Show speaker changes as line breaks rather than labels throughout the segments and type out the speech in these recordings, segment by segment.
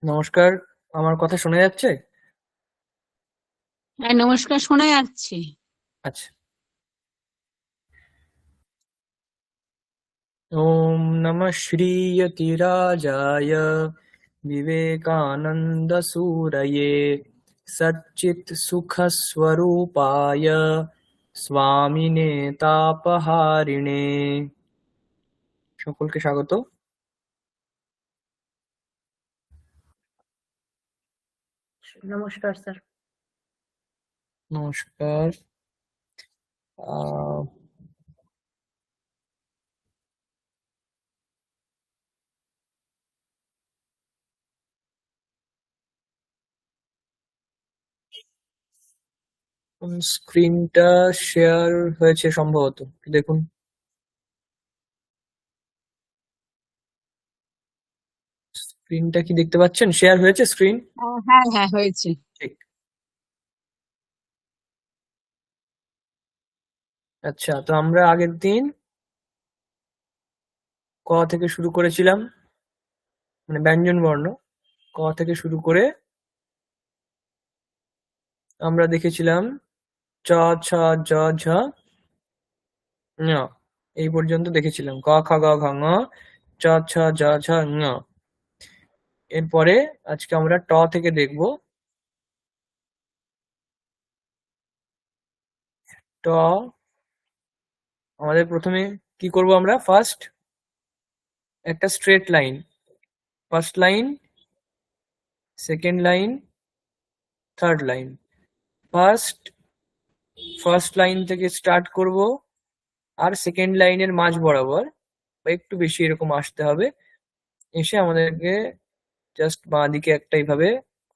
নমস্কার। আমার কথা শোনা যাচ্ছে?
হ্যাঁ, নমস্কার, শোনা যাচ্ছে।
আচ্ছা। ওম নমঃ শ্রীয়তিরাজায় বিবেকানন্দ সুরয়ে সচ্চিৎ সুখ স্বরূপায় স্বামিনে তাপহারিণে। সকলকে স্বাগত।
নমস্কার স্যার।
নমস্কার। আহ স্ক্রিনটা শেয়ার হয়েছে সম্ভবত, দেখুন। স্ক্রিনটা কি দেখতে পাচ্ছেন? শেয়ার হয়েছে স্ক্রিন?
হ্যাঁ হ্যাঁ, হয়েছে।
ঠিক। আচ্ছা, তো আমরা আগের দিন ক থেকে শুরু করেছিলাম, মানে ব্যঞ্জন বর্ণ। ক থেকে শুরু করে আমরা দেখেছিলাম চ, ছ, জ, ঝ, ঞ, এই পর্যন্ত দেখেছিলাম। ক, খ, গ, ঘ, ঙ, চ, ছ, জ, ঝ, ঞ। এরপরে আজকে আমরা ট থেকে দেখব। ট, আমাদের প্রথমে কি করব আমরা? ফার্স্ট একটা straight line, first line, second line, third line. First line থেকে স্টার্ট করব, আর সেকেন্ড লাইনের মাঝ বরাবর বা একটু বেশি এরকম আসতে হবে। এসে আমাদেরকে জাস্ট বাঁ দিকে একটা এইভাবে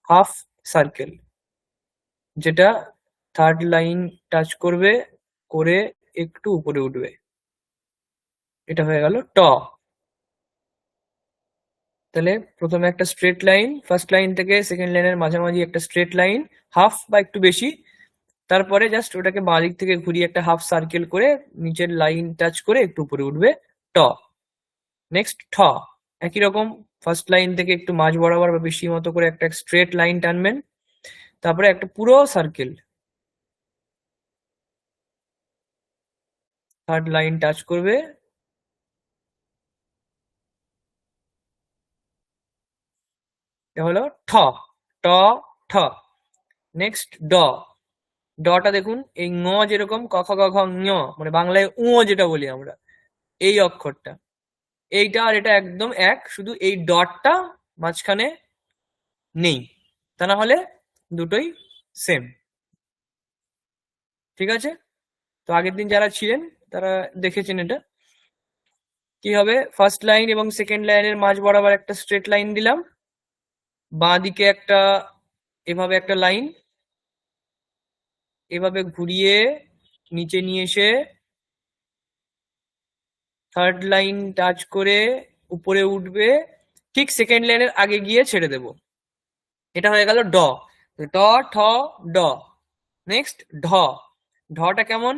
হাফ সার্কেল, যেটা থার্ড লাইন টাচ করবে, করে একটু উপরে উঠবে। এটা হয়ে গেল ট। তাহলে প্রথমে একটা স্ট্রেট লাইন, ফার্স্ট লাইন থেকে সেকেন্ড লাইনের মাঝামাঝি একটা স্ট্রেট লাইন, হাফ বা একটু বেশি। তারপরে জাস্ট ওটাকে বাঁ দিক থেকে ঘুরিয়ে একটা হাফ সার্কেল করে নিচের লাইন টাচ করে একটু উপরে উঠবে, ট। নেক্সট ঠ। একই রকম ফার্স্ট লাইন থেকে একটু মাঝ বরাবর বা বেশি মতো করে একটা স্ট্রেট লাইন টানবেন, তারপরে একটা পুরো সার্কেল, থার্ড লাইন টাচ করবে, এটা হলো ঠ। ট, ঠ। নেক্সট ড। ডটা দেখুন, এই ঙ যেরকম ক খ গ ঘ ঞ, মানে বাংলায় যেটা বলি আমরা, এই অক্ষরটা, এইটা আর এটা একদম এক, শুধু এই ডটটা মাঝখানে নেই, তা না হলে দুটোই সেম। ঠিক আছে? তো আগের দিন যারা ছিলেন তারা দেখেছেন এটা কি হবে। ফার্স্ট লাইন এবং সেকেন্ড লাইনের মাঝ বরাবর একটা স্ট্রেট লাইন দিলাম, বাঁ দিকে একটা এভাবে একটা লাইন, এভাবে ঘুরিয়ে নিচে নিয়ে এসে থার্ড লাইন টাচ করে উপরে উঠবে, ঠিক সেকেন্ড লাইনের আগে গিয়ে ছেড়ে দেব। এটা হয়ে গেল ড। ট, ঠ, ড। নেক্সট ঢ। ঢটা কেমন?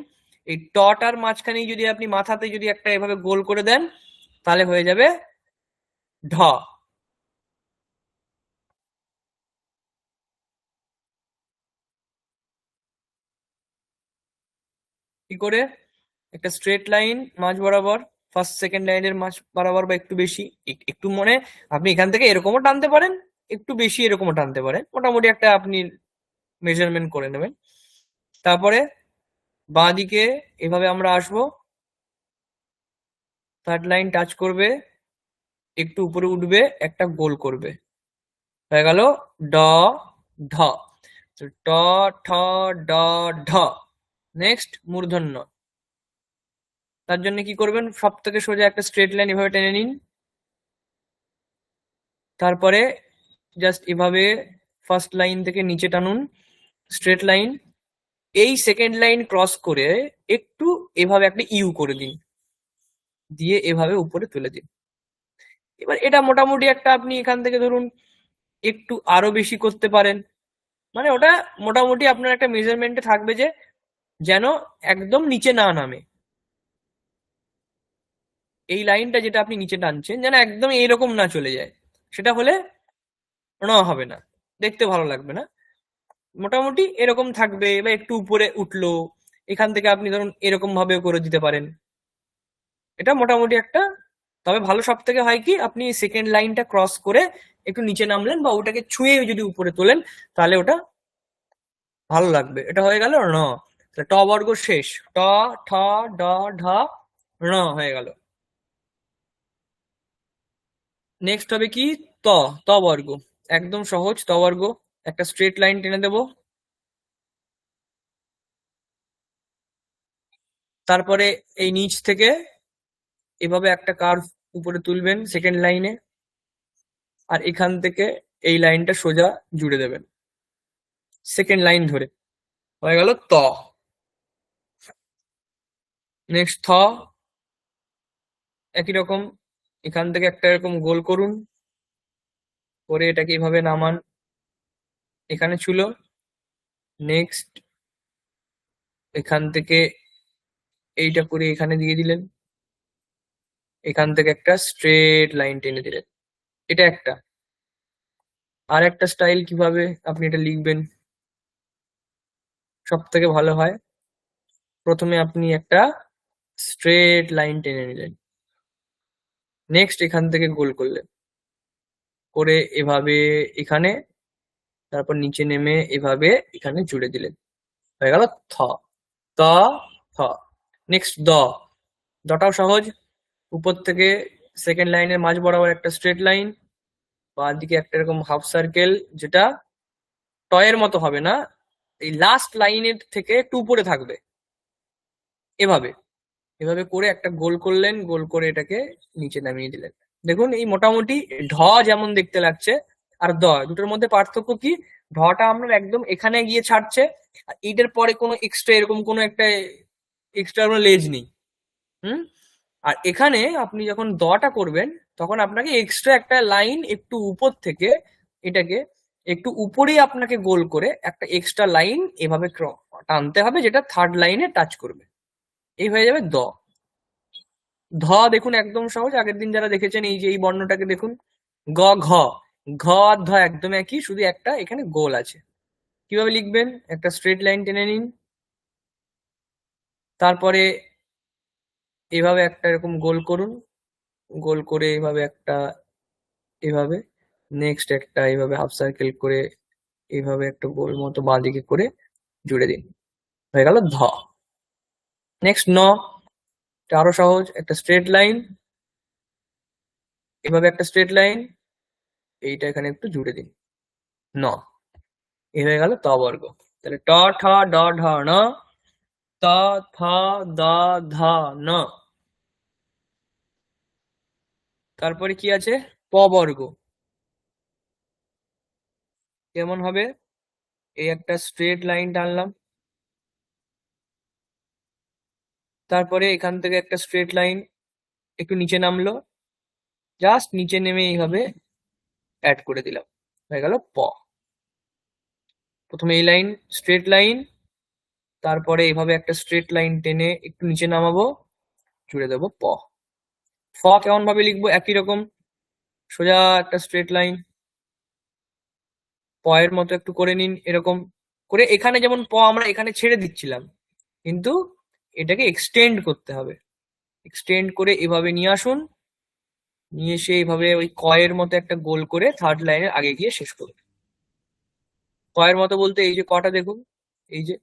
এই টটার মাঝখানে যদি আপনি মাথাতে যদি একটা এভাবে গোল করে দেন, তাহলে হয়ে যাবে ঢ। কি করে? একটা স্ট্রেট লাইন মাঝ বরাবর, ফার্স্ট সেকেন্ড লাইনের মাঝ বরাবর বা একটু বেশি, একটু মনে, আপনি এখান থেকে এরকমও টানতে পারেন, একটু বেশি এরকমও টানতে পারেন, মোটামুটি একটা আপনি মেজারমেন্ট করে নেবেন। তারপরে বাঁ দিকে এভাবে আমরা আসবো, থার্ড লাইন টাচ করবে, একটু উপরে উঠবে, একটা গোল করবে, হয়ে গেল ড, ঢ। ট, ঠ, ড, ঢ। নেক্সট মূর্ধন্য। তার জন্য কি করবেন? সব থেকে সোজা একটা স্ট্রেট লাইন এভাবে টেনে নিন, তারপরে জাস্ট এভাবে ফার্স্ট লাইন থেকে নিচে টানুন, স্ট্রেট লাইন। এই সেকেন্ড লাইন ক্রস করে একটু এভাবে একটা ইউ করে দিন, দিয়ে এভাবে উপরে তুলে দিন। এবার এটা মোটামুটি একটা, আপনি এখান থেকে ধরুন একটু আরো বেশি করতে পারেন, মানে ওটা মোটামুটি আপনার একটা মেজারমেন্টে থাকবে যে যেন একদম নিচে না নামে। এই লাইনটা যেটা আপনি নিচে টানছেন যেন একদম এইরকম না চলে যায়, সেটা হলে ণ হবে না, দেখতে ভালো লাগবে না। মোটামুটি এরকম থাকবে বা একটু উপরে উঠলো, এখান থেকে আপনি ধরুন এরকম ভাবেও করে দিতে পারেন। এটা মোটামুটি একটা, তবে ভালো সব থেকে হয় কি আপনি সেকেন্ড লাইনটা ক্রস করে একটু নিচে নামলেন বা ওটাকে ছুঁয়ে যদি উপরে তোলেন, তাহলে ওটা ভালো লাগবে। এটা হয়ে গেল ণ। তাহলে ট বর্গ শেষ। ট, ঠ, ড, ঢ, ণ হয়ে গেল। নেক্সট হবে কি ত, ত বর্গ। একদম সহজ, ত বর্গ। একটা স্ট্রেট লাইন টেনে দেব, তারপরে এই নিচ থেকে এভাবে একটা কার্ভ উপরে তুলবেন সেকেন্ড লাইনে, আর এখান থেকে এই লাইনটা সোজা জুড়ে দেবেন সেকেন্ড লাইন ধরে। হয়ে গেল ত। নেক্সট থ, একই রকম, এখান থেকে একটা এরকম গোল করুন, করে এটাকে এইভাবে নামান, এখানে ছিল। নেক্সট এখান থেকে এইটা করে এখানে দিয়ে দিলেন, এখান থেকে একটা স্ট্রেট লাইন টেনে দিলেন। এটা একটা। আর একটা স্টাইল কিভাবে আপনি এটা লিখবেন সব থেকে ভালো হয়, প্রথমে আপনি একটা স্ট্রেট লাইন টেনে নিলেন, নেক্সট এখান থেকে গোল করলেন, করে এভাবে এখানে, তারপর নিচে নেমে এভাবে এখানে জুড়ে দিলেন। হয়ে গেল থ। ত, থ। নেক্সট দ। দটাও সহজ। উপর থেকে সেকেন্ড লাইনের মাঝ বরাবর একটা স্ট্রেট লাইন, বাঁ দিকে একটা এরকম হাফ সার্কেল, যেটা টয়ের মতো হবে না, এই লাস্ট লাইনের থেকে একটু উপরে থাকবে। এভাবে এভাবে করে একটা গোল করলেন, গোল করে এটাকে নিচে নামিয়ে দিলেন। দেখুন এই মোটামুটি ঢ যেমন দেখতে লাগছে আর দ দুটোর মধ্যে পার্থক্য কি, ঢটা আপনার একদম এখানে গিয়ে ছাড়ছে, আর এইটার পরে কোনো এক্সট্রা এরকম কোনো একটা এক্সট্রা কোনো লেজ নেই। হুম। আর এখানে আপনি যখন দটা করবেন, তখন আপনাকে এক্সট্রা একটা লাইন একটু উপর থেকে এটাকে একটু উপরেই আপনাকে গোল করে একটা এক্সট্রা লাইন এভাবে টানতে হবে, যেটা থার্ড লাইনে টাচ করবে। এই হয়ে যাবে দ। ধ দেখুন একদম সহজ, আগের দিন যারা দেখেছেন এই যে এই বর্ণটাকে দেখুন, গ, ঘ। ঘ আর ধ একদম একই, শুধু একটা এখানে গোল আছে। কিভাবে লিখবেন, একটা স্ট্রেট লাইন টেনে নিন, তারপরে এভাবে একটা এরকম গোল করুন, গোল করে এভাবে একটা, এভাবে নেক্সট একটা এইভাবে হাফ সার্কেল করে এইভাবে একটা গোল মতো বাঁদিকে করে জুড়ে দিন। হয়ে গেল ধ। নেক্সট ন। এটা আরো সহজ, একটা স্ট্রেট লাইন, এভাবে একটা স্ট্রেট লাইন, এইটা এখানে একটু জুড়ে দিন। ন। এ হয়ে গেল ত বর্গ। তাহলে ট, ঠ, ড, ঢ, ণ, ত, থ, দ, ধ, ন। তারপরে কি আছে, প বর্গ। কেমন হবে, এই একটা স্ট্রেট লাইন টানলাম, তারপরে এখান থেকে একটা স্ট্রেট লাইন একটু নিচে নামলো, জাস্ট নিচে নেমে এইভাবে অ্যাড করে দিলাম। হয়ে গেল প। প্রথমে এই লাইন স্ট্রেট লাইন, তারপরে এইভাবে একটা স্ট্রেট লাইন টেনে একটু নিচে নামাবো, জুড়ে দেবো প। ফ কেমন ভাবে লিখবো, একই রকম, সোজা একটা স্ট্রেট লাইন, প এর মতো একটু করে নিন এরকম করে। এখানে যেমন প আমরা এখানে ছেড়ে দিচ্ছিলাম, কিন্তু এটাকে এক্সটেন্ড করতে হবে। এক্সটেন্ড করে এভাবে নিয়ে আসুন, নিয়ে এসে এইভাবে ওই কয়ের মতো একটা গোল করে থার্ড লাইনের আগে গিয়ে শেষ করুন। কয়ের মতো বলতে এই যে কটা দেখুন, এই যে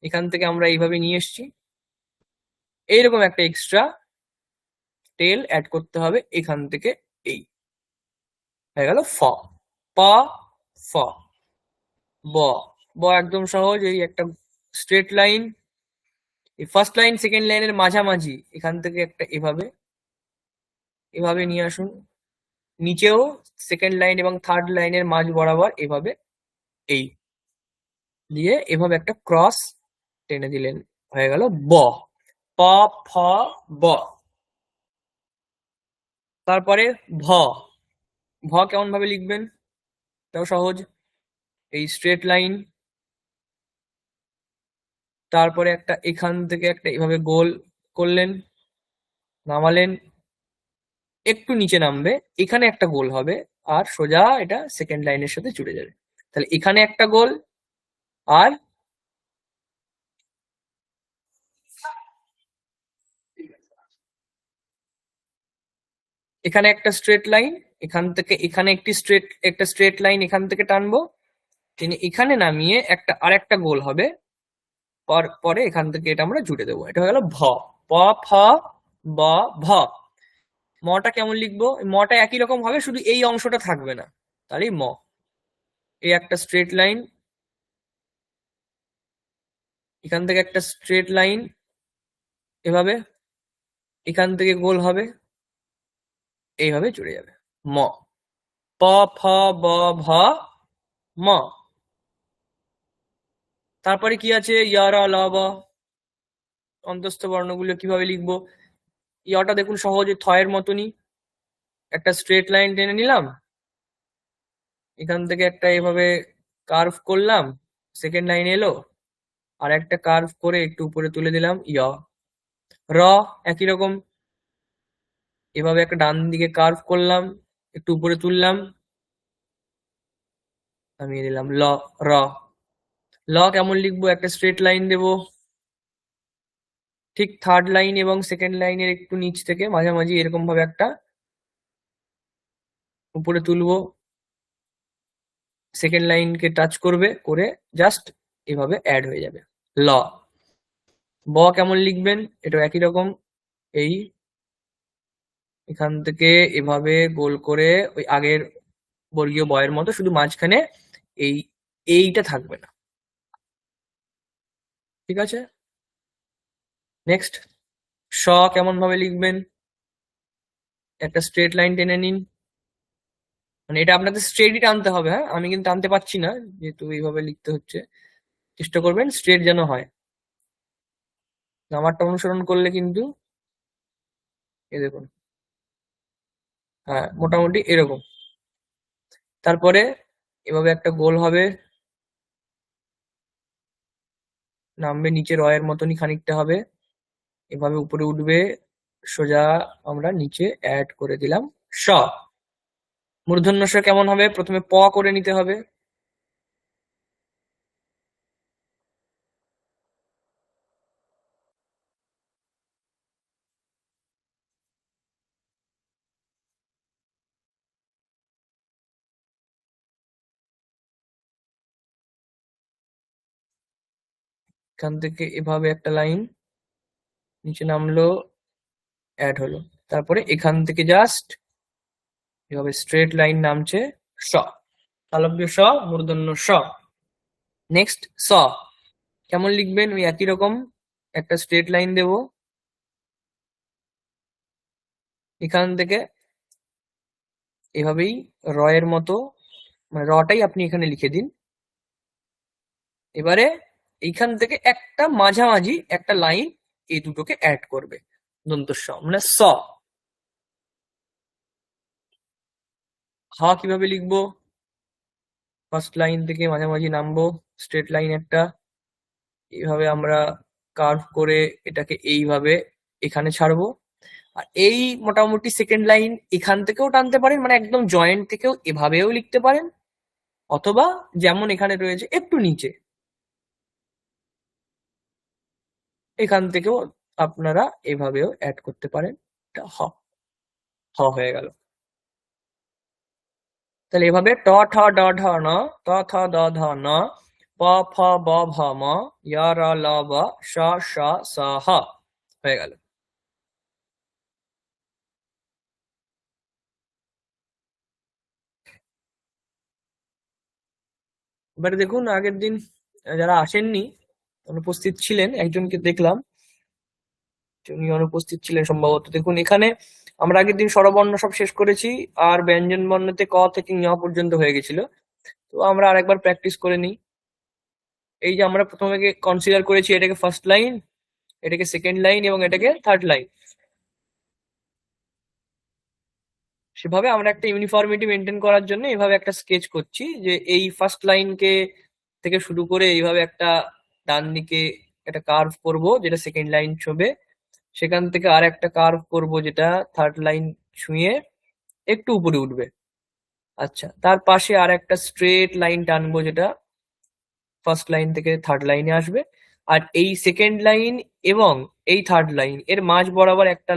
এখান থেকে আমরা এইভাবে নিয়ে এসেছি, এইরকম একটা এক্সট্রা টেল অ্যাড করতে হবে এখান থেকে। এই হয়ে গেল ফ। প, ফ। ব। ব একদম সহজ, এই একটা স্ট্রেট লাইন, এই ফার্স্ট লাইন সেকেন্ড লাইনের মাঝামাঝি এখান থেকে একটা এভাবে এভাবে নিয়ে আসুন, নিচেও সেকেন্ড লাইন এবং থার্ড লাইনের মাঝ বরাবর এভাবে এই দিয়ে এভাবে একটা ক্রস টেনে দিলেন। হয়ে গেল ব। প, ফ, ব। তারপরে ভ। ভ কেমন ভাবে লিখবেন, এটাও সহজ, এই স্ট্রেট লাইন, তারপরে একটা এখান থেকে একটা এভাবে গোল করলেন, নামালেন, একটু নিচে নামবে, এখানে একটা গোল হবে, আর সোজা এটা সেকেন্ড লাইনের সাথে জুড়ে যাবে। তাহলে এখানে একটা গোল, আর এখানে একটা স্ট্রেট লাইন, এখান থেকে এখানে একটা স্ট্রেট লাইন এখান থেকে টানবো, টেনে এখানে নামিয়ে আর একটা গোল হবে, পরে এখান থেকে এটা আমরা জুড়ে দেবো। এটা হয়ে গেল ভ। প, ফ, ব, ভ। মটা কেমন লিখবো? মটা একই রকম হবে, শুধু এই অংশটা থাকবে না, তাহলেই ম। এই একটা স্ট্রেট লাইন, এখান থেকে একটা স্ট্রেট লাইন এভাবে, এখান থেকে গোল হবে, এইভাবে জুড়ে যাবে ম। প, ফ, ব, ভ, ম। তারপরে কি আছে? ইয়ারা, ল, ব। অন্তস্থ বর্ণগুলো কিভাবে লিখবো? ইয়াটা দেখুন সহজে থয়ের মতনই, একটা স্ট্রেট লাইন টেনে নিলাম, এখান থেকে একটা এভাবে কার্ভ করলাম, সেকেন্ড লাইন এলো, আর একটা কার্ভ করে একটু উপরে তুলে দিলাম, ইয়। র একই রকম, এভাবে একটা ডান দিকে কার্ভ করলাম, একটু উপরে তুললাম, আমি দিলাম ল। র। ল কেমন লিখবো? একটা স্ট্রেট লাইন দেব, ঠিক থার্ড লাইন এবং সেকেন্ড লাইনের একটু নিচ থেকে মাঝামাঝি এরকম ভাবে একটা উপরে তুলবো, সেকেন্ড লাইনকে টাচ করবে, করে জাস্ট এভাবে অ্যাড হয়ে যাবে ল। ব কেমন লিখবেন? এটা একই রকম, এই এখান থেকে এভাবে গোল করে ওই আগের বর্গীয় বয়ের মতো, শুধু মাঝখানে এই এইটা থাকবে না। ঠিক আছে, নেক্সট। স কেমন ভাবে লিখবেন? একটা স্ট্রেট লাইন টেনে নিন, মানে এটা আপনাদের স্ট্রেটই টানতে হবে, হ্যাঁ, আমি কিন্তু টানতে পারছি না যেহেতু এইভাবে লিখতে হচ্ছে। চেষ্টা করবেন স্ট্রেট যেন হয়, আমারটা অনুসরণ করলে কিন্তু এ দেখুন, হ্যাঁ মোটামুটি এরকম। তারপরে এভাবে একটা গোল হবে, নামবে নিচে রয়ের মতনই খানিকটা হবে, এভাবে উপরে উঠবে, সোজা আমরা নিচে অ্যাড করে দিলাম স। মূর্ধন্য স কেমন হবে? প্রথমে প করে নিতে হবে, এখান থেকে এভাবে একটা লাইন নিচে নামলো, অ্যাড হলো, তারপরে এখান থেকে জাস্ট এভাবে স্ট্রেট লাইন নামছে স। তালব্য স, মূর্ধন্য স। নেক্সট স কেমন লিখবেন? ওই একই রকম, একটা স্ট্রেট লাইন দেব, এখান থেকে এভাবেই রয়ের মতো, মানে রটাই আপনি এখানে লিখে দিন। এবারে এইখান থেকে একটা মাঝামাঝি একটা লাইন এই দুটোকে অ্যাড করবে, দন্ত স মানে স। হা কিভাবে লিখবো? ফার্স্ট লাইন থেকে মাঝামাঝি নামবো, স্ট্রেট লাইন একটা, এইভাবে আমরা কার্ভ করে এটাকে এইভাবে এখানে ছাড়বো, আর এই মোটামুটি সেকেন্ড লাইন এখান থেকেও টানতে পারেন, মানে একদম জয়েন্ট থেকেও এভাবেও লিখতে পারেন, অথবা যেমন এখানে রয়েছে একটু নিচে এখান থেকেও আপনারা এভাবেও অ্যাড করতে পারেন। এটা হ। হ হয়ে গেল। তাহলে এভাবে ট ঠ ড ঢ ন, ত থ দ ধ ন, প ফ ব ভ ম, য় র ল ব, স স স হ হয়ে গেল। এবারে দেখুন আগের দিন যারা আসেননি, অনুপস্থিত ছিলেন, একজনকে দেখলাম উনি অনুপস্থিত ছিলেন সম্ভবত। দেখুন এখানে আমরা আগের দিন স্বরবর্ণ সব শেষ করেছি, আর ব্যঞ্জন বর্ণতে ক থেকে ঞ পর্যন্ত হয়ে গেছিল। তো আমরা আরেকবার প্র্যাকটিস করে নিই। এই যে আমরা প্রথমে কনসিডার করেছি এটাকে ফার্স্ট লাইন, এটাকে সেকেন্ড লাইন এবং এটাকে থার্ড লাইন, সেভাবে আমরা একটা ইউনিফর্মিটি মেনটেন করার জন্য এভাবে একটা স্কেচ করছি, যে এই ফার্স্ট লাইনকে থেকে শুরু করে এইভাবে একটা ডান দিকে একটা কার্ভ করব যেটা সেকেন্ড লাইন ছবে, সেখান থেকে আর একটা কার্ভ করব যেটা থার্ড লাইন ছুঁয়ে একটু উপরে উঠবে। আচ্ছা, তার পাশে আর একটা স্ট্রেট লাইন টানবো, যেটা ফার্স্ট লাইন থেকে থার্ড লাইনে আসবে। আর এই সেকেন্ড লাইন এবং এই থার্ড লাইন এর মাঝ বরাবর একটা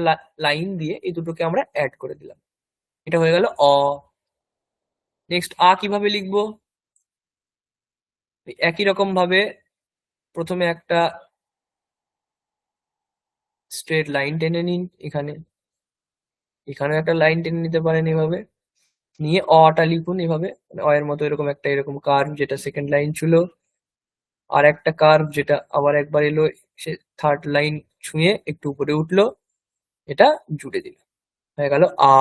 লাইন দিয়ে এই দুটোকে আমরা অ্যাড করে দিলাম। এটা হয়ে গেল অ। নেক্সট আ কিভাবে লিখবো? একই রকম ভাবে প্রথমে একটা স্ট্রেট লাইন টেনে নিন, এখানে একটা লাইন টেনে নিতে পারেন এভাবে, নিয়ে অটা লিখুন এভাবে, মানে অ এর মতো এরকম একটা এরকম কার্ভ, যেটা সেকেন্ড লাইন ছিল। আর একটা কার্ভ যেটা আবার একবার এলো, সে থার্ড লাইন ছুঁয়ে একটু উপরে উঠলো, এটা জুড়ে দিল, হয়ে গেল আ।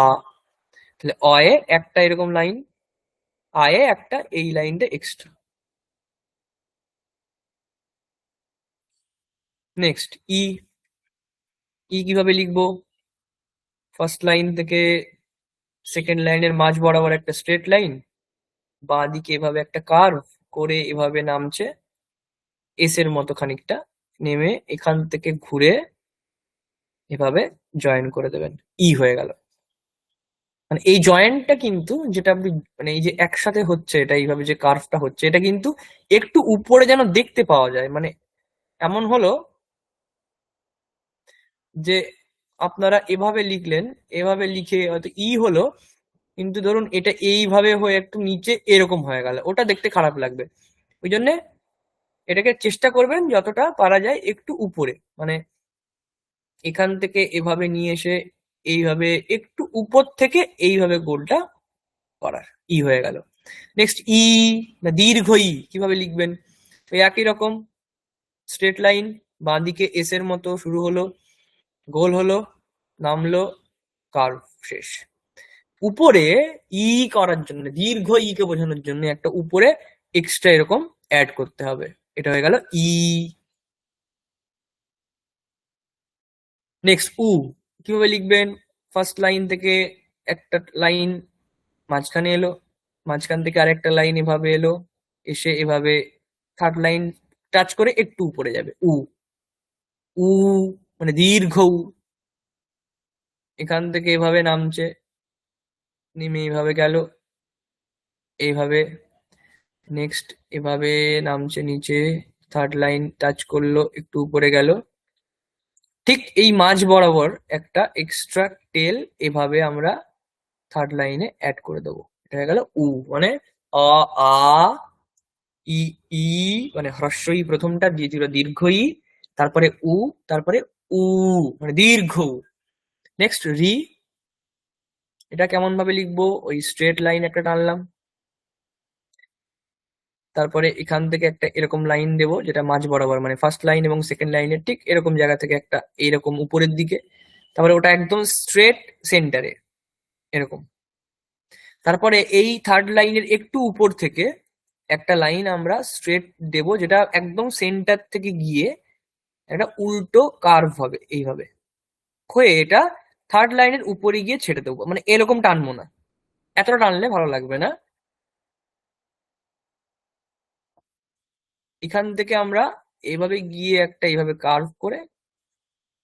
তাহলে অ এ একটা এরকম লাইন, আ এ একটা এই লাইনটা এক্সট্রা। নেক্সট ই। ই কিভাবে লিখবো? ফার্স্ট লাইন থেকে সেকেন্ড লাইনের মাঝ বরাবর একটা স্ট্রেট লাইন, বাঁ দিকে এভাবে একটা কার্ভ করে এভাবে নামছে এস এর মতো খানিকটা, নেমে এখান থেকে ঘুরে এভাবে জয়েন করে দেবেন, ই হয়ে গেল। মানে এই জয়েন্টটা কিন্তু, যেটা আপনি মানে এই যে একসাথে হচ্ছে, এটা এইভাবে যে কার্ভটা হচ্ছে, এটা কিন্তু একটু উপরে যেন দেখতে পাওয়া যায়। মানে এমন হলো যে আপনারা এভাবে লিখলেন, এভাবে লিখে হয়তো ই হলো, কিন্তু ধরুন এটা এইভাবে হয়ে একটু নিচে এরকম হয়ে গেল, ওটা দেখতে খারাপ লাগবে। ওই জন্য এটাকে চেষ্টা করবেন যতটা পারা যায় একটু উপরে, মানে এখান থেকে এভাবে নিয়ে এসে এইভাবে একটু উপর থেকে এইভাবে গোলটা করার, ই হয়ে গেল। নেক্সট ই, না দীর্ঘ ই কিভাবে লিখবেন? তো একই রকম স্ট্রেট লাইন, বাঁ দিকে এস এর মতো শুরু হলো, গোল হলো, নামলো, কার্ভ, শেষ। উপরে ই করার জন্য, দীর্ঘ ই কে বোঝানোর জন্য একটা উপরে এক্সট্রা এরকম অ্যাড করতে হবে, এটা হয়ে গেল ই। নেক্সট উ কিভাবে লিখবেন? ফার্স্ট লাইন থেকে একটা লাইন মাঝখানে এলো, মাঝখান থেকে আরেকটা লাইন এভাবে এলো, এসে এভাবে থার্ড লাইন টাচ করে একটু উপরে যাবে, উ। উ মানে দীর্ঘ উ, এখান থেকে এভাবে নামছে, নেমে এভাবে গেল, এইভাবে। নেক্সট এভাবে নামছে নিচে, থার্ড লাইন টাচ করলো, একটু উপরে গেল, ঠিক এই মাঝ বরাবর একটা এক্সট্রা টেল এভাবে আমরা থার্ড লাইনে অ্যাড করে দেবো, এটা হয়ে গেল উ। মানে অ, আ, ই, ই মানে হ্রস্ব ই প্রথমটা, দ্বিতীয় দীর্ঘ ই, তারপরে উ, তারপরে উ মানে দীর্ঘ উ। নেক্সট রি। এটা কেমন ভাবে লিখবো? ওই স্ট্রেট লাইন একটা টানলাম, তারপরে এখান থেকে একটা এরকম লাইন দেবো, যেটা মাঝ বরাবর, মানে ফার্স্ট লাইন এবং সেকেন্ড লাইনের ঠিক এরকম জায়গা থেকে একটা এরকম উপরের দিকে, তারপরে ওটা একদম স্ট্রেট সেন্টারে এরকম। তারপরে এই থার্ড লাইনের একটু উপর থেকে একটা লাইন আমরা স্ট্রেট দেব, যেটা একদম সেন্টার থেকে গিয়ে একটা উল্টো কার্ভ হবে এইভাবে হয়ে, এটা থার্ড লাইনের উপরে গিয়ে ছেড়ে দেবো, মানে এরকম টানবো না, এতটা টানলে ভালো লাগবে না। এখান থেকে আমরা এইভাবে গিয়ে একটা এইভাবে কার্ভ করে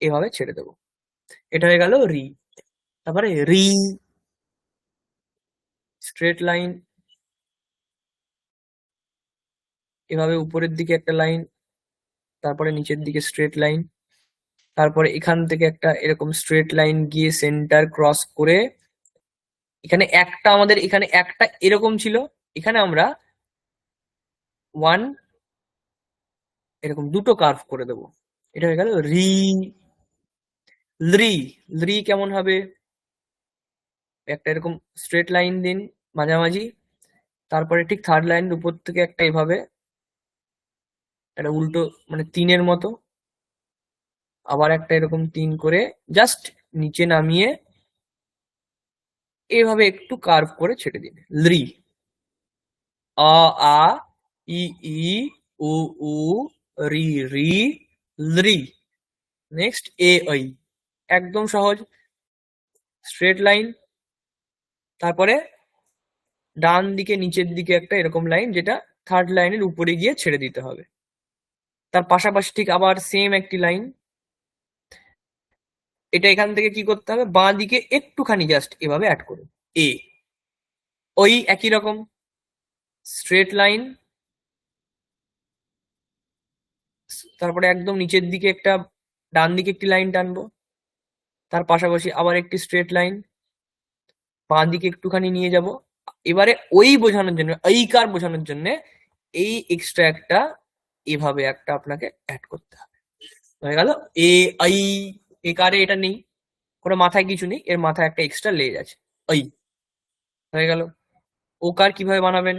এভাবে ছেড়ে দেবো, এটা হয়ে গেল রি। তারপরে রি, স্ট্রেট লাইন, এভাবে উপরের দিকে একটা লাইন, তারপরে নিচের দিকে স্ট্রেট লাইন, তারপরে এখান থেকে একটা এরকম স্ট্রেট লাইন গিয়ে সেন্টার ক্রস করে, এখানে একটা আমাদের এখানে একটা এরকম ছিল, এখানে আমরা ওয়ান এরকম দুটো কার্ভ করে দেবো, এটা হয়ে গেল রি। লি। লি কেমন হবে? একটা এরকম স্ট্রেট লাইন দিন মাঝামাঝি, তারপরে ঠিক থার্ড লাইনের উপর থেকে একটা এভাবে একটা উল্টো মানে তিনের মতো, আবার একটা এরকম তিন করে জাস্ট নিচে নামিয়ে এভাবে একটু কার্ভ করে ছেড়ে দিন, লি। আ, আ, ই, ই, উ, উ, রি, রি, লি। নেক্সট এ, ঐ, একদম সহজ, স্ট্রেট লাইন, তারপরে ডান দিকে নিচের দিকে একটা এরকম লাইন, যেটা থার্ড লাইনের উপরে গিয়ে ছেড়ে দিতে হবে, তার পাশাপাশি ঠিক আবার সেম একটি লাইন, এটা এখান থেকে কি করতে হবে, বাঁ দিকে একটুখানি জাস্ট এভাবে অ্যাড করুন এ। ওই একই রকম স্ট্রেট লাইন, তারপরে একদম নিচের দিকে একটা ডান দিকে একটি লাইন টানবো, তার পাশাপাশি আবার একটি স্ট্রেট লাইন, বাঁ দিকে একটুখানি নিয়ে যাব। এবারে ওই বোঝানোর জন্য, এইকার বোঝানোর জন্য এই এক্সট্রা একটা এভাবে একটা আপনাকে অ্যাড করতে হবে। হয়ে গেল এ আই। এ কারে এটা নেই, কোনো মাথায় কিছু নেই, এর মাথায় একটা এক্সট্রা লেজ আছে, ওই হয়ে গেল। ও কার কিভাবে বানাবেন,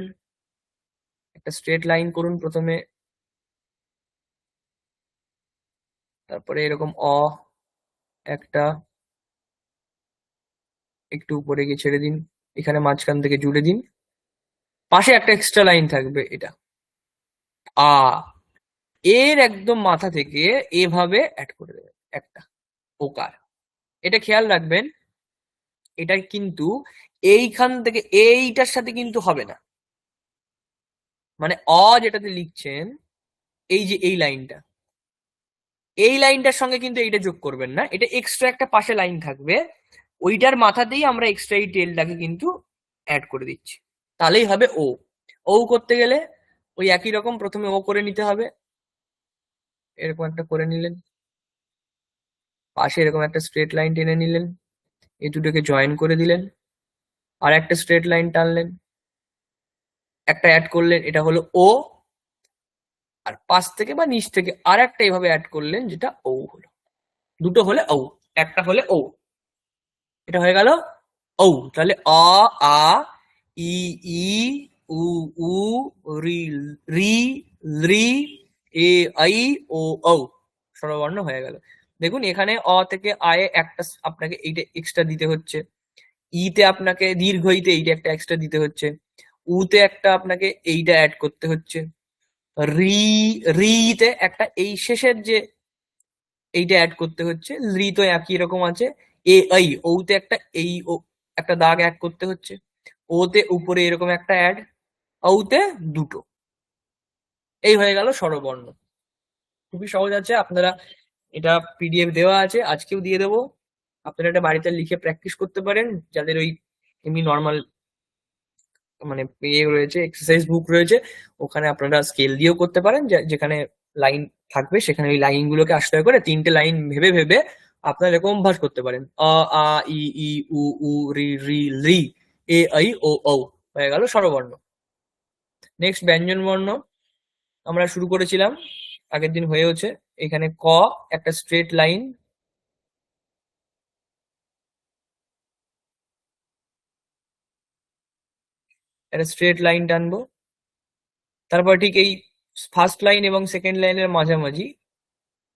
একটা স্ট্রেট লাইন করুন প্রথমে, তারপরে এরকম একটা একটু উপরে গিয়ে ছেড়ে দিন, এখানে মাঝখান থেকে জুড়ে দিন, পাশে একটা এক্সট্রা লাইন থাকবে এটা আ। এর একদম মাথা থেকে এভাবে অ্যাড করে দেবেন একটা ওকার। এটা খেয়াল রাখবেন, এটা কিন্তু এইখান থেকে এইটার সাথে কিন্তু হবে না, মানে যেটাতে লিখছেন এই যে এই লাইনটা, এই লাইনটার সঙ্গে কিন্তু এইটা যোগ করবেন না, এটা এক্সট্রা একটা পাশে লাইন থাকবে, ওইটার মাথাতেই আমরা এক্সট্রা এই টেলটাকে কিন্তু অ্যাড করে দিচ্ছি, তাহলেই হবে ও। ও করতে গেলে ওই একই রকম প্রথমে ও করে নিতে হবে, এরকম একটা করে নিলেন, পাশে এরকম একটা স্ট্রেট লাইন টেনে নিলেন, এই দুটোকে জয়েন করে দিলেন, আর একটা স্ট্রেট লাইন টানলেন, একটা অ্যাড করলেন, এটা হলো ও, আর পাশ থেকে বা নিচ থেকে আর একটা এইভাবে অ্যাড করলেন, যেটা ও হলো। দুটো হলে ও, একটা হলে ও, এটা হয়ে গেল ও। তাহলে আ ই ই উ উ রি রি রি এ আই ও ও, স্বরবর্ণ হয়ে গেল। দেখুন এখানে থেকে আয়ে একটা আপনাকে এইটা এক্সট্রা দিতে হচ্ছে, ইতে আপনাকে দীর্ঘ ইতে এইটা একটা এক্সট্রা দিতে হচ্ছে, উতে একটা আপনাকে এইটা অ্যাড করতে হচ্ছে, রি রিতে একটা এই শেষের যে এইটা অ্যাড করতে হচ্ছে, রি তো একই রকম আছে, এ আই ওতে একটা এই ও একটা দাগ অ্যাড করতে হচ্ছে, ওতে উপরে এরকম একটা অ্যাড, ওতে দুটো। এই হয়ে গেল স্বরবর্ণ। খুবই সহজ আছে, আপনারা এটা পিডিএফ দেওয়া আছে, আজকেও দিয়ে দেবো, আপনারা এটা বাড়িতে লিখে প্র্যাকটিস করতে পারেন, যাদের ওই এমনি নর্মাল মানে ইয়ে রয়েছে, এক্সারসাইজ বুক রয়েছে, ওখানে আপনারা স্কেল দিয়েও করতে পারেন, যেখানে লাইন থাকবে সেখানে ওই লাইন গুলোকে আশ্রয় করে তিনটে লাইন ভেবে ভেবে আপনারা এরকম অভ্যাস করতে পারেন, আ ই ই উ উ রি রি রি এ আই ও ও, হয়ে গেল স্বরবর্ণ। নেক্সট ব্যঞ্জন বর্ণ আমরা শুরু করেছিলাম, আগের দিন হয়েওছে। এখানে ক, একটা স্ট্রেট লাইন, একটা স্ট্রেট লাইন টানবো, তারপর ঠিক এই ফার্স্ট লাইন এবং সেকেন্ড লাইনের মাঝামাঝি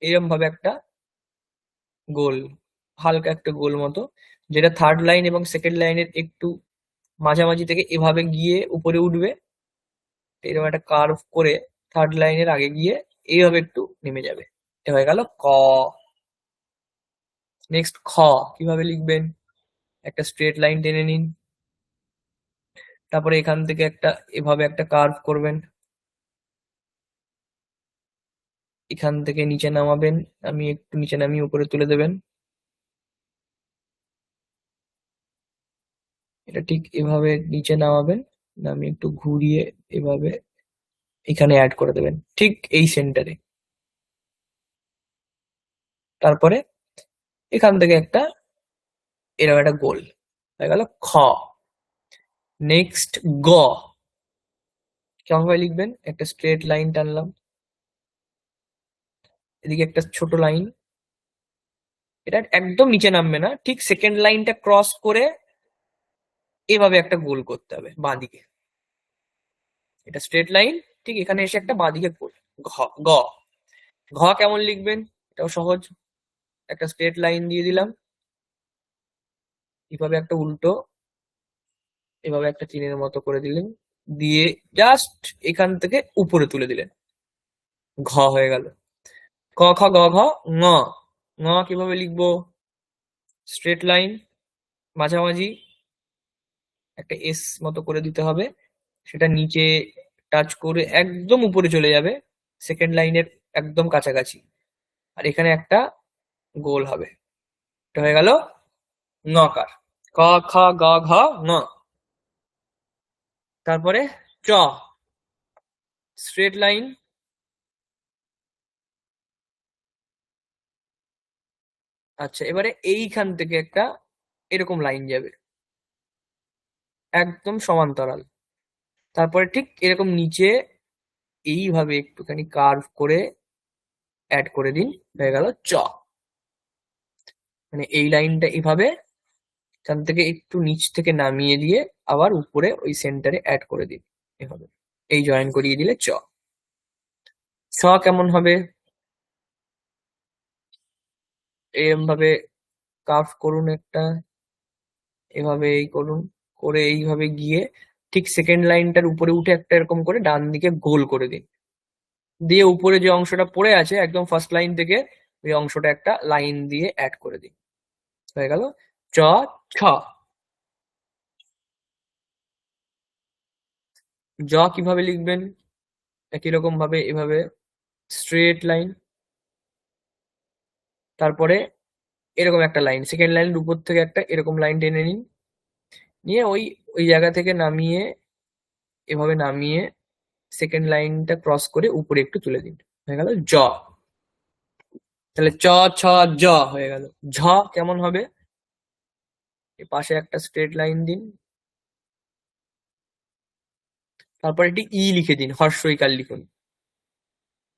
এরকম ভাবে একটা গোল, হালকা একটা গোল মতো, যেটা থার্ড লাইন এবং সেকেন্ড লাইনের একটু মাঝামাঝি থেকে এভাবে গিয়ে উপরে উঠবে, এরকম একটা কার্ভ করে থার্ড লাইনের আগে গিয়ে এইভাবে একটু নেমে যাবে। এ হয়ে গেল ক। নেক্সট খ, কিভাবে লিখবেন, একটা স্ট্রেট লাইন টেনে নিন, তারপরে এখান থেকে একটা এভাবে একটা কার্ভ করবেন, এখান থেকে নিচে নামাবেন, আমি একটু নিচে নামিয়ে উপরে তুলে দেবেন, এটা ঠিক এভাবে নিচে নামাবেন, নামিয়ে একটু ঘুরিয়ে এভাবে এখানে অ্যাড করে দেবেন ঠিক এই সেন্টারে, তারপরে এখান থেকে একটা এরকম একটা গোল হয়ে গেল খ। নেক্সট গ, কিভাবে লিখবেন, একটা স্ট্রেট লাইন টানলাম, এদিকে একটা ছোট লাইন, এটা একদম নিচে নামবে না, ঠিক সেকেন্ড লাইনটা ক্রস করে এভাবে একটা গোল করতে হবে বাঁদিকে, এটা স্ট্রেট লাইন, ঠিক এখানে এসে একটা বাঁদিকে গোল। ঘ, গ, ঘ কেমন লিখবেন, এটাও সহজ, একটা স্ট্রেট লাইন দিয়ে দিলাম, এভাবে একটা উল্টো এভাবে একটা চিহ্নের মতো করে দিলেন, দিয়ে জাস্ট এখান থেকে উপরে তুলে দিলেন, ঘ হয়ে গেল। ক খ গ ঘ ঙ, ঙ কিভাবে লিখবো, স্ট্রেট লাইন, মাঝামাঝি একটা এস মতো করে দিতে হবে, সেটা নিচে টাচ করে একদম উপরে চলে যাবে সেকেন্ড লাইনের একদম কাছাকাছি, আর এখানে একটা গোল হবে, এটা হয়ে গেল ঙকার। ক খ গ ঘ ঙ। তারপরে চ, স্ট্রেট লাইন। আচ্ছা, এবারে এইখান থেকে একটা এরকম লাইন যাবে, একদম সমান্তরাল। তারপরে ঠিক এরকম নিচে এইভাবে একটুখানি কার্ভ করে অ্যাড করে দিন, হয়ে গেল চ। মানে এই লাইনটা এইভাবে এখান থেকে একটু নিচ থেকে নামিয়ে দিয়ে আবার উপরে ওই সেন্টারে অ্যাড করে দিন, এভাবে এই জয়েন করিয়ে দিলে চ। ছ কেমন হবে? এরম ভাবে কার্ভ করুন একটা, এভাবে এই করুন, করে এইভাবে গিয়ে ঠিক সেকেন্ড লাইনটার উপরে উঠে একটা এরকম করে ডান দিকে গোল করে দিন, দিয়ে উপরে যে অংশটা পড়ে আছে একদম ফার্স্ট লাইন থেকে ওই অংশটা একটা লাইন দিয়ে অ্যাড করে দিন, হয়ে গেল চ ছ। জ কিভাবে লিখবেন? একই রকম ভাবে এভাবে স্ট্রেট লাইন, তারপরে এরকম একটা লাইন, সেকেন্ড লাইনের উপর থেকে একটা এরকম লাইন টেনে নিন, নিয়ে ওই ওই জায়গা থেকে নামিয়ে এভাবে নামিয়ে সেকেন্ড লাইনটা ক্রস করে উপরে একটু তুলে দিন, হয়ে গেল জ। তাহলে চ ছ জ হয়ে গেল। ঝ কেমন হবে? এর পাশে একটা স্ট্রেট লাইন দিন, তারপর একটি ই লিখে দিন, হর্ষইকার লিখুন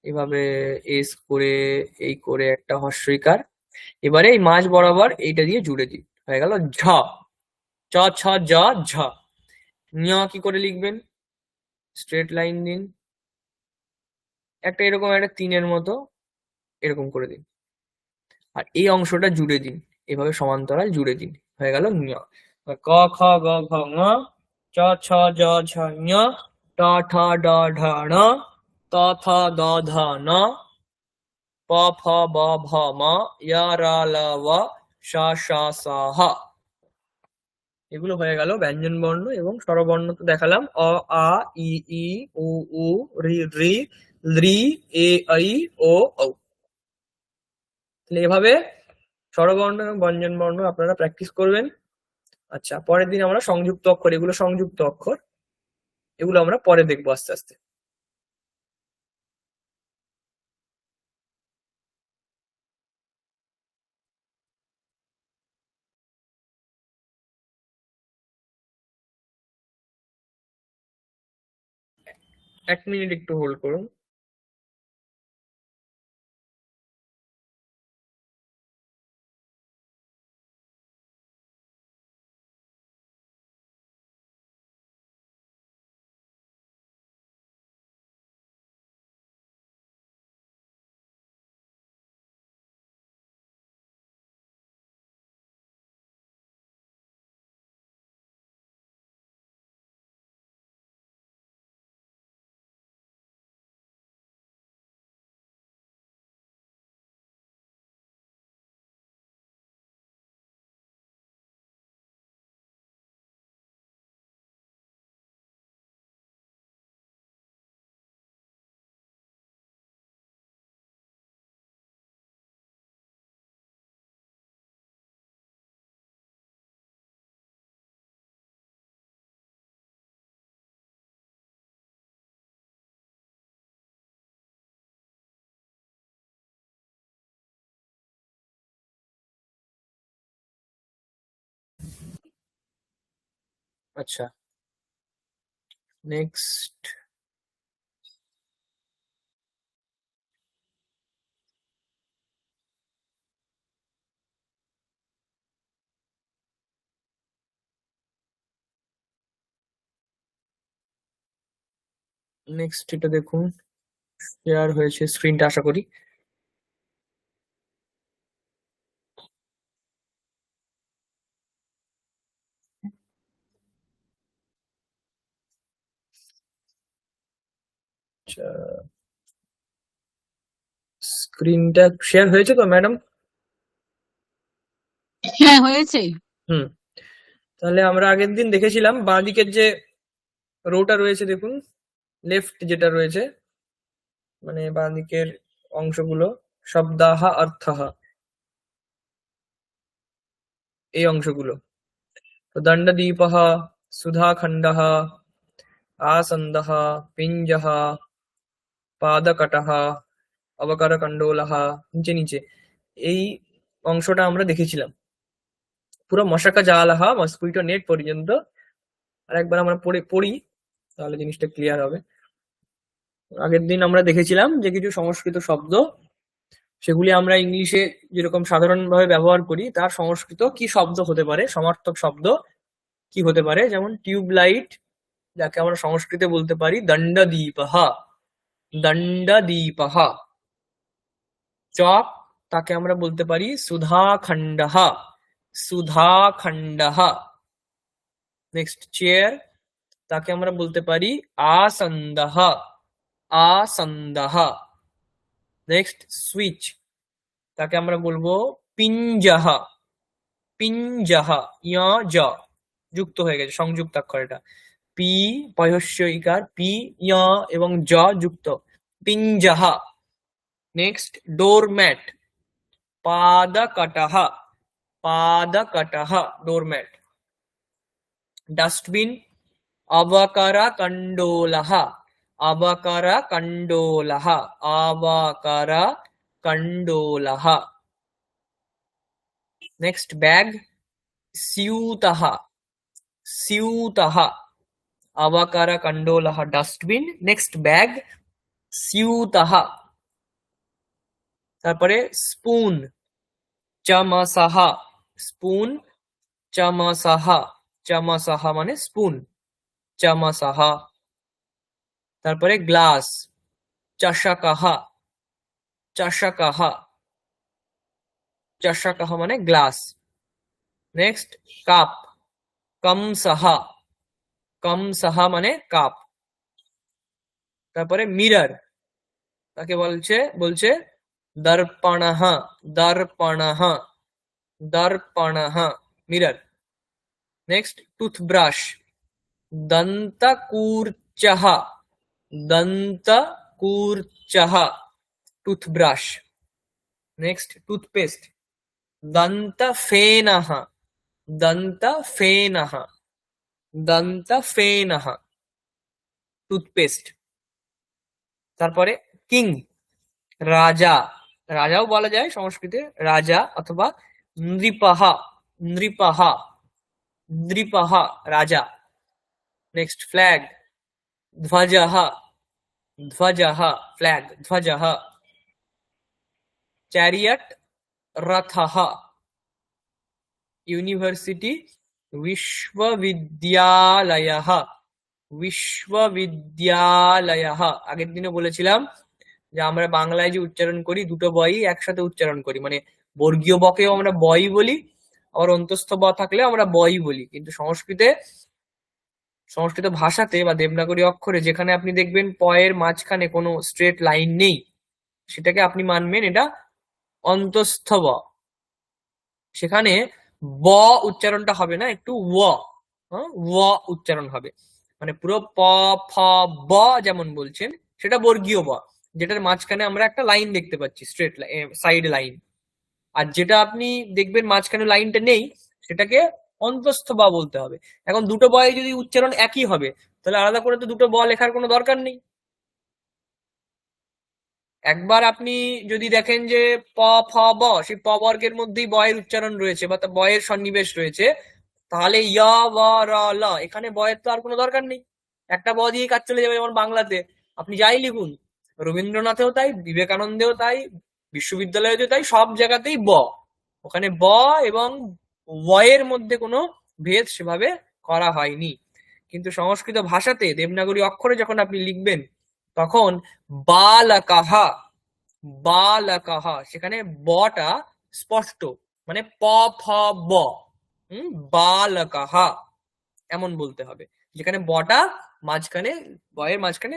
এভাবে, এস করে এই করে একটা হর্ষইকার। এবারে এই মাঝ বরাবর এইটা দিয়ে জুড়ে দিন, হয়ে গেল ঝ। চ ছ জ ঝ। ঞ কি করে লিখবেন? স্ট্রেট লাইন দিন, একটা এরকম একটা তিনের মতো এরকম করে দিন, আর এই অংশটা জুড়ে দিন, এভাবে সমান্তরাল জুড়ে দিন, হয়ে গেল ঞ। ক খ গ ঘ ঙ, চ ছ জ ঝ ঞ, ট ঠ ড ঢ ণ, ত থ দ ধ ন, প ফ ব ভ ম, য় র ল ব, শ ষ স হ। এগুলো হয়ে গেল ব্যঞ্জন বর্ণ। এবং স্বরবর্ণ তো দেখালাম, অ আ ই ই উ উ রি রি লি এ ಐ ও ঔ। তাহলে এভাবে স্বরবর্ণ এবং ব্যঞ্জন বর্ণ আপনারা প্র্যাকটিস করবেন। আচ্ছা, পরের দিন আমরা সংযুক্ত অক্ষর, এগুলো সংযুক্ত অক্ষর, এগুলো আমরা পরে দেখবো আস্তে আস্তে। এক মিনিট একটু হোল্ড করুন। আচ্ছা, নেক্সট নেক্সট এটা দেখুন, শেয়ার হয়েছে স্ক্রিনটা আশা করি। আচ্ছা, স্ক্রিনটা শেয়ার হয়েছে তো ম্যাডাম?
হ্যাঁ হয়েছে।
হুম, তাহলে আমরা আগের দিন দেখেছিলাম বাঁ দিকের যে রোটা রয়েছে দেখুন, লেফট যেটা রয়েছে, মানে বাঁ দিকের অংশগুলো, শব্দাহা অর্থহা, এই অংশগুলো। তো দণ্ডদীপঃ, সুধাখণ্ডঃ, আসন্দঃ, পিঞ্জঃ, পাদকটঃ, অবকরকণ্ডলঃ, নিচে নিচে এই অংশটা আমরা দেখেছিলাম। পুরো মশাকা জালঃ, মসকুইটো নেট পর্যন্ত আরেকবার আমরা পড়ি, তাহলে জিনিসটা ক্লিয়ার হবে। আগের দিন আমরা দেখেছিলাম যে কিছু সংস্কৃত শব্দ, সেগুলি আমরা ইংলিশে যেরকম সাধারণভাবে ব্যবহার করি, তার সংস্কৃত কি শব্দ হতে পারে, সমার্থক শব্দ কি হতে পারে। যেমন টিউবলাইট, যাকে আমরা সংস্কৃতে বলতে পারি দণ্ডদীপঃ, দণ্ডদীপঃ। চক, তাকে আমরা বলতে পারি সুধাখণ্ডঃ, সুধাখণ্ডঃ। নেক্সট চেয়ার, তাকে আমরা বলতে পারি আসন্দঃ, আসন্দঃ। নেক্সট সুইচ, তাকে আমরা বলবো পিঞ্জঃ, পিঞ্জঃ। ইয় জ যুক্ত হয়ে গেছে, সংযুক্তাক্ষর এটা। পি পয়স্য ইকার, পি ইয় এবং জ যুক্ত, পিঞ্জঃ। নেক্সট ডোরম্যাট, পাদকটঃ, পাদকটঃ, ডোরম্যাট। ডাস্টবিন, অবকরকণ্ডলঃ, অবকরকণ্ডলঃ, অবকরকণ্ডলঃ। নেক্সট ব্যাগ, স্यूतः, স্यूतः, অবকরকণ্ডলঃ ডাস্টবিন। নেক্সট ব্যাগ, স্यूतः। তারপরে স্পুন, চামচঃ, স্পুন, চামচঃ, চামচঃ মানে স্পুন, চামচঃ। তারপরে গ্লাস, চষকঃ, চষকঃ, চষকঃ মানে গ্লাস। নেক্সট কাপ, কমসঃ, কমসঃ মানে কাপ। তারপরে মিরর, তাকে বলছে দর্পণঃ, দর্পণঃ, দর্পণঃ, মিরর। নেক্সট টুথব্রাশ, দন্তকূর্চঃ, দন্তকূর্চঃ, টুথব্রাশ। নেক্সট টুথপেস্ট, দন্তফেনঃ, দন্তফেনঃ, দন্তফেনঃ, টুথপেস্ট। তারপরে কিং, রাজা, রাজাও বলা যায় সংস্কৃতে, রাজা অথবা নৃপঃ, নৃপঃ, নৃপঃ, রাজা। নেক্সট ফ্ল্যাগ, ধ্বজঃ, ধ্বজঃ, ফ্ল্যাগ, ধ্বজঃ। চ্যারিয়ট, রথঃ। ইউনিভার্সিটি, বিশ্ববিদ্যালয়ঃ, বিশ্ববিদ্যালয়ঃ। আগের দিনে বলেছিলাম যে আমরা বাংলায় যে উচ্চারণ করি, দুটো বই একসাথে উচ্চারণ করি, মানে বর্গীয় বকেও আমরা বই বলি, আবার অন্তস্থ ব থাকলে আমরা বই বলি। কিন্তু সংস্কৃত ভাষাতে বা দেবনাগরী অক্ষরে যেখানে আপনি দেখবেন পয়ের মাঝখানে কোনো স্ট্রেট লাইন নেই, সেটাকে আপনি মানবেন এটা অন্তস্থ ব। সেখানে ব উচ্চারণটা হবে না, একটু ও উচ্চারণ হবে। মানে পুরো প ফ ব যেমন বলছেন, সেটা বর্গীয় ব, যেটার মাঝখানে আমরা একটা লাইন দেখতে পাচ্ছি, স্ট্রেট সাইড লাইন। আর যেটা আপনি দেখবেন মাঝখানে লাইনটা নেই, সেটাকে অন্তস্থ বা বলতে হবে। এখন দুটো বয়ে যদি উচ্চারণ একই হবে, তাহলে আলাদা করে তো দুটো ব লেখার কোনো দরকার নেই। একবার আপনি যদি দেখেন যে প ফ ব, সেই প বর্গের মধ্যেই বয়ের উচ্চারণ রয়েছে বা বয়ের সন্নিবেশ রয়েছে, তাহলে ইয়া ওয়া রা লা, এখানে বয়ের তো আর কোনো দরকার নেই, একটা ব দিয়ে কাজ চলে যাবে। যেমন বাংলাতে আপনি যাই লিখুন, রবীন্দ্রনাথেও তাই, বিবেকানন্দেও তাই, বিশ্ববিদ্যালয়েও তাই, সব জায়গাতেই ব। ওখানে ব এবং ওয়ের মধ্যে কোনো ভেদ সেভাবে করা হয়নি। কিন্তু সংস্কৃত ভাষাতে দেবনাগরী অক্ষরে যখন আপনি লিখবেন, তখন বালকাহ, বালকাহ, সেখানে বটা স্পষ্ট, মানে প ফ ব, বালকাহ এমন বলতে হবে, যেখানে বটা মাঝখানে, বয়ের মাঝখানে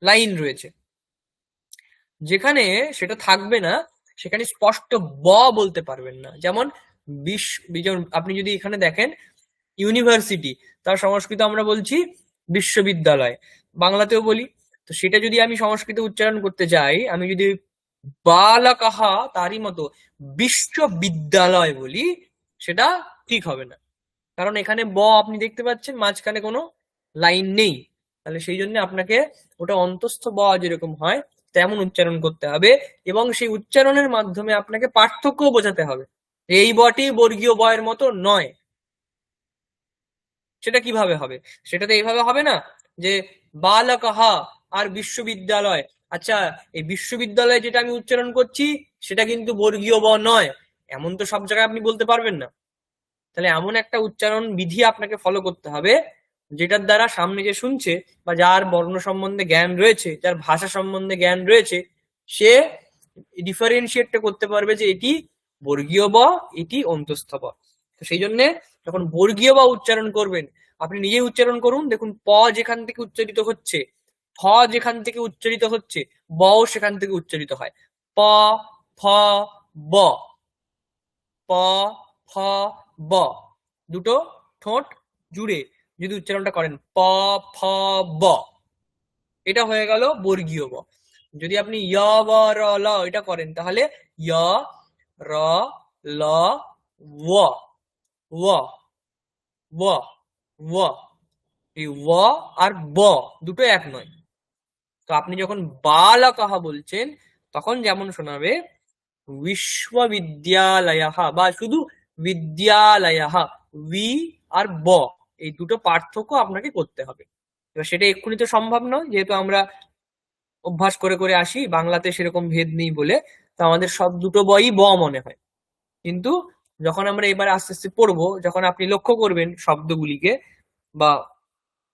লাইন রয়েছে। যেখানে সেটা থাকবে না, সেখানে স্পষ্ট ব বলতে পারবেন না। যেমন আপনি যদি এখানে দেখেন ইউনিভার্সিটি, তার সংস্কৃত আমরা বলছি বিশ্ববিদ্যালয়, বাংলাতেও বলি। তো সেটা যদি আমি সংস্কৃত উচ্চারণ করতে যাই, আমি যদি বালকাহা তারই মতো বিশ্ববিদ্যালয় বলি, সেটা ঠিক হবে না, কারণ এখানে ব আপনি দেখতে পাচ্ছেন মাঝখানে কোনো লাইন নেই। তাহলে সেই জন্য আপনাকে ওটা অন্তস্থ ব যেরকম হয় তেমন উচ্চারণ করতে হবে, এবং সেই উচ্চারণের মাধ্যমে আপনাকে পার্থক্য বোঝাতে হবে। এই বটি বর্গীয় ব এর মতো নয়। সেটা কিভাবে হবে? সেটা তো এইভাবে হবে না যে বালকহা আর বিশ্ববিদ্যালয়, আচ্ছা এই বিশ্ববিদ্যালয় যেটা আমি উচ্চারণ করছি সেটা কিন্তু বর্গীয় ব নয়, এমন তো সব জায়গায় আপনি বলতে পারবেন না। তাহলে এমন একটা উচ্চারণ বিধি আপনাকে ফলো করতে হবে যেটার দ্বারা সামনে যে শুনছে বা যার বর্ণ সম্বন্ধে জ্ঞান রয়েছে, যার ভাষা সম্বন্ধে জ্ঞান রয়েছে, সে ডিফারেন্সিয়েটটা করতে পারবে যে এটি বর্গীয় ব, এটি অন্তস্থ ব। তো সেই জন্য যখন বর্গীয় ব উচ্চারণ করবেন, আপনি নিজেই উচ্চারণ করুন, দেখুন প যেখান থেকে উচ্চারিত হচ্ছে, ফ যেখান থেকে উচ্চারিত হচ্ছে, বও সেখান থেকে উচ্চারিত হয়। প, ফ, ব, প, ফ, ব, দুটো ঠোঁট জুড়ে যদি উচ্চারণটা করেন প, ফ, ব, এটা হয়ে গেল বর্গীয় ব। যদি আপনি য়, ব, র, ল এটা করেন তাহলে য়, র, ল, ও, ও, ও, ও, এই ও আর ব দুটো এক নয়। তো আপনি যখন বালকহা বলছেন তখন যেমন শোনাবে বিশ্ববিদ্যালয়ঃ বা শুধু বিদ্যালয়ঃ, উই আর ব এই দুটো পার্থক্য আপনাকে করতে হবে। এবার সেটা এক্ষুনি তো সম্ভব নয়, যেহেতু আমরা অভ্যাস করে করে আসি, বাংলাতে সেরকম ভেদ নেই বলে, তো আমাদের সব দুটো বই ব মনে হয়। কিন্তু যখন আমরা এবার আস্তে আস্তে পড়বো, যখন আপনি লক্ষ্য করবেন শব্দগুলিকে বা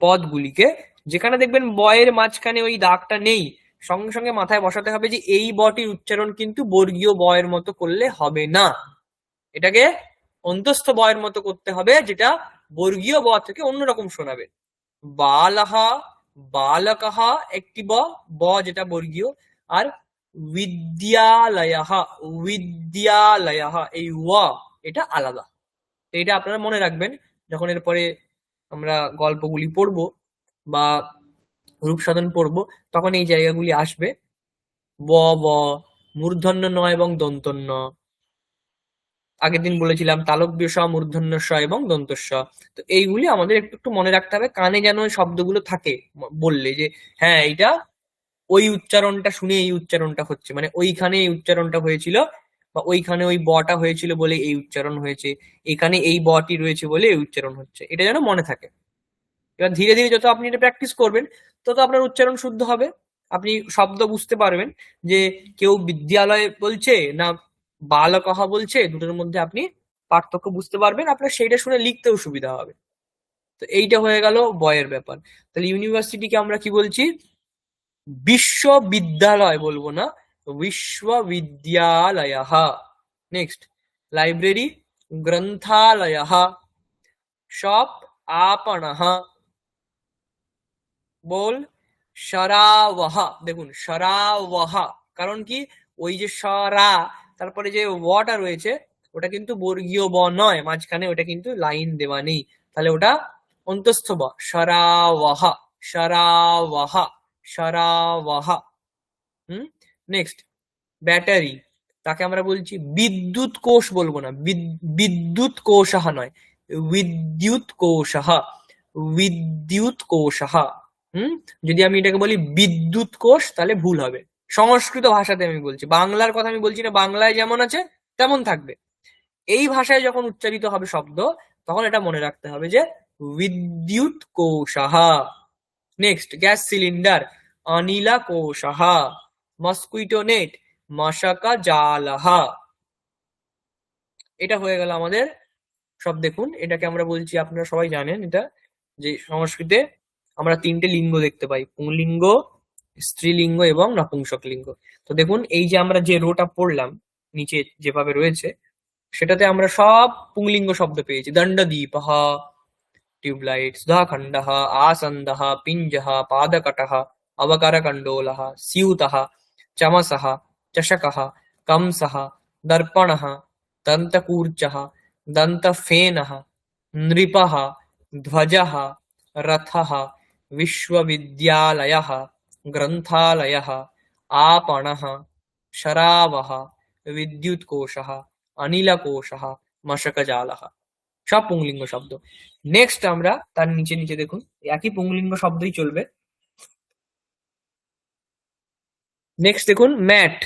পদগুলিকে, যেখানে দেখবেন বয়ের মাঝখানে ওই দাগটা নেই, সঙ্গে সঙ্গে মাথায় বসাতে হবে যে এই বটির উচ্চারণ কিন্তু বর্গীয় বয়ের মতো করলে হবে না, এটাকে অন্তস্থ বয়ের মতো করতে হবে, যেটা বর্গীয় ব থেকে অন্যরকম শোনাবে। বালাহা, বালকাহা একটি ব, ব যেটা বর্গীয়, আর বিদ্যালয়াহা, বিদ্যালয়াহা এই ওয়া এটা আলাদা। তো এটা আপনারা মনে রাখবেন যখন এরপরে আমরা গল্পগুলি পড়বো বা রূপসাধন পড়বো, তখন এই জায়গাগুলি আসবে। ব, ব, মূর্ধন্য ন এবং দন্তন্য। আগের দিন বলেছিলাম তালব্য স, মূর্ধন্য স এবং দন্ত স। তো এইগুলি আমাদের একটু একটু মনে রাখতে হবে, কানে যেন ওই শব্দগুলো থাকে, বললে যে হ্যাঁ এইটা ওই উচ্চারণটা শুনে এই উচ্চারণটা হচ্ছে, মানে ওইখানে এই উচ্চারণটা হয়েছিল বা ওইখানে ওই বটা হয়েছিল বলে এই উচ্চারণ হয়েছে, এখানে এই বটি রয়েছে বলে এই উচ্চারণ হচ্ছে, এটা যেন মনে থাকে। এবার ধীরে ধীরে যত আপনি এটা প্র্যাকটিস করবেন তত আপনার উচ্চারণ শুদ্ধ হবে, আপনি শব্দ বুঝতে পারবেন যে কেউ বিদ্যালয় বলছে না বালকহা বলছে, দুটোর মধ্যে আপনি পার্থক্য বুঝতে পারবেন, আপনার সেইটা শুনে লিখতেও সুবিধা হবে। তো এইটা হয়ে গেল বয়ের ব্যাপার। তাহলে ইউনিভার্সিটিকে আমরা কি বলছি? বিশ্ববিদ্যালয় বলবো না, বিশ্ববিদ্যালয়। নেক্সট, লাইব্রেরি গ্রন্থালয়, শপ আপনঃ, বল সরাওহ। দেখুন সরাওহ, কারণ কি ওই যে সরা তারপরে যে ওয়াটা রয়েছে ওটা কিন্তু বর্গীয় ব নয়, মাঝখানে ওটা কিন্তু লাইন দেওয়া নেই, তাহলে ওটা অন্তস্থ ব। সরাওহ, সরাওহ, সরাওহ। নেক্সট, ব্যাটারি, তাকে আমরা বলছি বিদ্যুৎ কোষ, বলবো না বিদ্যুৎ কোষাহ নয়, বিদ্যুৎ কোষাহ, বিদ্যুৎ কোষাহ। যদি আমি এটাকে বলি বিদ্যুৎ কোষ তাহলে ভুল হবে। সংস্কৃত ভাষাতে আমি বলছি, বাংলার কথা আমি বলছি না, বাংলায় যেমন আছে তেমন থাকবে। এই ভাষায় যখন উচ্চারিত হবে শব্দ তখন এটা মনে রাখতে হবে যে বিদ্যুৎ কোষাহ। নেক্সট, গ্যাস সিলিন্ডার অনিলা কোষাহ, মস্কুইটো নেট মশাকা জালাহা। এটা হয়ে গেল আমাদের সব। দেখুন এটাকে আমরা বলছি, আপনারা সবাই জানেন এটা, যে সংস্কৃতে আমরা তিনটে লিঙ্গ দেখতে পাই, পুংলিঙ্গ, স্ত্রীলিঙ্গ এবং নপুংসক লিঙ্গ। তো দেখুন এই যে আমরা যে রোটা পড়লাম নিচে যেভাবে রয়েছে সেটাতে আমরা সব পুংলিঙ্গ শব্দ পেয়েছি। দণ্ডদীপঃ, টিউবলাইট, সুধাখণ্ডঃ, আসন্দঃ, পিঞ্জঃ, পাদকটঃ, অবকরকণ্ডোলः, স্यूतः, चमसः, चषकः, कंसः, दर्पणः, दन्तकूर्चः, दन्तफेनः, नृपः, ध्वजः, रथः, विश्वविद्यालयः, ग्रन्थालयः, आपणः, शरावः, विद्युत्कोशः, अनिलकोशः, মশকা জালাহা, সব পুংলিঙ্গ শব্দ। নেক্সট আমরা তার নিচে নিচে দেখুন, একই পুংলিঙ্গ শব্দই চলবে। নেক্সট দেখুন ম্যাট।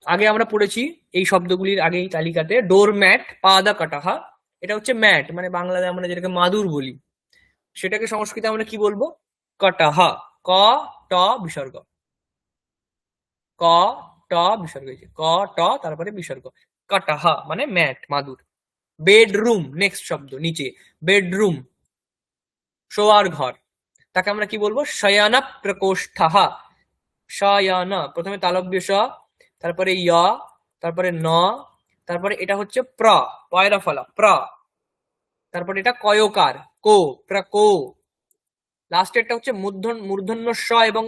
আগে আমরা পড়েছি এই শব্দগুলির আগে এই তালিকাতে, ডোর ম্যাট, পাদা কাটাহা। এটা হচ্ছে ম্যাট, মানে বাংলাতে আমরা যেটাকে মাদুর বলি, সেটাকে সংস্কৃতে আমরা কি বলবো? কাটাহা। ক ট বিসর্গ, ক ট বিসর্গ হয়েছে, ক ট তারপরে বিসর্গ। কাটাহা মানে ম্যাট, মাদুর। বেডরুম, নেক্সট শব্দ নিচে, বেডরুম শোয়ার ঘর, তাকে আমরা কি বলবো? শয়ানা প্রকোষ্ঠাহা। শয়ানা, প্রথমে তালব্য স, তারপরে ইয়া, তারপরে ন, তারপরে এটা হচ্ছে প্র, পয়রা ফলা প্র, তারপরে এটা কয়কার কো, প্রকো। লাস্টেরটা হচ্ছে মূর্ধন্য স এবং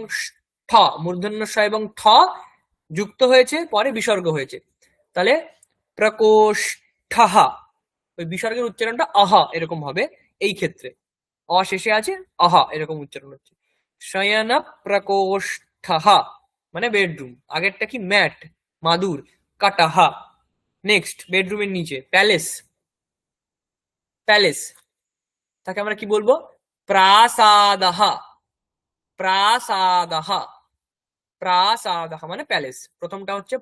ঠ, মূর্ধন্য স এবং ঠ যুক্ত হয়েছে, পরে বিসর্গ হয়েছে, তাহলে প্রকোষ্ঠাহা। ওই বিসর্গের উচ্চারণটা আহা এরকম হবে এই ক্ষেত্রে, অ শেষে আছে, আহা এরকম উচ্চারণ হচ্ছে। শয়ন প্রকোষ্ঠহা মানে বেডরুম, আগেরটা কি? ম্যাট, মাদুর। কাটাহা। নেক্সট বেডরুমের নিচে প্যালেস, প্যালেস, তাকে আমরা কি বলবো? প্রাসাদাহা, প্রাসাদাহা, প্রাসাদাহা মানে প্যালেস। প্রথমটা হচ্ছে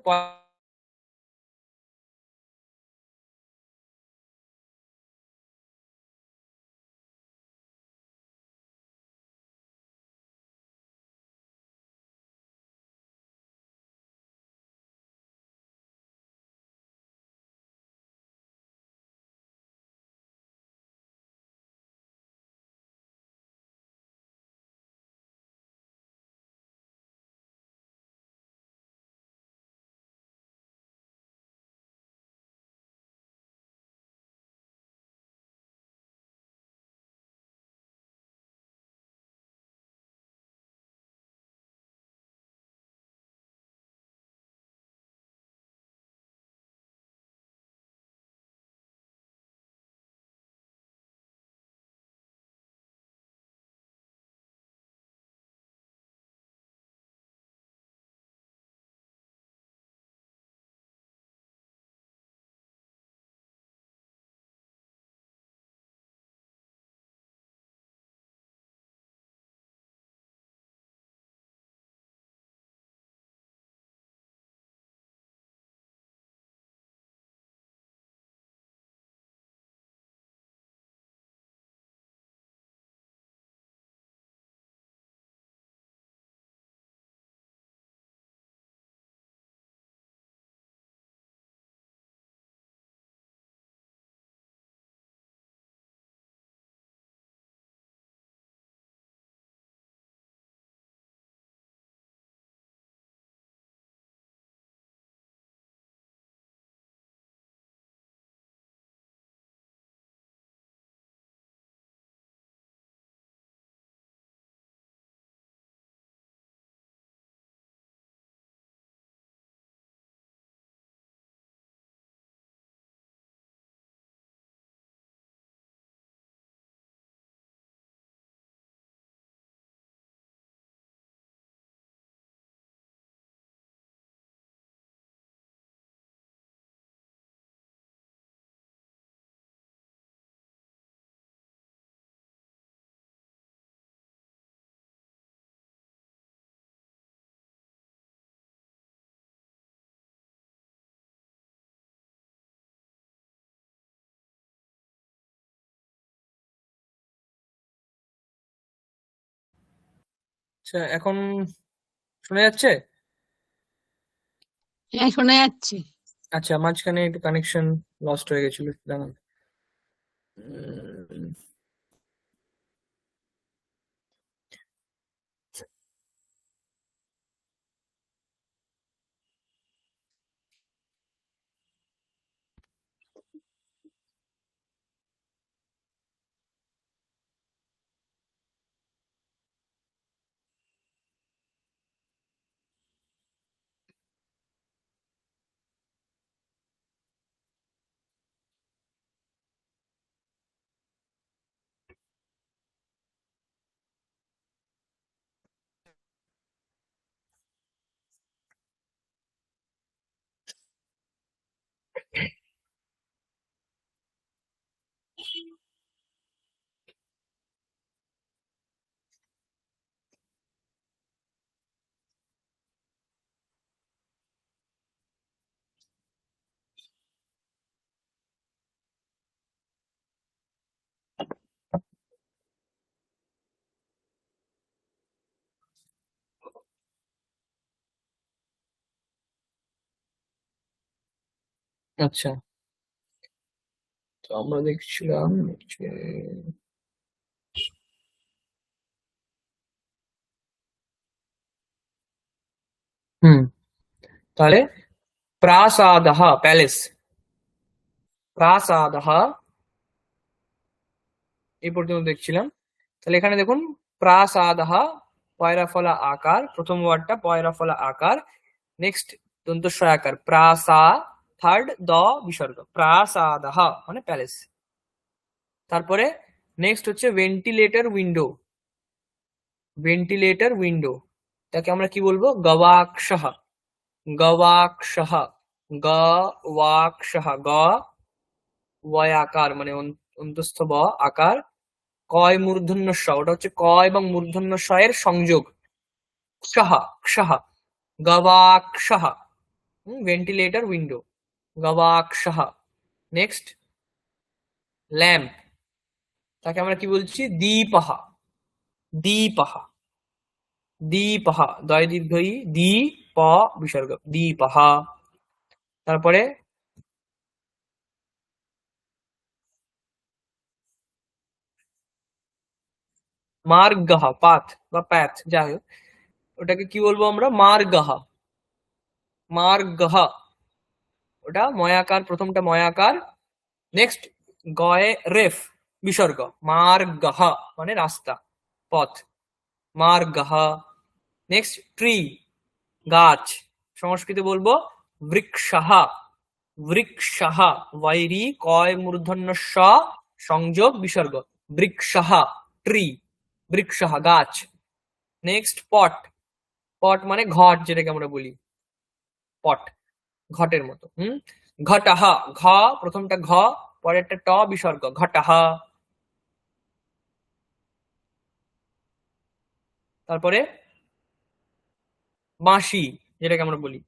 আচ্ছা, এখন শোনা যাচ্ছে?
হ্যাঁ, শোনা যাচ্ছে।
আচ্ছা, মাঝখানে একটু কানেকশন লস্ট হয়ে গেছিল, জানান। উম, আচ্ছা, তো আমরা দেখছিলাম যে হুম, তাহলে প্রাসাদহ প্যালেস, প্রাসাদহ এই পর্যন্ত দেখছিলাম। তাহলে এখানে দেখুন প্রাসাদহ, পয়রা ফলা আকার, প্রথম ওয়ার্ডটা পয়রা ফলা আকার, নেক্সট দন্তস্ব আকার প্রাসা, থার্ড দ বিসর্গ, প্রাসাদহ মানে প্যালেস। তারপরে নেক্সট হচ্ছে ভেন্টিলেটর উইন্ডো, ভেন্টিলেটর উইন্ডো, তাকে আমরা কি বলবো? গবাক্ষঃ, গবাক্ষঃ, গওয়াক্ষঃ, গ ওয় আকার মানে অন্তস্থ ব আকার, কয় মূর্ধন্য স, ওটা হচ্ছে ক এবং মূর্ধন্য স এর সংযোগ, ক্ষঃ ক্ষঃ, গবাক্ষঃ, ভেন্টিলেটর উইন্ডো, গবাক্ষঃ। নেক্সট ল্যাম্প, তাকে আমরা কি বলছি? দীপঃ, দীপঃ, দীপঃ, দয় দীর্ঘ ই, দি প বিসর্গ, দীপঃ। তারপরে মার্গহ, পাথ বা প্যাথ, যাই হোক, ওটাকে কি বলবো আমরা? মার্গহ, মার্গহ, ওটা ময়াকার, প্রথমটা ময়াকার, নেক্সট গয়ে রেফ বিসর্গ, মার্গহ মানে রাস্তা, পথ, মার্গহ। নেক্সট ট্রি, গাছ, সংস্কৃতে বলবো বৃক্ষঃ, বৃক্ষঃ, বৈরি কয় মূর্ধন্য স সংযোগ বিসর্গ, বৃক্ষঃ, ট্রি, বৃক্ষঃ গাছ। নেক্সট পট, পট মানে ঘট, যেটাকে আমরা বলি পট, ঘটের মতো। ঘটঃ, ঘ প্রথমটা ঘ, পরেরটা ট বিসর্গ, ঘটঃ। তারপরে বাঁশি, যেটাকে আমরা বলি,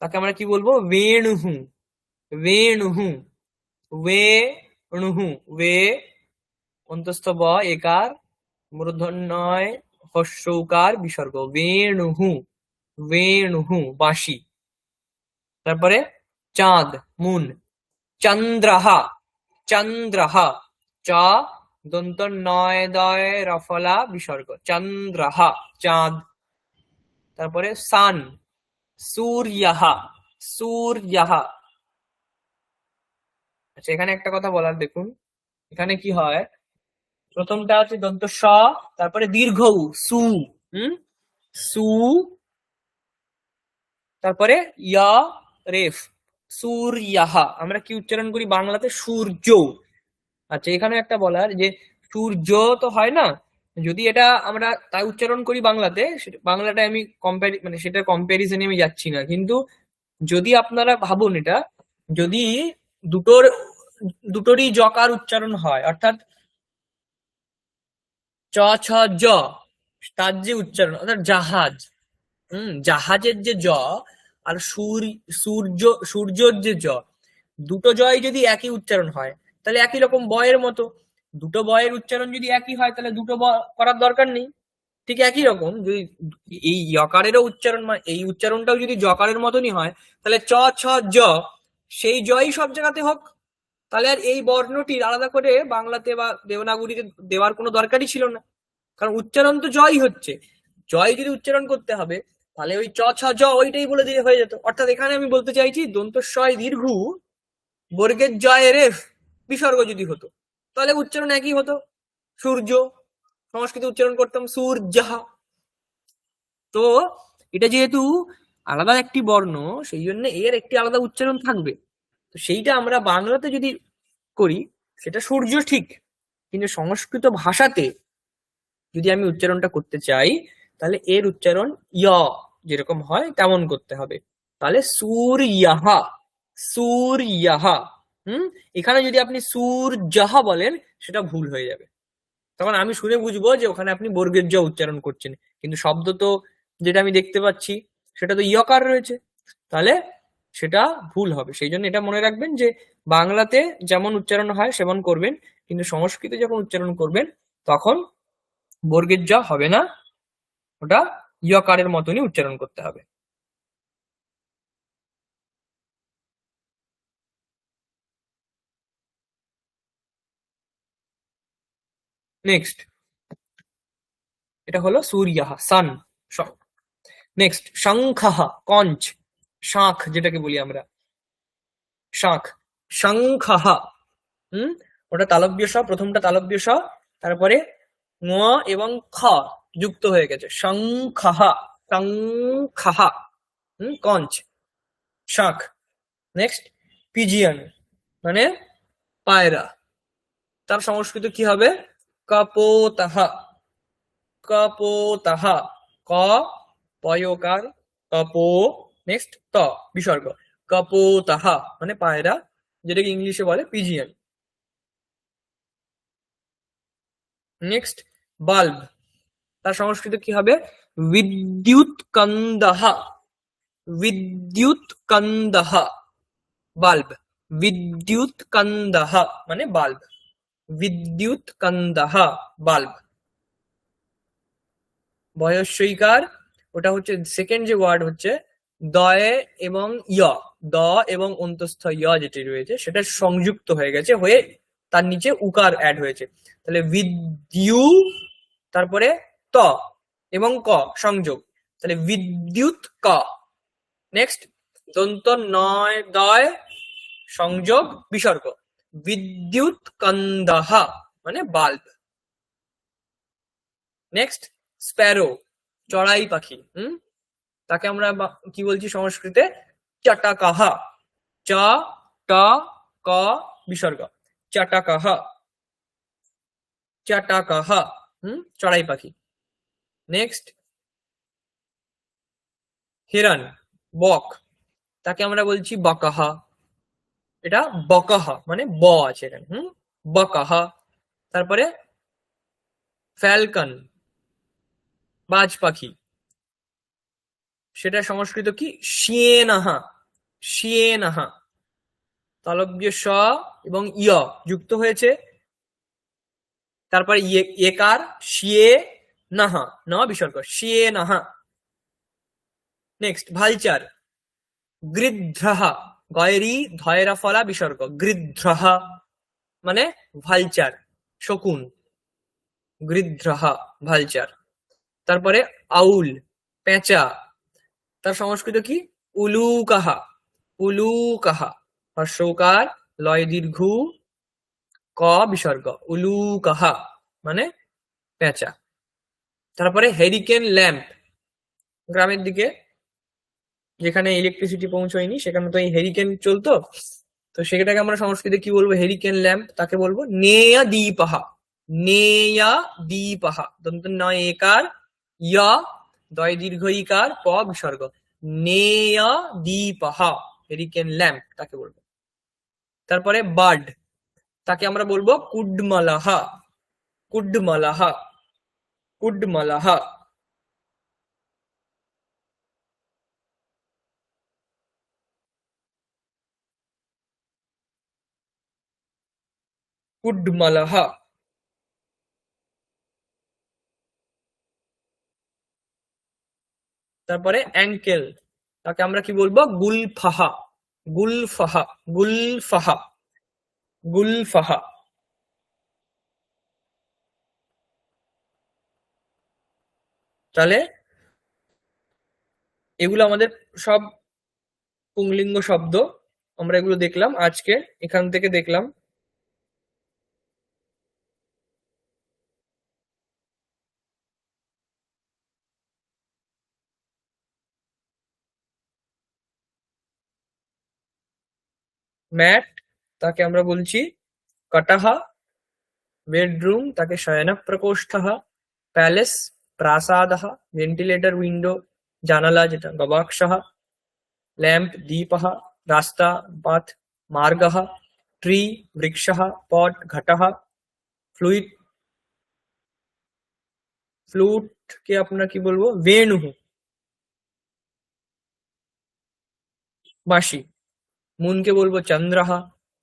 তাকে আমরা কি বলবো? বেণুহু, বেণুহু, ওয়েণুহু, ওয়ে অন্তস্থ ব একার, মূর্ধন্যয় হস্যৌকার বিসর্গ, বেণুহু, বেণুহু বাঁশি। তারপরে চাঁদ, মুন, চন্দ্রঃ, চন্দ্রঃ, চ দন্ত নয় দয় রফলা বিসর্গ, চন্দ্রঃ চাঁদ। তারপরে সান, সূর্যঃ, সূর্যঃ। আচ্ছা, এখানে একটা কথা বলার, দেখুন এখানে কি হয়, প্রথমটা হচ্ছে দন্ত স, তারপরে দীর্ঘ উ, সু, সু, তারপরে ইয়া রেফ, সূর্যঃ, আমরা কি উচ্চারণ করি বাংলাতে? সূর্য। আচ্ছা, এখানে একটা বলার যে সূর্য তো হয় না, যদি এটা আমরা তাই উচ্চারণ করি বাংলাতে, বাংলাটা আমি মানে সেটার কম্প্যারিজনে আমি যাচ্ছি না, কিন্তু যদি আপনারা ভাবুন এটা, যদি দুটোরই জকার উচ্চারণ হয়, অর্থাৎ চ ছ জ, তার যে উচ্চারণ, অর্থাৎ জাহাজ, জাহাজের যে জ, আর সূর্য, সূর্যর যে জ, দুটো জয় যদি একই উচ্চারণ হয়, তাহলে একই রকম বয়ের মতো, দুটো বয়ের উচ্চারণ যদি একই হয়, তাহলে দুটো ব করার দরকার নেই। ঠিক একই রকম যদি এই যকারেরও উচ্চারণ, এই উচ্চারণটাও যদি জকারের মতনই হয়, তাহলে চ ছ জ, সেই জয়ই সব জায়গাতে হোক, তাহলে আর এই বর্ণটির আলাদা করে বাংলাতে বা দেবনাগরীতে দেওয়ার কোনো দরকারই ছিল না, কারণ উচ্চারণ তো জয় হচ্ছে, জয় যদি উচ্চারণ করতে হবে, তাহলে ওই চ ছ জ ওইটাই বলে দিলে হয়ে যেত। অর্থাৎ এখানে আমি বলতে চাইছি দন্তস্বয় দীর্ঘ বর্গের জয় রেফ বিসর্গ যদি হতো, তাহলে উচ্চারণ একই হতো, সূর্য, সংস্কৃতে উচ্চারণ করতাম সূর্যঃ। তো এটা যেহেতু আলাদা একটি বর্ণ, সেই জন্য এর একটি আলাদা উচ্চারণ থাকবে, তো সেইটা আমরা বাংলাতে যদি করি সেটা সূর্য ঠিক, কিন্তু সংস্কৃত ভাষাতে যদি আমি উচ্চারণটা করতে চাই, তাহলে এর উচ্চারণ ইয় যেরকম হয় তেমন করতে হবে, তাহলে সূর্যঃ, সূর্যঃ। এখানে যদি আপনি সূর্যঃ বলেন, সেটা ভুল হয়ে যাবে, তখন আমি শুনে বুঝবো যে ওখানে আপনি বর্গের জ উচ্চারণ করছেন, কিন্তু শব্দ তো যেটা আমি দেখতে পাচ্ছি সেটা তো ইয়কার রয়েছে, তাহলে সেটা ভুল হবে। সেই জন্য এটা মনে রাখবেন যে বাংলাতে যেমন উচ্চারণ হয় সেমন করবেন, কিন্তু সংস্কৃতে যখন উচ্চারণ করবেন তখন বর্গের জ হবে না, ওটা ইয়কারের মতনই উচ্চারণ করতে হবে। নেক্সট এটা হলো সূর্যঃ, সান। নেক্সট শঙ্খঃ, কঞ্চ, শাঁখ যেটাকে বলি আমরা, শাঁখ। শঙ্খঃ, ওটা তালব্য স, প্রথমটা তালব্য স, তারপরে ঙ এবং খ যুক্ত হয়ে গেছে, শঙ্খঃ, শঙ্খঃ, কঞ্চ, শাঁখ। নেক্সট পিজিয়ন মানে পায়রা, তার সংস্কৃত কি হবে? কপোতঃ, কপোতঃ, ক পয়কার, কপো, নেক্সট ত বিসর্গ, কপোতঃ মানে পায়রা, যেটাকে ইংলিশে বলে পিজিয়ন। নেক্সট বাল্ব, তার সংস্কৃত কি হবে? বিদ্যুৎকন্দঃ, বিদ্যুৎকন্দঃ, বাল্ব, বিদ্যুৎকন্দঃ মানে বাল্ব, বিদ্যুৎকন্দঃ বাল্ব। বয়স্বইকার, ওটা হচ্ছে সেকেন্ড যে ওয়ার্ড হচ্ছে দয়ে এবং ইয়, দ এবং অন্তস্থ ইয় যেটি রয়েছে সেটা সংযুক্ত হয়ে গেছে, হয়ে তার নিচে উকার অ্যাড হয়েছে, তাহলে বিদ্যু, তারপরে ত এবং ক সংযোগ, তাহলে বিদ্যুৎ ক। নেক্সট দন্ত নয় দয় সংযোগ বিসর্গ, বিদ্যুৎ কন্দহ মানে বাল্ব। নেক্সট স্প্যারো, চড়াই পাখি, তাকে আমরা কি বলছি সংস্কৃতে? চটাকাহ, চ ট ক বিসর্গ, চটাকাহ, চটাকাহ, চড়াই পাখি। নেক্সট হিরণ, বক, তাকে আমরা বলছি বকাহা, এটা বকাহা মানে ব আছে এখানে, বকাহা। তারপরে ফ্যালকন, বাজ পাখি, সেটা সংস্কৃত কি? শিয়েনাহা, শিয়েনাহা, তালব্য স এবং ইয় যুক্ত হয়েছে, তারপরে একার শিয়ে নাহা, ন বিসর্গ, শিয়ে নাহা। নেক্সট ভালচার, গৃধ্রহ, গয়রি ধয়রা ফলা বিসর্গ, গৃধ্রহ মানে ভালচার, শকুন, গৃধ্রহ ভালচার। তারপরে আউল, পেঁচা, তার সংস্কৃত কি? উলুকাহা, উলুকাহা, হর্ষকার লয় দীর্ঘ ক বিসর্গ, উলুকাহা মানে পেঁচা। তারপরে হেরিকেন ল্যাম্প, গ্রামের দিকে যেখানে ইলেকট্রিসিটি পৌঁছয়নি সেখানে তো এই হেরিকেন চলতো, তো সেটাকে আমরা সংস্কৃতে কি বলবো? হেরিকেন ল্যাম্প, তাকে বলবো নেয়া দীপাহা, নেয়া দীপাহা, দন্ত নয় একার, ইয়া দয় দীর্ঘ ইকার, প বিসর্গ, নেয়া দীপাহা, হেরিকেন ল্যাম্প তাকে বলবো। তারপরে বার্ড, তাকে আমরা বলবো কুডমালাহা, কুডমালাহা, কুডমালাহা। কুডমালাহা। তারপরে অ্যাঙ্কেল, তাকে আমরা কি বলবো? গুলফাহা, গুলফাহা, গুলফাহা, গুলফাহা। তাহলে এগুলো আমাদের সব পুংলিঙ্গ শব্দ, আমরা এগুলো দেখলাম আজকে, এখান থেকে দেখলাম। ম্যাট, তাকে আমরা বলছি কটাহা, বেডরুম, তাকে শয়ন প্রকোষ্ঠः, প্যালেস প্রাসাদः, ভেন্টিলেটর উইন্ডো জানালা যেটা গবাক্ষः, ল্যাম্প দীপः, রাস্তা পাথ, মার্গः, ট্রি বৃক্ষः, পট ঘটः, ফ্লুইড, ফ্লুট কে আপনারা কি বলবো? বেণু, বাঁশি। মুনকে বলবো চন্দ্রः,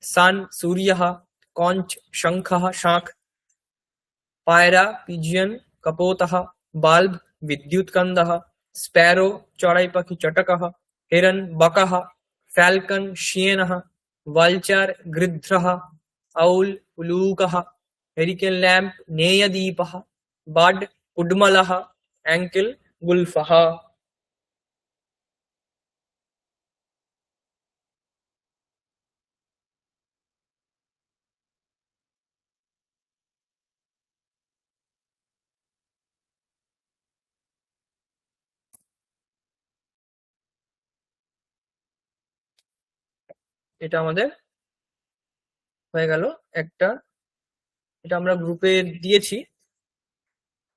সান সূর্যः, কঞ্চ শঙ্খः শাঁখ, পায়রা পিজিয়ন, কপোতः বাল্ব, বিদ্যুৎকন্দः, স্প্যারো চড়াই পাখি চটকः, হিরণ বকः, ফ্যালকন শিয়েনः, ভালচার গৃধ্রः, আউল উলুকः, হেরিকেন ল্যাম্প, নেয়দীপः, বাড, উড্মলः, অ্যাঙ্কেল, গুলফः। এটা আমাদের হয়ে গেল একটা। এটা আমরা গ্রুপে দিয়েছি,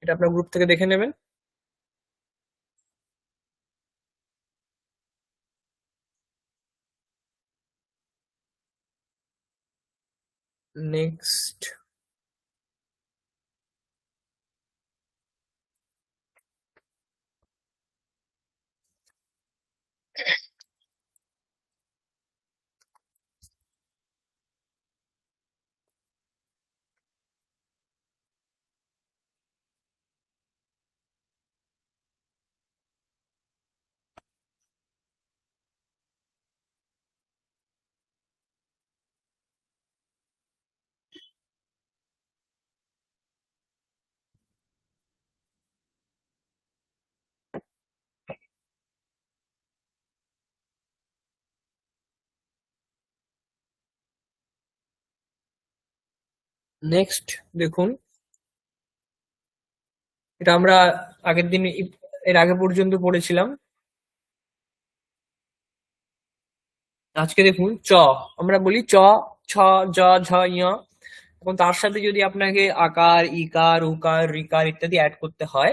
এটা আপনার গ্রুপ থেকে দেখে নেবেন। নেক্সট নেক্সট দেখুন, এটা আমরা আগের দিন এর আগে পর্যন্ত পড়েছিলাম। আজকে দেখুন চ, আমরা বলি চ, ছ, জ, ঝ, ঞ। এখন তার সাথে যদি আপনাকে আকার, ইকার, উকার, রিকার ইত্যাদি অ্যাড করতে হয়,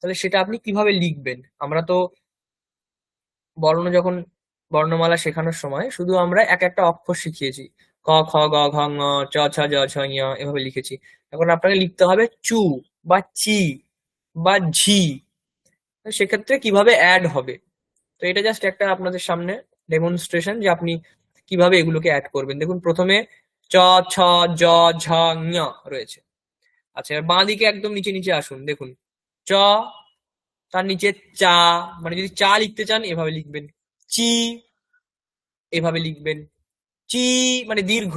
তাহলে সেটা আপনি কিভাবে লিখবেন? আমরা তো যখন বর্ণমালা শেখানোর সময় শুধু আমরা এক একটা অক্ষর শিখিয়েছি, ক, খ, গ, ঘ, ঙ, চ, ছ, জ, ঝ, ঞ এভাবে লিখেছি। এখন আপনাকে লিখতে হবে চু বা চি বা ঝি। তো সেক্ষেত্রে কিভাবে অ্যাড হবে? তো এটা জাস্ট একটা আপনাদের সামনে ডেমনস্ট্রেশন যে আপনি কিভাবে এগুলোকে অ্যাড করবেন। দেখুন প্রথমে চ, ছ, জ, ঝ, ঞ রয়েছে। আচ্ছা, এবার বাঁ দিকে একদম নিচে নিচে আসুন, দেখুন চ, তার নিচে চা, মানে যদি চা লিখতে চান এভাবে লিখবেন, চি এভাবে লিখবেন, চি মানে দীর্ঘ,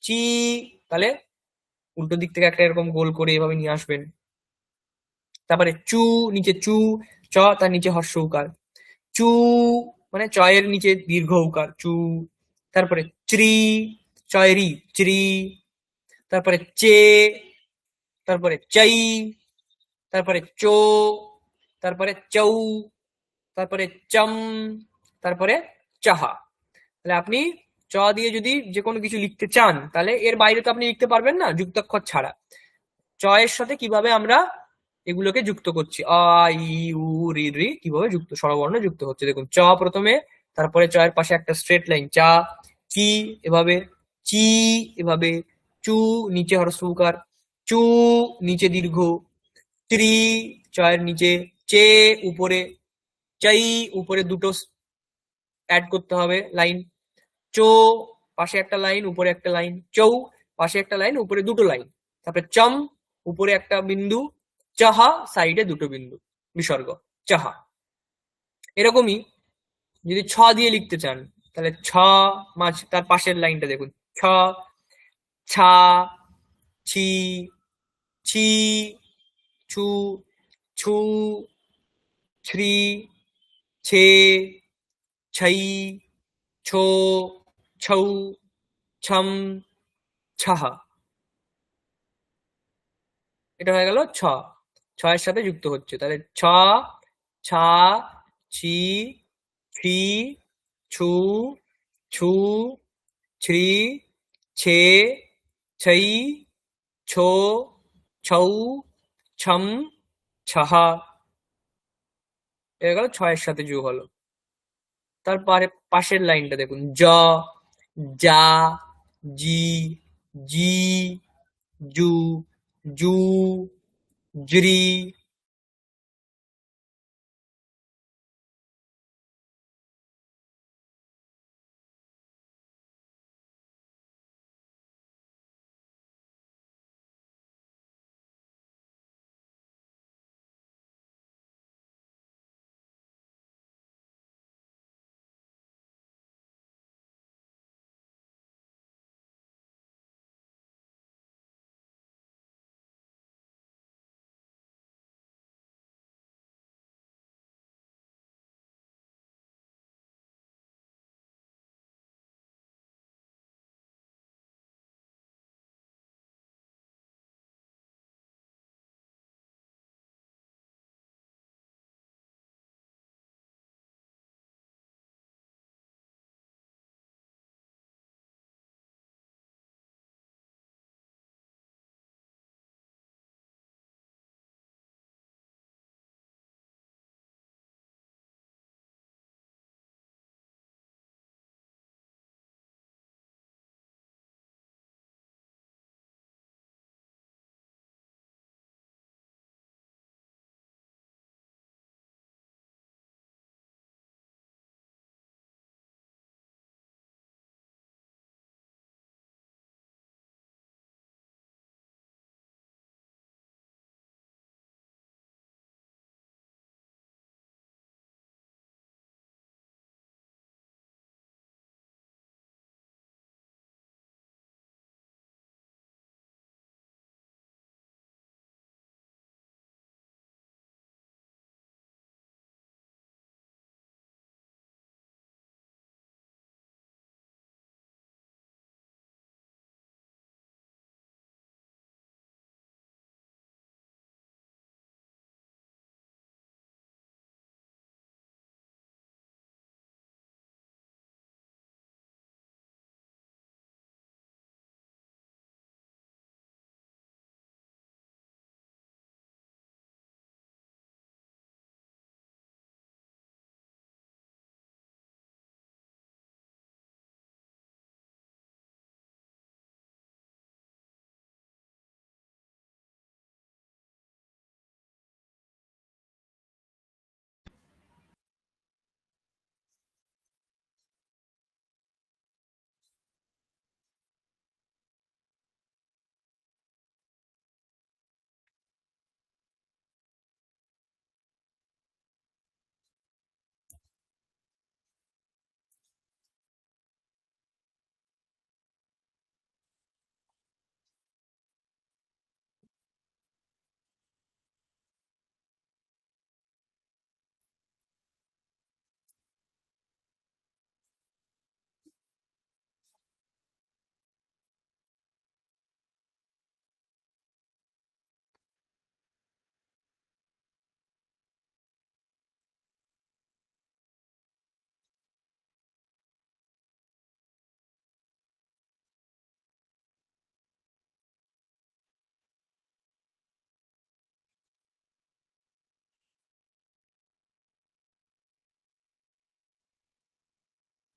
চি, তাহলে উল্টো দিক থেকে একটা এরকম গোল করে এভাবে নিয়ে আসবেন। তারপরে চু, নিচে চু, চ তার নিচে হর্ষ উকার, চু মানে চয়ের নিচে দীর্ঘ উকার, চু। তারপরে চ্রি, চয়েরি, চ্রি। তারপরে চে, তারপরে চৈ, তারপরে চো, তারপরে চৌ, তারপরে চম, তারপরে চাহা। তাহলে আপনি চ দিয়ে যদি যে কোনো কিছু লিখতে চান, তাহলে এর বাইরে তো আপনি লিখতে পারবেন না যুক্তাক্ষর ছাড়া। চ এর সাথে কিভাবে আমরা এগুলোকে যুক্ত করছি, আ, ই, উ, রি, রি কিভাবে যুক্ত, স্বরবর্ণ যুক্ত হচ্ছে। দেখুন চ প্রথমে, তারপরে চ এর পাশে একটা স্ট্রেট লাইন চা, চি এভাবে, চি এভাবে, চু নিচে হ্রস্ব উকার, চু নিচে দীর্ঘ, ত্রি চয়ের নিচে, চে উপরে, চাই উপরে দুটো অ্যাড করতে হবে লাইন, চো পাশে একটা লাইন উপরে একটা লাইন, চৌ পাশে একটা লাইন উপরে দুটো লাইন, তারপরে চম উপরে একটা বিন্দু, চাহা সাইডে দুটো বিন্দু বিসর্গ, চাহা। এরকমই যদি ছ দিয়ে লিখতে চান, তাহলে ছ মাঝ তার পাশের লাইনটা দেখুন, ছ, ছা, ছি, ছি, ছু, ছু, ছ্রি, ছে, ছই, ছো, ছৌ, ছম, ছাহা। এটা হয়ে গেল ছ, ছয়ের সাথে যুক্ত হচ্ছে, তাহলে ছ, ছা, ছি, ছি, ছু, ছু, ছি, ছে, ছই, ছো, ছৌ, ছম, ছহা। এটা গেল ছয়ের সাথে যোগ হলো। তারপরে পাশের লাইনটা দেখুন, জ, যা, জি, জি, জু, জু, জ্রি,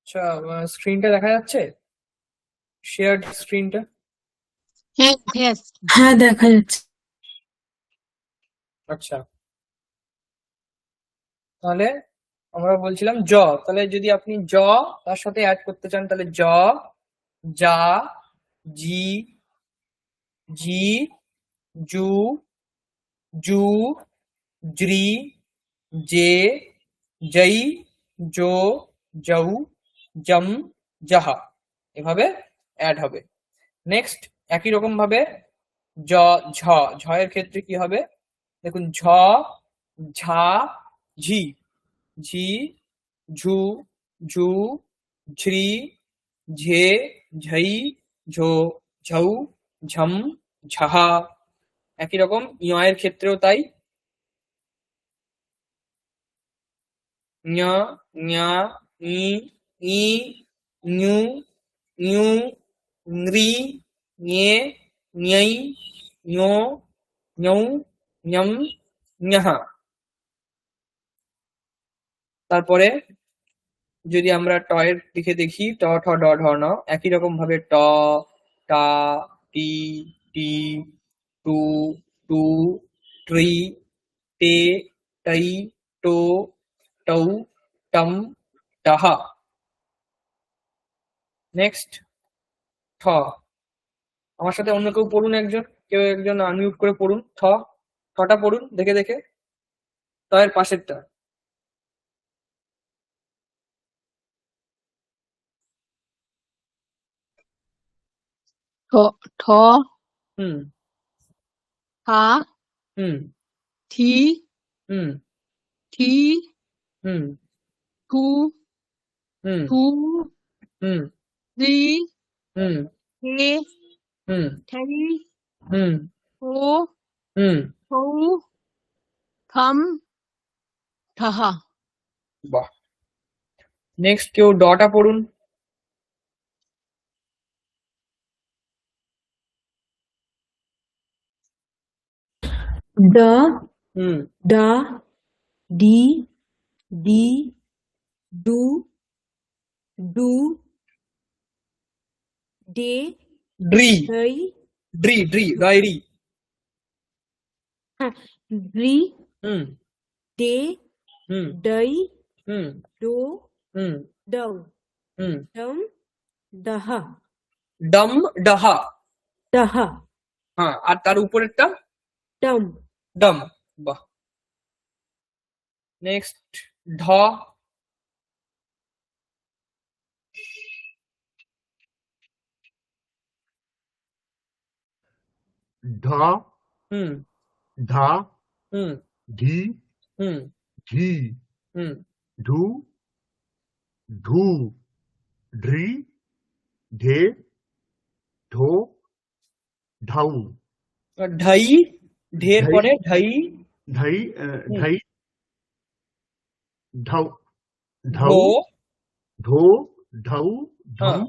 আচ্ছা, স্ক্রিনটা দেখা যাচ্ছে, শেয়ার্ড স্ক্রিনটা?
হ্যাঁ yes.
হ্যাঁ দেখা যাচ্ছে।
আচ্ছা, তাহলে আমরা বলছিলাম জ, তাহলে যদি আপনি জ তার সাথে অ্যাড করতে চান তাহলে জ, যা, জি, জি, জু, জু, জ্রি, জে, জೈ, জো, জৌ, জম, যাহা, এভাবে অ্যাড হবে। নেক্সট একই রকম ভাবে জ, ঝ, ঝ এর ক্ষেত্রে কি হবে? দেখুন, ঝ, ঝা, ঝি, ঝি, ঝু, ঝু, ঝ্রি, ঝে, ঝই, ঝো, ঝৌ, ঝম, ঝাহা। একই রকম ঞ এর ক্ষেত্রেও তাই, ঞ, ঞা, ই, ই, ঞু, ঞু, ঙৃ, ঞে, ঞৈ, ঞো, ঞৌ, ঞম, ঞহ। তারপরে যদি আমরা ট এর দিকে দেখি, ট, ঠ, ড, ঢ, ন, একই রকম ভাবে ট, টা, টি, টি, টু, টু, ট্রি, টে, টৈ, টো, টৌ, টম, টহ। নেক্সট ঠ, আমার সাথে অন্য কেউ পড়ুন, কেউ একজন আনমিউট করে পড়ুন ঠ, ঠটা পড়ুন দেখে দেখে, ট এর পাশেরটা।
ঠ, ঠ,
হুম,
হা,
হুম,
থি,
হুম,
থি,
হুম,
থু,
হুম,
থু,
হুম,
রি,
হুম,
হে,
হুম,
ঠেই,
হুম,
হো,
হুম।
হৌ, থম, ঠহা।
বাহ। নেক্সট কেউ ডটা পড়ুন।
ড,
হুম,
ডা, ডি, ডি, ডু, ডু, ডে,
ড্রি,
ডই,
ড্রি, ড্রি, ডায়েরি।
হ্যাঁ, ড্রি,
হুম,
ডে,
হুম,
ডই,
হুম,
ডো,
হুম,
ডউ,
হুম।
ডম, ডাহা,
ডম, ডাহা।
ডাহা,
হ্যাঁ, আর তার উপরেরটা
ডম,
ডম। বাহ। নেক্সট ঢ,
ঢ,
হুম,
ধা,
হুম,
ধি,
হুম,
ঝি,
হুম,
ঢু, ঢু, ঢ্রি, ঢে, ঢো, ঢাউ,
আর ঢাই, ঢের
ঢাই,
পরে ঢাই।
ঢাই,
হুম,
ঢাই, ঢাউ, ঢাউ,
ঢো।
ঢো, ঢাউ, ঝম,
হ্যাঁ,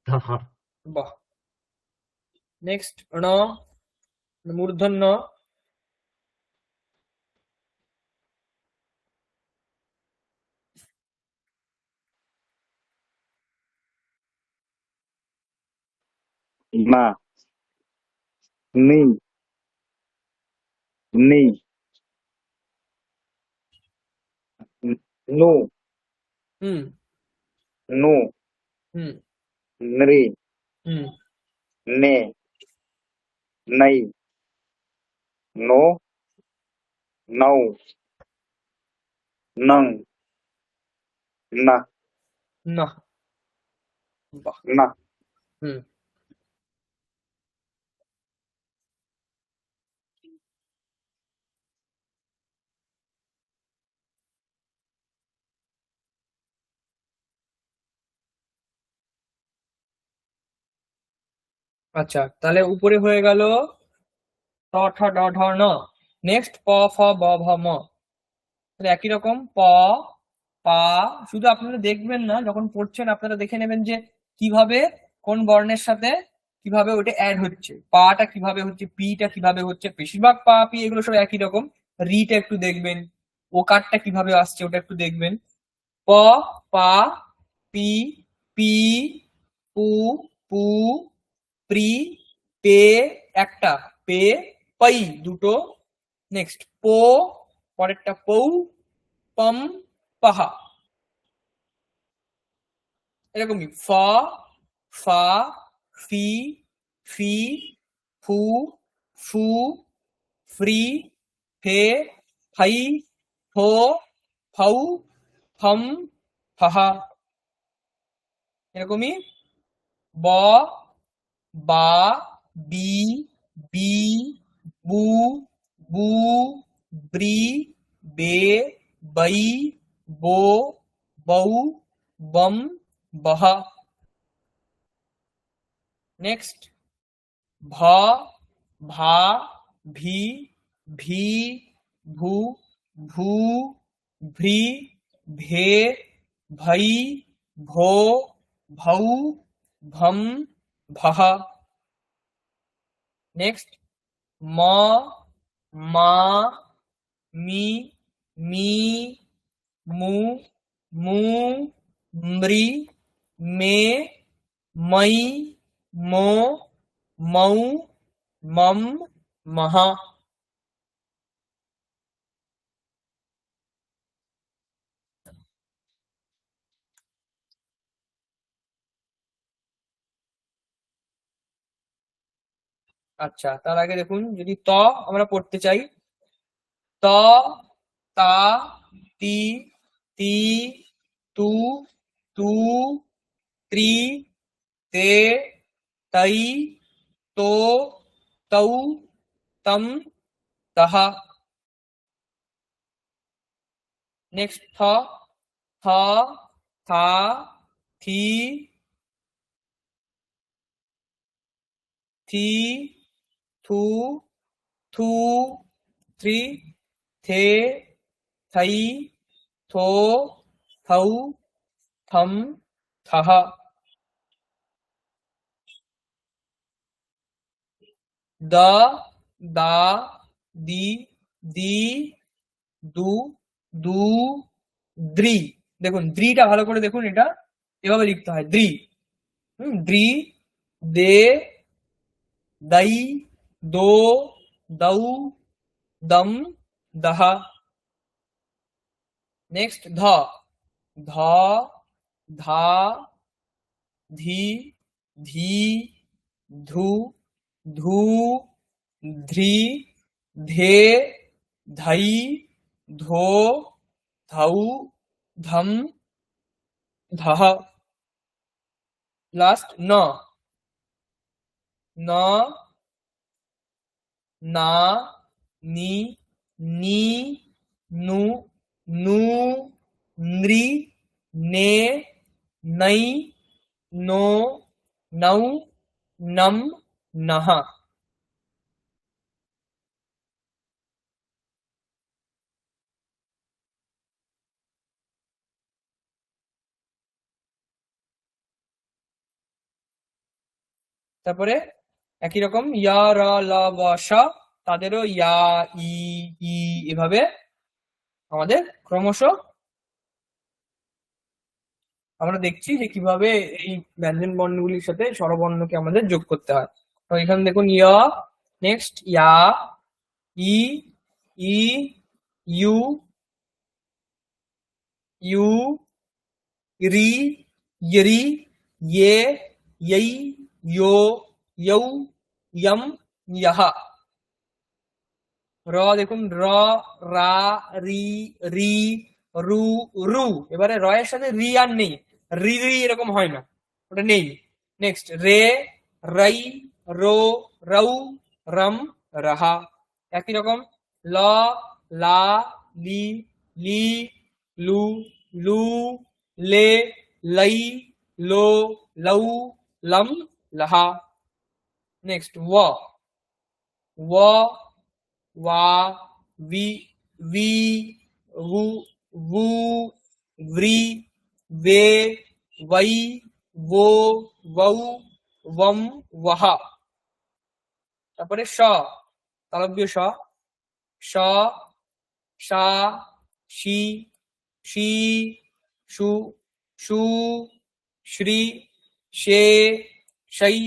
ধাহা।
বাহ। নেক্সট ণ, মূর্ধন্য।
না, নি, নি, নু,
হুম,
নু,
হুম,
নৃ,
হুম,
নে, नै, নো, নৌ, নং, না,
না। বাহ।
না।
হুম। আচ্ছা, তাহলে উপরে হয়ে গেল ট, ঠ, ড, ঢ, ন। নেক্সট প, ফ, ব, ভ, ম। তাহলে একই রকম প, পা। শুধু আপনারা দেখবেন না, যখন পড়ছেন আপনারা দেখে নেবেন যে কিভাবে কোন বর্ণের সাথে কিভাবে ওটা অ্যাড হচ্ছে, পাটা কিভাবে হচ্ছে, পিটা কিভাবে হচ্ছে। বেশিরভাগ পা, পি এগুলো সব একই রকম। রিটা একটু দেখবেন, ও কারটা কিভাবে আসছে ওটা একটু দেখবেন। প, পা, পি, পি, পু, পু, প্রি, পে একটা, পে, পাই দুটো। নেক্সট পো, পরেরটা পৌ, পম, পাহা। এরকমই ফ, ফা, ফি, ফি, ফু, ফু, ফ্রি, ফে, ফাই, ফো, ফাউ, ফম, ফাহা। এরকমই ব, বা, বি, বি, বু, বু, ব্রি, বে, বই, বো, বউ, বম, বহা। নেক্সট ভ, ভা, ভি, ভি, ভু, ভু, ভ্রি, ভে, ভই, ভো, ভৌ, ভম, ভহা। নেক্সট ম, মা, মি, মি, মু, মু, মৃ, মে, মই, মো, মৌ, মম, মহা। আচ্ছা, তার আগে দেখুন, যদি ত আমরা পড়তে চাই, ত, তা, তি, তি, তু, তু, ত্রি, তে, তৈ, তো, তৌ, তম, তহা। নেক্সট থ, থ, থা, থি, থি, থু, থু, থ্রি, থে, থৈ, থো, থৌ, থম, থহা। দ, দা, দি, দি, দু, দু, দ্রি। দেখুন দ্রিটা ভালো করে দেখুন, এটা এভাবে লিখতে হয়, দ্রি। দ্রি, দে, দই, দো, দৌ, দম, দহা। নেক্সট ধ, ধ, ধা, ধি, ধি, ধু, ধু, ধ্রি, ধে, ধৈ, ধো, ধৌ, ধম, ধহ। লাস্ট ন, ন, না, নি, নি, নু, নু, নৃ, নে, नै, নো, নৌ, নম, নহ। তারপরে একই রকম ইয়া, র, ল, ব, শ, তাদেরও ইয়া, ই, ই এভাবে আমাদের ক্রমশ আমরা দেখছি যে কিভাবে এই ব্যঞ্জন বর্ণগুলির সাথে স্বরবর্ণকে আমাদের যোগ করতে হয়। তো এখানে দেখুন ইয়া, নেক্সট ইয়া, ই, ই, ইউ, ইউ, রি, ইরি, ইয়ে, ইয়ৈ, ইয়ো, ইয়ৌ, ইয়ম, ইয়হ। র দেখুন র, রা, রি, রি, রু, রু। এবারে র এর সাথে রি আর নেই, রি রি এরকম হয় না, ওটা নেই। নেক্সট রে, রাই, রো, রৌ, রম, রাহা। একই রকম ল, লা, লি, লি, লু, লু, লে, লাই, লো, লৌ, লম, লাহা। নেক্সট ও, ও, ওয়া, ভি, ভি, ভু, ভু, ভ্রি, বে, বৈ, বো, বৌ, বম, ওয়াহা। তারপরে স, তালব্য স, স, সা, সি, সি, সু, সু, শ্রী শে শৈ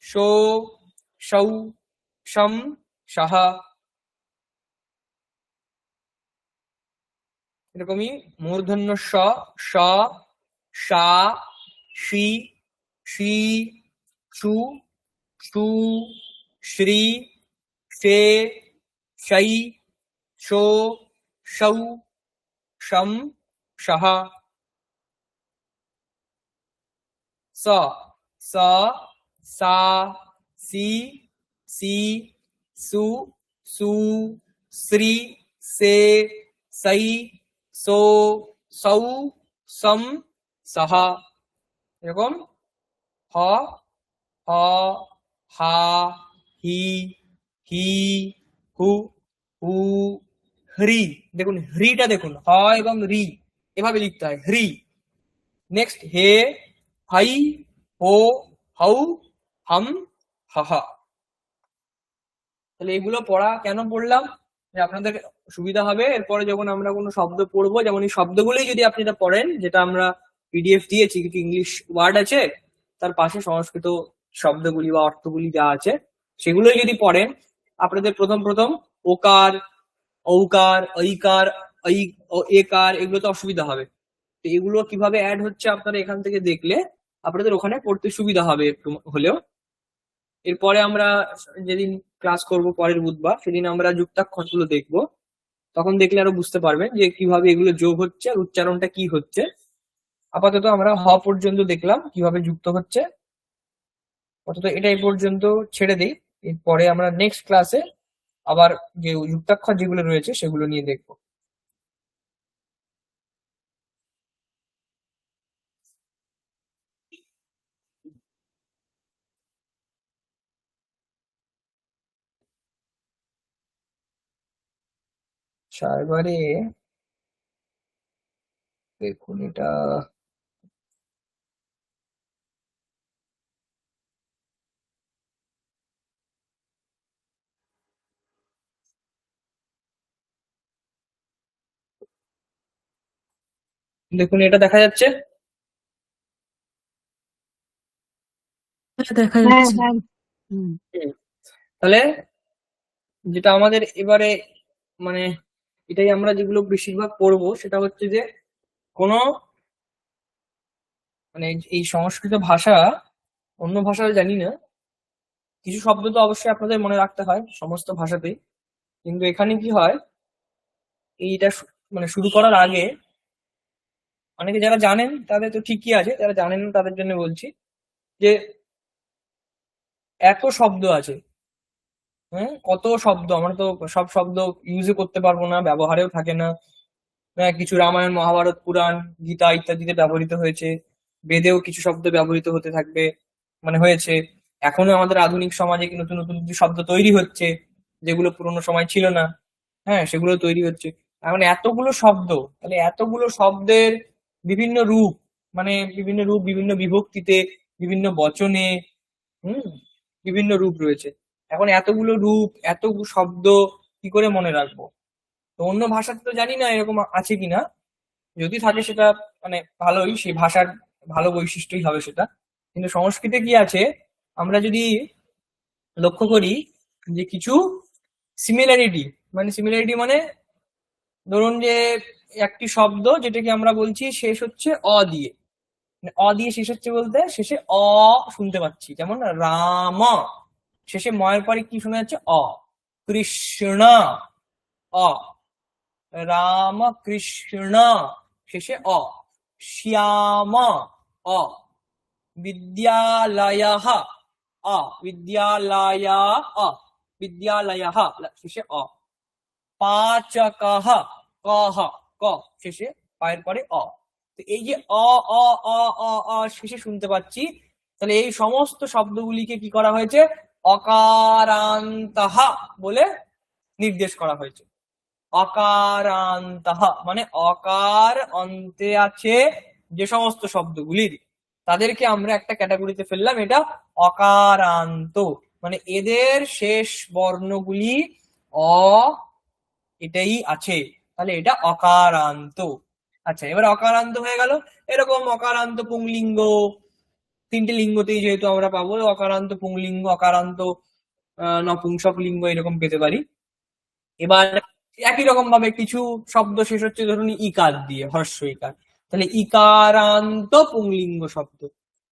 শো শৌ শম সাহ। এরকমই মূর্ধন্য স স সা শি শি শু শু শ্রী শে শৈ শো শৌ শম সাহ। স স সা সি সি সু সু শ্রী সে সৈ সো সৌ সম সাহ। এরকম হ হ হা হি হি হু হু হ্রি। দেখুন হ্রিটা দেখুন, হ এবং রি এভাবে লিখতে হয়, হ্রি। নেক্সট হে হাই হো হৌ হাম হাহা। তাহলে এগুলো পড়া কেন পড়লাম, যে আপনাদের সুবিধা হবে এরপরে যখন আমরা কোনো শব্দ পড়বো, যেমন এই শব্দগুলোই যদি আপনি এটা পড়েন, যেটা আমরা পিডিএফ দিয়েছি, কিছু ইংলিশ ওয়ার্ড আছে, তার পাশে সংস্কৃত শব্দগুলি বা অর্থগুলি যা আছে সেগুলোই যদি পড়েন, আপনাদের প্রথম প্রথম ওকার ঔকার ঐকার একার এগুলো তো অসুবিধা হবে। তো এগুলো কিভাবে অ্যাড হচ্ছে আপনারা এখান থেকে দেখলে আপনাদের ওখানে পড়তে সুবিধা হবে একটু হলেও। এরপরে আমরা যেদিন ক্লাস করব পরের বুধবার, সেদিন আমরা যুক্তাক্ষরগুলো দেখবো, তখন দেখলে আরো বুঝতে পারবেন যে কিভাবে এগুলো যোগ হচ্ছে আর উচ্চারণটা কি হচ্ছে। আপাতত আমরা হ পর্যন্ত দেখলাম কিভাবে যুক্ত হচ্ছে, অন্তত এটা এই পর্যন্ত ছেড়ে দিই। এরপরে আমরা নেক্সট ক্লাসে আবার যে যুক্তাক্ষর যেগুলো রয়েছে সেগুলো নিয়ে দেখবো। আচ্ছা, এবারে দেখুন এটা দেখুন, এটা দেখা যাচ্ছে।
দেখা
হ্যাঁ
যাচ্ছে।
হ্যাঁ হুম।
তাহলে যেটা আমাদের এবারে মানে এটাই আমরা যেগুলো বেশিরভাগ পড়বো, সেটা হচ্ছে যে কোনো মানে এই সংস্কৃত ভাষা, অন্য ভাষা জানি না, কিছু শব্দ তো অবশ্যই আপনাদের মনে রাখতে হয় সমস্ত ভাষাতেই, কিন্তু এখানে কি হয়, এইটা মানে শুরু করার আগে অনেকে যারা জানেন তাদের তো ঠিকই আছে, যারা জানেন না তাদের জন্য বলছি যে এত শব্দ আছে, হ্যাঁ কত শব্দ, আমরা তো সব শব্দ ইউজও করতে পারবো না, ব্যবহারেও থাকে না। হ্যাঁ, কিছু রামায়ণ মহাভারত পুরাণ গীতা ইত্যাদিতে ব্যবহৃত হয়েছে, বেদেও কিছু শব্দ ব্যবহৃত হতে থাকবে, মানে হয়েছে। এখনো আমাদের আধুনিক সমাজে নতুন নতুন কিছু শব্দ তৈরি হচ্ছে যেগুলো পুরোনো সময় ছিল না, হ্যাঁ সেগুলো তৈরি হচ্ছে। এখন এতগুলো শব্দ, তাহলে এতগুলো শব্দের বিভিন্ন রূপ, মানে বিভিন্ন রূপ, বিভিন্ন বিভক্তিতে, বিভিন্ন বচনে, হুম, বিভিন্ন রূপ রয়েছে। এখন এতগুলো রূপ, এতগুলো শব্দ কি করে মনে রাখবো? তো অন্য ভাষাতে তো জানি না এরকম আছে কিনা, যদি থাকে সেটা মানে ভালোই, সেই ভাষার ভালো বৈশিষ্ট্যই হবে সেটা। কিন্তু সংস্কৃতে কি আছে, আমরা যদি লক্ষ্য করি যে কিছু সিমিলারিটি, মানে ধরুন যে একটি শব্দ যেটাকে আমরা বলছি শেষ হচ্ছে অ দিয়ে, মানে অ দিয়ে শেষ হচ্ছে বলতে শেষে অ শুনতে পাচ্ছি, যেমন রাম, শেষে ময়ের পরে কি শোনা যাচ্ছে? অ। কৃষ্ণ, অ। রাম কৃষ্ণ, শেষে অ। শ্যাম, অ। বিদ্যালয়ঃ, অ। বিদ্যালয়া, অ। বিদ্যালয়ঃ, শেষে অ। পাচকঃ, কহ, ক, শেষে পায়ের পরে অ। তো এই যে অ অ অ অ অ শেষে শুনতে পাচ্ছি, তাহলে এই সমস্ত শব্দগুলিকে কি করা হয়েছে? অকারান্তঃ বলে নির্দেশ করা হয়েছে। অকারান্তঃ মানে অকার অন্তে আছে যে সমস্ত শব্দগুলির, তাদেরকে আমরা একটা ক্যাটাগরিতে ফেললাম, এটা অকারান্ত, মানে এদের শেষ আচ্ছা, এবার অকারান্ত হয়ে গেল। এরকম অকারান্ত পুংলিঙ্গ, তিনটে লিঙ্গতেই যেহেতু আমরা পাবো, অকারান্ত পুংলিঙ্গ, অকারান্ত নপুংসক লিঙ্গ এরকম পেতে পারি। এবার একই রকম ভাবে কিছু শব্দ শেষ হচ্ছে ধরুন ইকার দিয়ে, হর্ষ ইকার, তাহলে ইকারান্ত পুংলিঙ্গ শব্দ,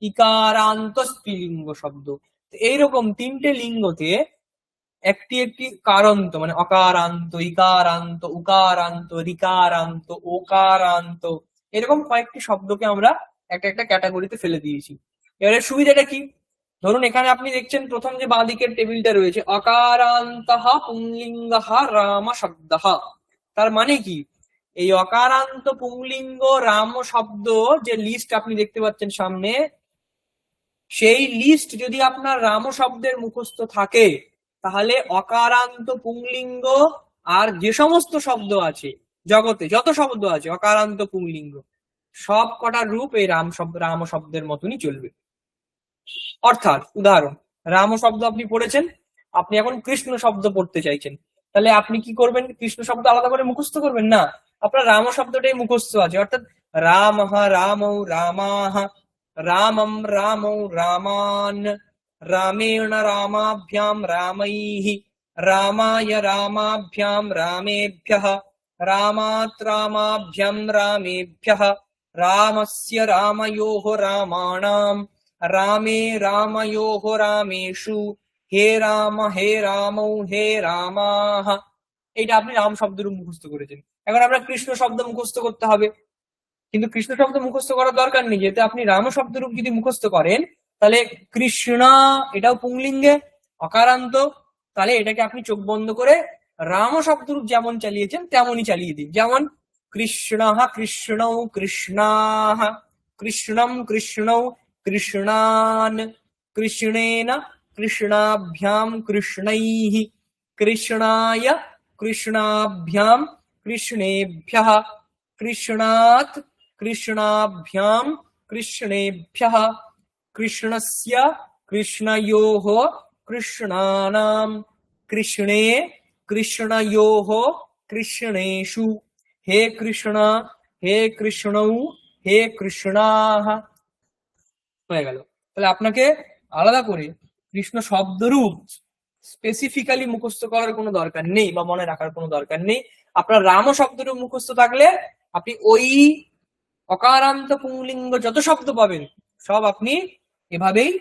ইকারান্ত স্ত্রীলিঙ্গ শব্দ। এইরকম তিনটে লিঙ্গতে একটি একটি কারান্ত মানে অকারান্ত, ইকারান্ত, উকারান্ত, রিকারান্ত, ওকারান্ত, এরকম কয়েকটি শব্দকে আমরা একটা একটা ক্যাটাগরিতে ফেলে দিয়েছি। এবারে সুবিধাটা কি, ধরুন এখানে আপনি দেখছেন প্রথম যে বাঁ দিকের টেবিলটা রয়েছে, অকারান্তঃ পুংলিঙ্গঃ রাম শব্দঃ। তার মানে কি, এই অকারান্ত পুংলিঙ্গ রাম শব্দ যে লিস্ট আপনি দেখতে পাচ্ছেন সামনে, সেই লিস্ট যদি আপনার রাম শব্দের মুখস্থ থাকে, তাহলে অকারান্ত পুংলিঙ্গ আর যে সমস্ত শব্দ আছে জগতে, যত শব্দ আছে অকারান্ত পুংলিঙ্গ, সব কটার রূপ এই রাম শব্দের মতনই চলবে। অর্থাৎ উদাহরণ, রাম শব্দ আপনি পড়েছেন, আপনি এখন কৃষ্ণ শব্দ পড়তে চাইছেন, তাহলে আপনি কি করবেন, কৃষ্ণ শব্দ আলাদা করে মুখস্থ করবেন না, আপনার রাম শব্দটাই মুখস্থ আছে। অর্থাৎ রামঃ রামৌ রামাঃ, রামম রামৌ রামান, রামেণ রামাভ্যাম রামৈঃ, রামায় রামাভ্যাম রামেভ্যঃ, রামাৎ রামাভ্যাম রামেভ্যঃ, রামস্য রাময়োঃ রামাণাম, রামে রাময়োঃ রামেষু, হে রাম হে রামৌ হে রামাঃ। এইটা আপনি রাম শব্দের মুখস্থ করেছেন। এখন আমরা কৃষ্ণ শব্দ মুখস্থ করতে হবে, কিন্তু কৃষ্ণ শব্দ মুখস্থ করার দরকার নেই, যেহেতু আপনি রাম শব্দরূপ যদি মুখস্থ করেন, তাহলে কৃষ্ণ এটাও পুংলিঙ্গে অকারান্ত, তাহলে এটাকে আপনি চোখ বন্ধ করে রাম শব্দরূপ যেমন চালিয়েছেন তেমনই চালিয়ে দিন। যেমন কৃষ্ণঃ কৃষ্ণৌ কৃষ্ণাঃ, কৃষ্ণম কৃষ্ণৌ কৃষ্ণান, কৃষ্ণেন কৃষ্ণাভ্যাম কৃষ্ণৈঃ, কৃষ্ণায় কৃষ্ণাভ্যাম কৃষ্ণেভ্যঃ, কৃষ্ণাৎ কৃষ্ণাভ্যাম কৃষ্ণেভ্যঃ, কৃষ্ণস্য কৃষ্ণয়োঃ কৃষ্ণানাম, কৃষ্ণে কৃষ্ণয়োঃ কৃষ্ণেষু, হে কৃষ্ণ হে কৃষ্ণৌ হে কৃষ্ণাঃ। হয়ে গেল। তাহলে আপনাকে আলাদা করে কৃষ্ণ শব্দরূপ স্পেসিফিক্যালি মুখস্থ করার কোনো দরকার নেই বা মনে রাখার কোনো দরকার নেই। আপনার রাম শব্দরূপ মুখস্থ থাকলে আপনি ওই অকারান্ত পুংলিঙ্গ যত শব্দ পাবেন সব আপনি এভাবেই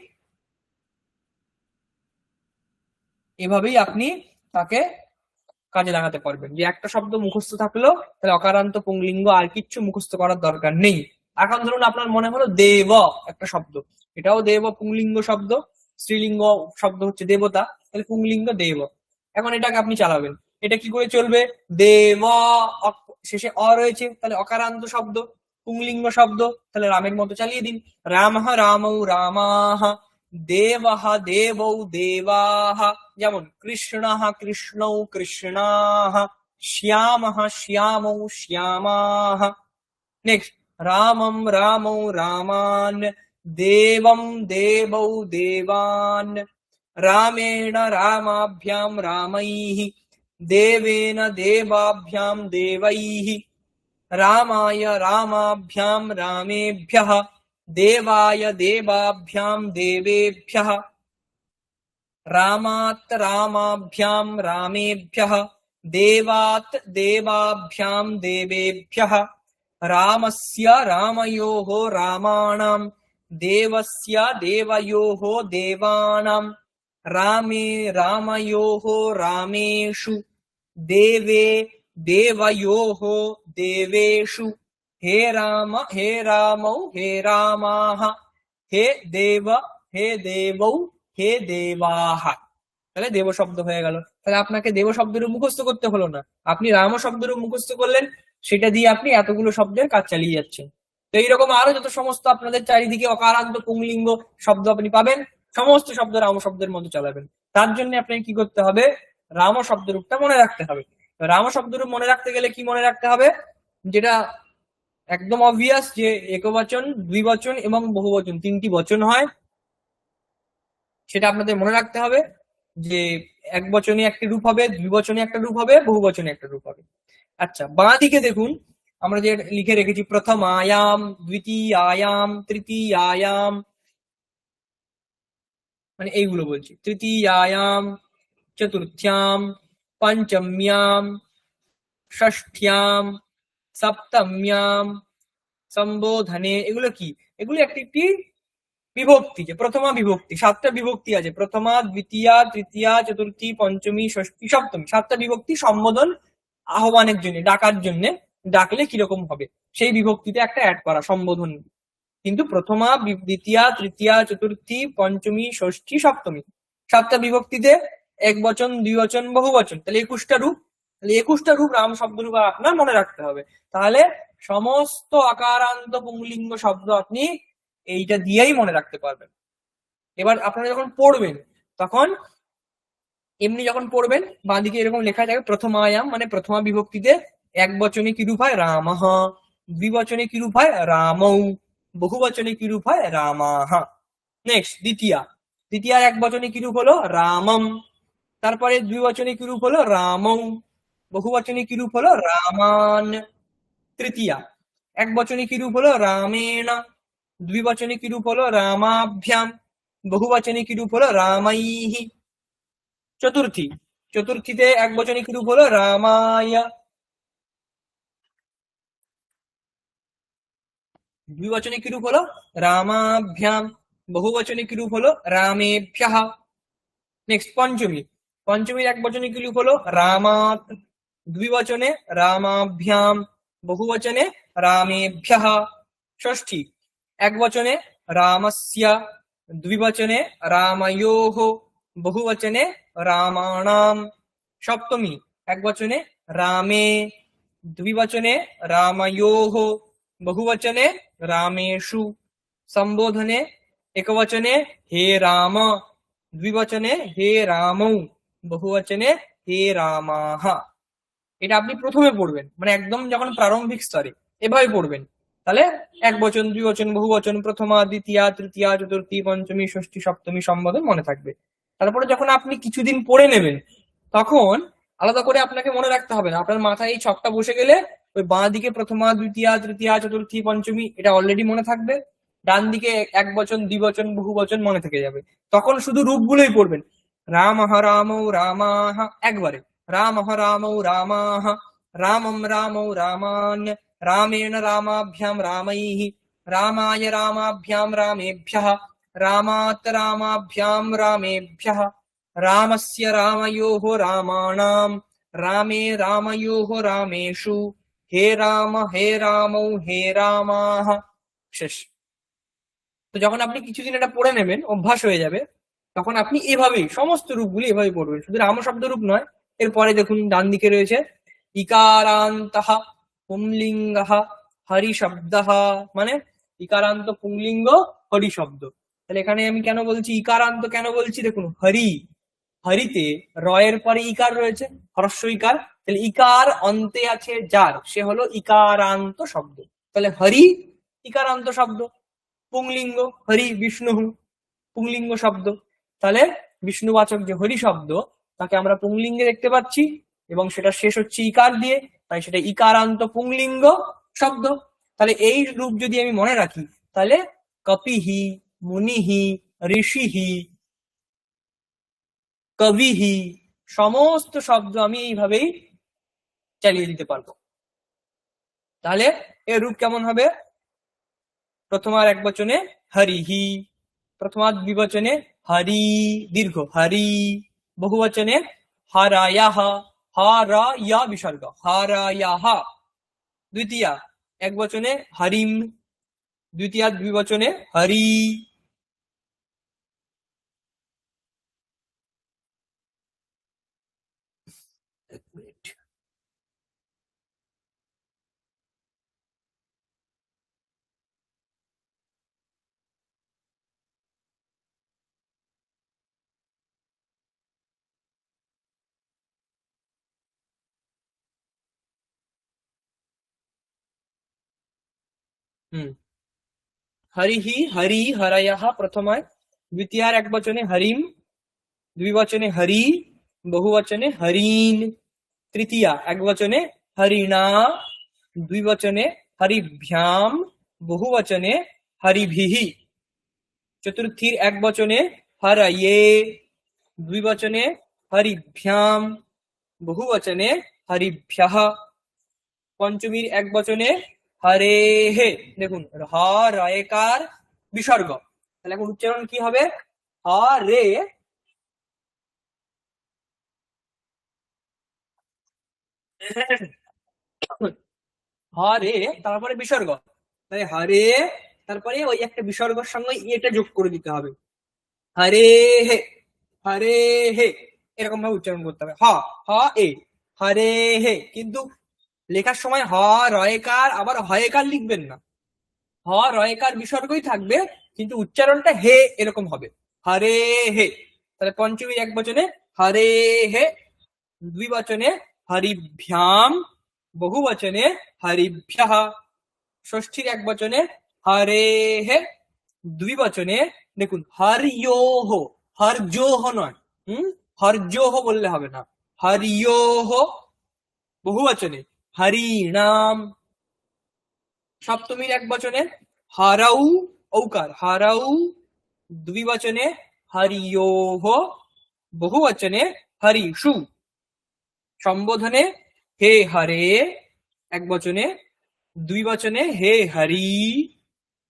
আপনি তাকে কাজে লাগাতে পারবেন। যে একটা শব্দ মুখস্থ থাকলো, তাহলে অকারান্ত পুংলিঙ্গ আর কিচ্ছু মুখস্থ করার দরকার নেই। এখন ধরুন আপনার মনে হলো দেব একটা শব্দ, এটাও দেব পুংলিঙ্গ শব্দ, স্ত্রীলিঙ্গ শব্দ হচ্ছে দেবতা, তাহলে পুংলিঙ্গ দেব। এখন এটাকে আপনি চালাবেন, এটা কি করে চলবে, দেব শেষে অ রয়েছে, তাহলে অকারান্ত শব্দ, পুংলিঙ্গ শব্দ, তাহলে রামের মতো চালিয়ে দিন। রামঃ রামৌ রামাঃ, দেবঃ দেবৌ দেবাঃ, যেমন কৃষ্ণঃ কৃষ্ণৌ কৃষ্ণাঃ, শ্যামঃ শ্যামৌ শ্যামাঃ। নেক্সট, রামম রামৌ রামান, দেবম দেবৌ দেবান, রামেণ রামাভ্যাম রামৈঃ, দেবেন দেবাভ্যাম দেবৈঃ, রামায় রামাভ্যাম রামেভ্যঃ, দেবায় দেবাভ্যাম দেবেভ্যঃ, রামাৎ রামাভ্যাম রামেভ্যঃ, দেবাৎ দেবাভ্যাম দেবেভ্যঃ, রামস্য রাময়োঃ রামাণাম, দেবস্য দেবয়োঃ দেবানাম, রামে রাময়োঃ রামেষু, দেবে দেবয়োঃ দেবেষু, হে রাম হে রামৌ হে রামাঃ, হে দেব হে দেবৌ হে দেবাঃ। তাহলে দেব শব্দ হয়ে গেল। তাহলে আপনাকে দেব শব্দের মুখস্থ করতে হলো না, আপনি রাম শব্দের মুখস্থ করলেন, সেটা দিয়ে আপনি এতগুলো শব্দের কাজ চালিয়ে যাচ্ছেন। তো এইরকম আরো যত সমস্ত আপনাদের চারিদিকে অকারান্ত পুংলিঙ্গ শব্দ আপনি পাবেন, সমস্ত শব্দ রাম শব্দের মতো চালাবেন। তার জন্য আপনাকে কি করতে হবে, রাম শব্দরূপটা মনে রাখতে হবে। রাম শব্দরূপ মনে রাখতে গেলে কি মনে রাখতে হবে, যেটা একদম অবভিয়াস, যে একবচন, দ্বিবচন এবং বহুবচন তিনটি বচন হয়, সেটা আপনাদের মনে রাখতে হবে। যে এক বচনে একটি রূপ হবে, দ্বিবচনে একটা রূপ হবে, বহুবচনে একটা রূপ হবে। আচ্ছা, বাঁ দিকে দেখুন, আমরা যে লিখে রেখেছি প্রথমায়াম, দ্বিতীয়ায়াম, তৃতীয়ায়াম, মানে এইগুলো বলছি। তৃতীয়ায়াম, চতুর্থ্যাম, পঞ্চম্যাম, ষষ্ঠ্যাম, সপ্তম্যাম, সম্বোধনে, এগুলো কি? এগুলো একটি একটি বিভক্তি, যে প্রথমা বিভক্তি। 7টা বিভক্তি আছে, প্রথমা, দ্বিতীয়া, তৃতীয়া, চতুর্থী, পঞ্চমী, ষষ্ঠী, সপ্তমী। 7টা বিভক্তি সম্বোধন, আহ্বানের জন্য, ডাকার জন্য, ডাকলে কিরকম হবে সেই বিভক্তিতে একটা অ্যাড করা, সম্বোধন। কিন্তু প্রথমা, দ্বিতীয়া, তৃতীয়া, চতুর্থী, পঞ্চমী, ষষ্ঠী, সপ্তমী, 7টা বিভক্তিতে এক বচন, দ্বিবচন, বহু বচন, তাহলে 21টা রূপ। তাহলে 21টা রূপ রাম শব্দ রূপ আপনার মনে রাখতে হবে। তাহলে সমস্ত আকারান্ত পুংলিঙ্গ শব্দ আপনি এইটা দিয়েই মনে রাখতে পারবেন। এবার আপনারা যখন পড়বেন, তখন এমনি যখন পড়বেন, বাঁদিকে এরকম লেখা থাকে প্রথমায়াম, মানে প্রথমা বিভক্তিতে এক বচনে কি রূপ হয়? রামঃ। দ্বিবচনে কি রূপ হয়? রামৌ। বহুবচনে কি রূপ হয়? রামাহ। নেক্সট দ্বিতীয়া, দ্বিতীয়ার এক বচনে কি রূপ হলো? রামম। তারপরে দ্বিবচনে কি রূপ হলো? রামৌ। বহুবচনে কি রূপ হলো? রামান। তৃতীয়া, এক বচনে কি রূপ হলো? রামেণ। দ্বিবচনে কি রূপ হলো? রামাভ্যাম। বহুবচনে কি রূপ হলো? রামাইহি। চতুর্থী, চতুর্থীতে এক বচনে কি রূপ হলো? রামায়। দ্বিবচনে কি রূপ হলো? রামাভ্যাম। বহুবচনে কি রূপ হলো? রামেভ্যঃ। নেক্সট পঞ্চমী, পঞ্চমীর এক বচনে কি রূপ হলো? রামাত। দ্বিবচনে রামাভ্যাম, বহুবচনে রামেভ্যঃ। ষষ্ঠী, এক বচনে রামস্য, দ্বিবচনে রাময়োঃ, বহুবচনে রামাণাম। সপ্তমী, এক বচনে রামে, দ্বিবচনে রাময়োঃ, বহুবচনে রামেষু। সম্বোধনে একবচনে হে রাম, দ্বিবচনে হে রামৌ, বহুবচনে হে রামাহ। এটা আপনি প্রথমে পড়বেন, মানে একদম যখন প্রারম্ভিক স্তরে এভাবে পড়বেন। তাহলে এক বচন, দ্বিবচন, বহুবচন, প্রথমা, দ্বিতীয়া, তৃতীয়া, চতুর্থী, পঞ্চমী, ষষ্ঠী, সপ্তমী সম্বোধন মনে থাকবে। তারপরে যখন আপনি কিছুদিন পড়ে নেবেন, তখন আলাদা করে আপনাকে মনে রাখতে হবে না। আপনার মাথায় এই ছকটা বসে গেলে ওই বাঁ দিকে প্রথমা, দ্বিতীয়া, তৃতীয়া, চতুর্থী, পঞ্চমী এটা অলরেডি মনে থাকবে। ডান দিকে এক বচন, দ্বিবচন, বহু বচন মনে থেকে যাবে। তখন শুধু রূপগুলোই পড়বেন। রামঃ রামৌ রামাহ, একবারে রামঃ রামৌ রামাহ, রামম রামৌ রামান, রামেণ রামাভ্যাম রামৈঃ, রামায় রামাভ্যাম রামেভ্যঃ, রামাত রামাভ্যাম রামেভ্যঃ, রামস্য রাময়োঃ রামাণাম, রামে রাময়োঃ রামেষু, হে রাম হে রামৌ হে রামাহ। শেষ। তো যখন আপনি কিছুদিন এটা পড়ে নেবেন, অভ্যাস হয়ে যাবে, তখন আপনি এভাবেই সমস্ত রূপগুলি এভাবে পড়বেন। শুধু রাম শব্দ রূপ নয়, এরপরে দেখুন ডান দিকে রয়েছে ইকারান্তঃ পুংলিঙ্গঃ হরি শব্দঃ, মানে ইকারান্ত পুংলিঙ্গ হরি শব্দ। তাহলে এখানে আমি কেন বলছি ইকারান্ত, কেন বলছি দেখুন, হরি, হরিতে রয়ের পরে ইকার রয়েছে, হ্রস্ব ইকার। তাহলে ইকার অন্তে আছে যার, সে হলো ইকারান্ত শব্দ। তাহলে হরি ইকারান্ত শব্দ, পুংলিঙ্গ হরি বিষ্ণু পুংলিঙ্গ শব্দ। তাহলে বিষ্ণুবাচক যে হরি শব্দ, তাকে আমরা পুংলিঙ্গে দেখতে পাচ্ছি, এবং সেটা শেষ হচ্ছে ইকার দিয়ে, তাই সেটা ইকারান্ত পুংলিঙ্গ শব্দ। তাহলে এই রূপ যদি আমি মনে রাখি, তাহলে কপিহি, মুনিহি, ঋষিহি, কবিহি, সমস্ত শব্দ আমি এইভাবেই চালিয়ে দিতে পারবো। তাহলে এর রূপ কেমন হবে? প্রথমার এক বচনে হরিহি, প্রথমার দ্বিবচনে হরি দীর্ঘ হরি, বহুবচনে হরায়াহ, হরায়া বিসর্গ হরায়াহ। দ্বিতীয়া এক বচনে হরিম, দ্বিতীয়া দ্বিবচনে হরি। এক মিনিট। হরিহি, হরি, হরয়ঃ প্রথমায়, দ্বিতীয়ার এক বচনে হরিম, দ্বিবচনে হরি, বহুবচনে হরিণ। তৃতীয়া এক বচনে হরিণা, দ্বিবচনে হরিভ্যাম, বহুবচনে হরিভিহি। চতুর্থীর একবচনে হরয়ে, দ্বিবচনে হরিভ্যাম, বহুবচনে হরিভ্যঃ। পঞ্চমীর একবচনে হরেহে। দেখুন হ রয়েকার বিসর্গ, তাহলে এখন উচ্চারণ কি হবে? হরে, হরে তারপরে বিসর্গ, তাই হরে তারপরে ওই একটা বিসর্গের সঙ্গে এটা যোগ করে দিতে হবে। হরে হে, হরে হে, এরকম ভাবে উচ্চারণ করতে হবে। হ এ, হরে হে। কিন্তু লেখার সময় হ রয়েকার আবার হয়েকার লিখবেন না, হ রয়েকার বিসর্গই থাকবে, কিন্তু উচ্চারণটা হে এরকম হবে, হরে হে। তাহলে পঞ্চমীর একবচনে হরে হে, দ্বিবচনে হরিভ্যাম, বহুবচনে হরিভ্যঃ। ষষ্ঠীর একবচনে হরে হে, দ্বিবচনে দেখুন হরিয়োহ, হরজোহ নয়, হরজোহ বললে হবে না, হরিয়োহ, বহুবচনে হরিনাম। সপ্তমীর একবচনে হরৌ, ঔকার হরৌ, দ্বিবচনে হরিয়োহ, বহুবচনে হরিষু। সম্বোধনে হে হরে, একবচনে, দ্বিবচনে হে হরি,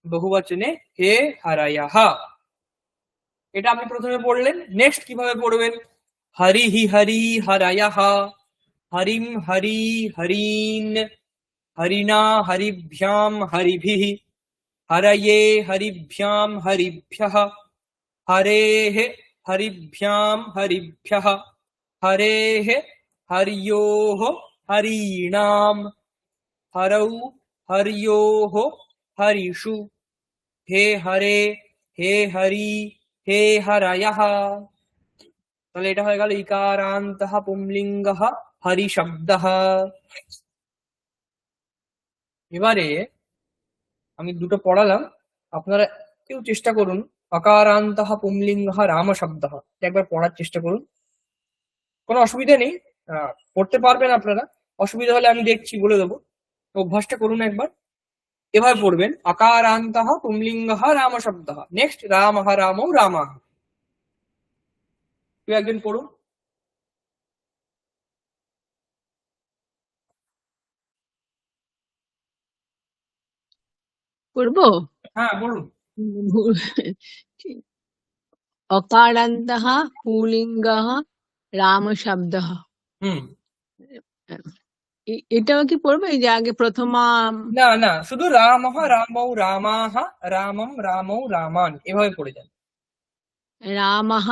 বহুবচনে হে হরায়াহ। এটা আপনি প্রথমে পড়লেন। নেক্সট কিভাবে পড়বেন? হরি হি হরি হরায়াহ, হরিম হরি হরিন, হরিণা হরিভ্যাম হরিভিঃ, হরয়ে হরিভ্যাম হরিভ্যঃ, হরেঃ হরিভ্যাম হরিভ্যঃ, হরেঃ হরিয়োঃ হরিণাম, হরৌ হরিয়োঃ হরিষু, হে হরে হে হরি হে হরায়াহ। তাহলে এটা হয়ে গেল ইকারান্তঃ পুংলিঙ্গঃ হরি শব্দঃ। এবারে আমি দুটো পড়ালাম, আপনারা কেউ চেষ্টা করুন অকারান্তঃ পুংলিঙ্গঃ রাম শব্দঃ, একবার পড়ার চেষ্টা করুন, কোনো অসুবিধা নেই, পড়তে পারবেন আপনারা। অসুবিধা হলে আমি দেখছি, বলে দেবো, অভ্যাসটা করুন একবার। এভাবে পড়বেন অকারান্তঃ পুংলিঙ্গঃ রাম শব্দঃ। নেক্সট রামঃ রামৌ রামাঃ। কেউ একজন পড়ুন।
পড়বো?
হ্যাঁ বলুন।
অকারান্তः পুলিঙ্গः রামশব্দः।
হুম,
এটাও কি পড়বে? এই যে আগে প্রথমা
না না, শুধু রামঃ রামৌ রামাঃ, রামম রামৌ রামান, এভাবে পড়ে যান।
রামः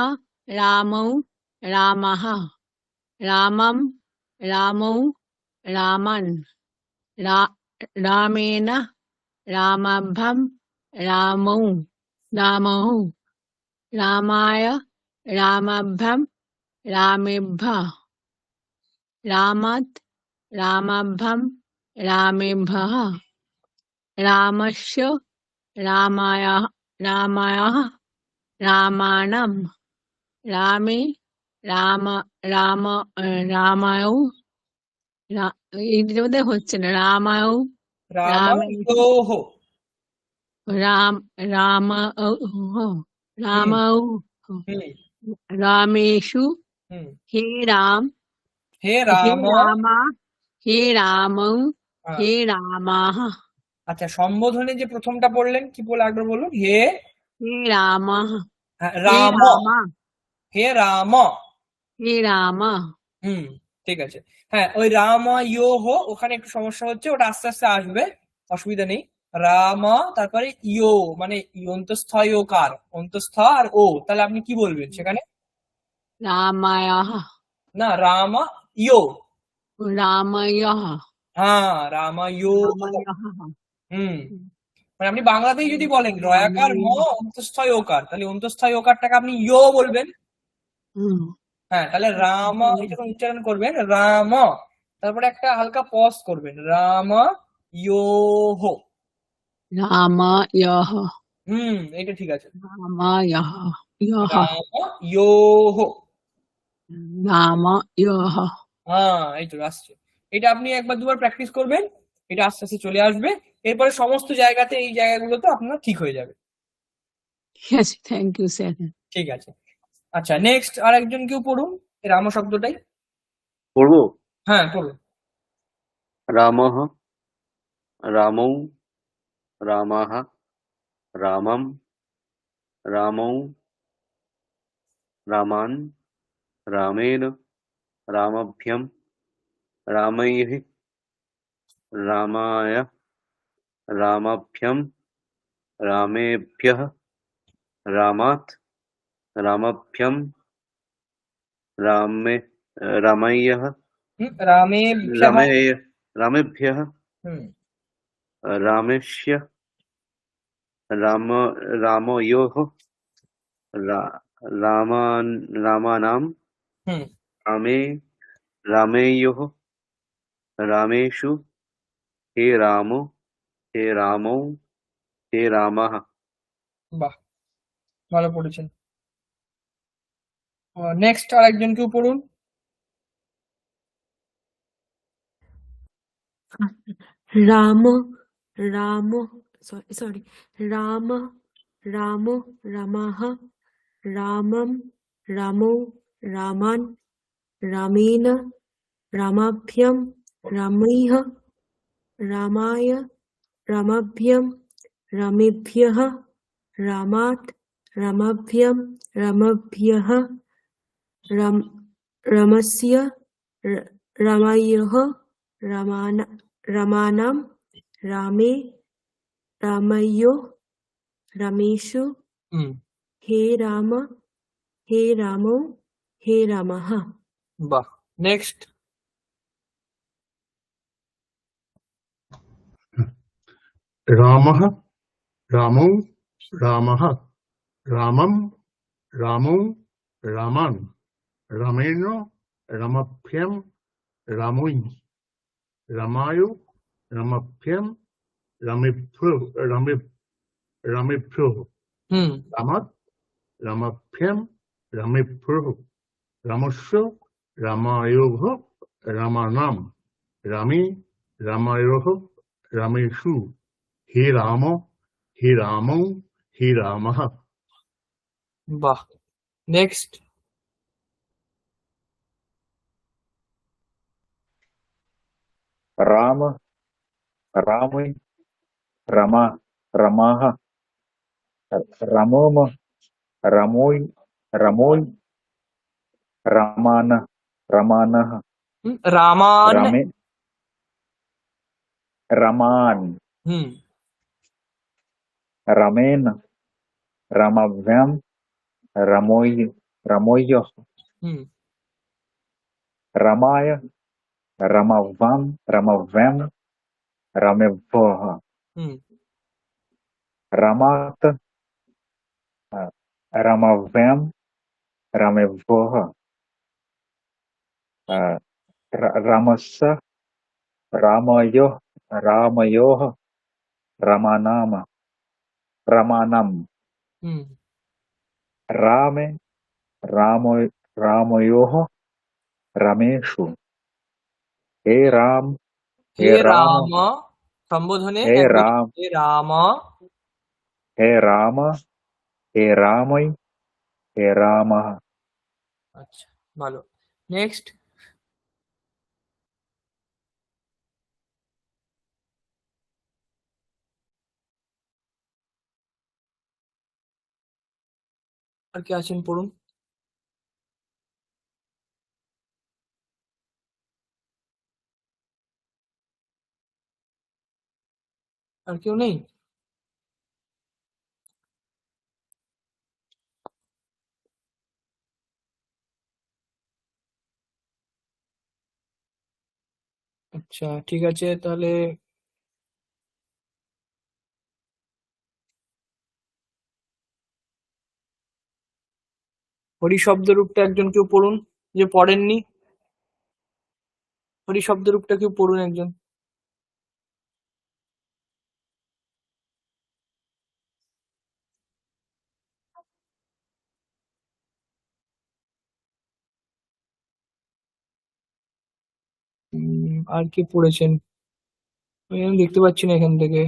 রামৌ রামাः, রামম রামৌ রামান, রামেণ রামাভ্যম রামৌ রামৌ, রামায় রামাভ্যম রামেভ্যः, রামাৎ রামাভ্যম রামেভ্যः, রামস্য রামায় রামাণং, রামে রামায়ৌ, এইটা বোধহয় হচ্ছে না, রামায়ৌ
রাময়োঃ,
রামায়ৌ
হুম
রামেষু,
হুম,
হে রাম
হে
হে
রাম।
রামা হে রামৌ
হ্যাঁ,
হে রামাঃ,
আচ্ছা, সম্বোধনে যে প্রথমটা পড়লেন কি বলে একবার বলুন? হে
হে রামঃ হে
রাম,
রামা
হে রাম।
হে রামা।
হুম, ঠিক আছে। হ্যাঁ, ওই রামায়োঃ ওখানে একটু সমস্যা হচ্ছে, ওটা আস্তে আস্তে আসবে, অসুবিধা নেই। রাম, তারপরে ইয়ো মানে অন্তঃস্থ ইয়কার, অন্তঃস্থ আর ও, তাহলে আপনি কি বলবেন সেখানে?
রামায়ঃ
না, রাম ইয়ো।
রামায়ঃ
হ্যাঁ, রামায়ো।
রামায়ঃ।
হুম, মানে আপনি বাংলাতেই যদি বলেন রয়াকার ম অন্তঃস্থ ইয়কার, তাহলে অন্তঃস্থ ইয়কারটাকে আপনি ইয়ো বলবেন।
হুম,
হ্যাঁ, তাহলে রাম যখন উচ্চারণ করবেন রাম, তারপরে একটা হালকা পজ করবেন, রাম ইয়োহ।
রামায়ঃ
এটা ঠিক আছে,
রামায়ঃ ইয়ঃ
রাম ইয়োহ।
রামায়ঃ।
হ্যাঁ, এই তো আসছে। এটা আপনি একবার দুবার প্র্যাকটিস করবেন, এটা আস্তে আস্তে চলে আসবে। এরপরে সমস্ত জায়গাতে এই জায়গাগুলোতে আপনার ঠিক হয়ে যাবে।
Yes, thank you, sir.
ঠিক আছে। আচ্ছা, নেক্সট আর একজন কেউ পড়ুন এই রাম শব্দটাই।
পড়বো?
হ্যাঁ, পড়ুন।
রামঃ, রামৌ, রামাः, রামম, রামৌ, রামান, রামেণ, রামাভ্যং, রামৈঃ, রামায়, রামাভ্যং, রামেভ্যः, রামাৎ, রামাভ্যং, রামে, রামায়্যः,
রামেভ্যঃ।
রামেভ্যः,
হুম
রামেস্য, রাময়োः, রামানাং,
হুম
রামেয়োः, রামেষু, হে রাম, হে রামৌ, হে রামः।
বাহ, ভালো পড়েছেন। নেক্সট আর একজন কেউ পড়ুন।
Rama, Ramo, sorry. Rama, Ramo, Ramaha, Ramam, Ramo, Raman, Ramena, Ramabhyam, Ramaiha, Ramaya, Ramabhyam, Ramebhyaha, Ramat, Ramabhyam, Ramabhyaha, Ramasya, Ramayaha, Ramanam, Rame, Ramayo, Rameshu,
hmm
He Rama, He Ramo, He Ramaha.
বাহ, next.
रामः रामौ रामः रामं रामौ रामान् रामेण रामभ्यं रामै रामायो रामभ्यं रामेभ्यो रामेभ्यो
হুম
रामात् रामभ्यं रामेभ्यो रामस्य रामायोः रामानां रामे रामायोः रामेषु हे राम हे रामौ हे रामः।
বাহ, next.
Ram रामै Rama रमाः रमोम रमोय रमोय Raman रमानः
Raman.
रमे रमान
হুম
रमेन रमव्यम रमोय रमोयः
হুম
रमाय रमव्यम रमव्यम रमेभ्यः
হুম
रमात रमव्यम रमेभ्यः रमस्य रामयोः रामयोः रमानाम रमानम
হুম
रामे रामो रामयोः रमेषु हे राम
হে
हे राम
রাম, সম্বোধনে
हे
একবার
राम
হে রাম।
हे राम हे रामै हे रामः।
আচ্ছা, ভালো। নেক্সট। আর কে আছেন পড়ুন। আর কেউ নেই? আচ্ছা, ঠিক আছে তাহলে। হরি শব্দ রূপটা একজন কেউ পড়ুন, যে পড়েননি। হরি শব্দ রূপটা কেউ পড়ুন একজন। আর কে পড়েছেন? আমি দেখতে পাচ্ছি না এখান থেকে।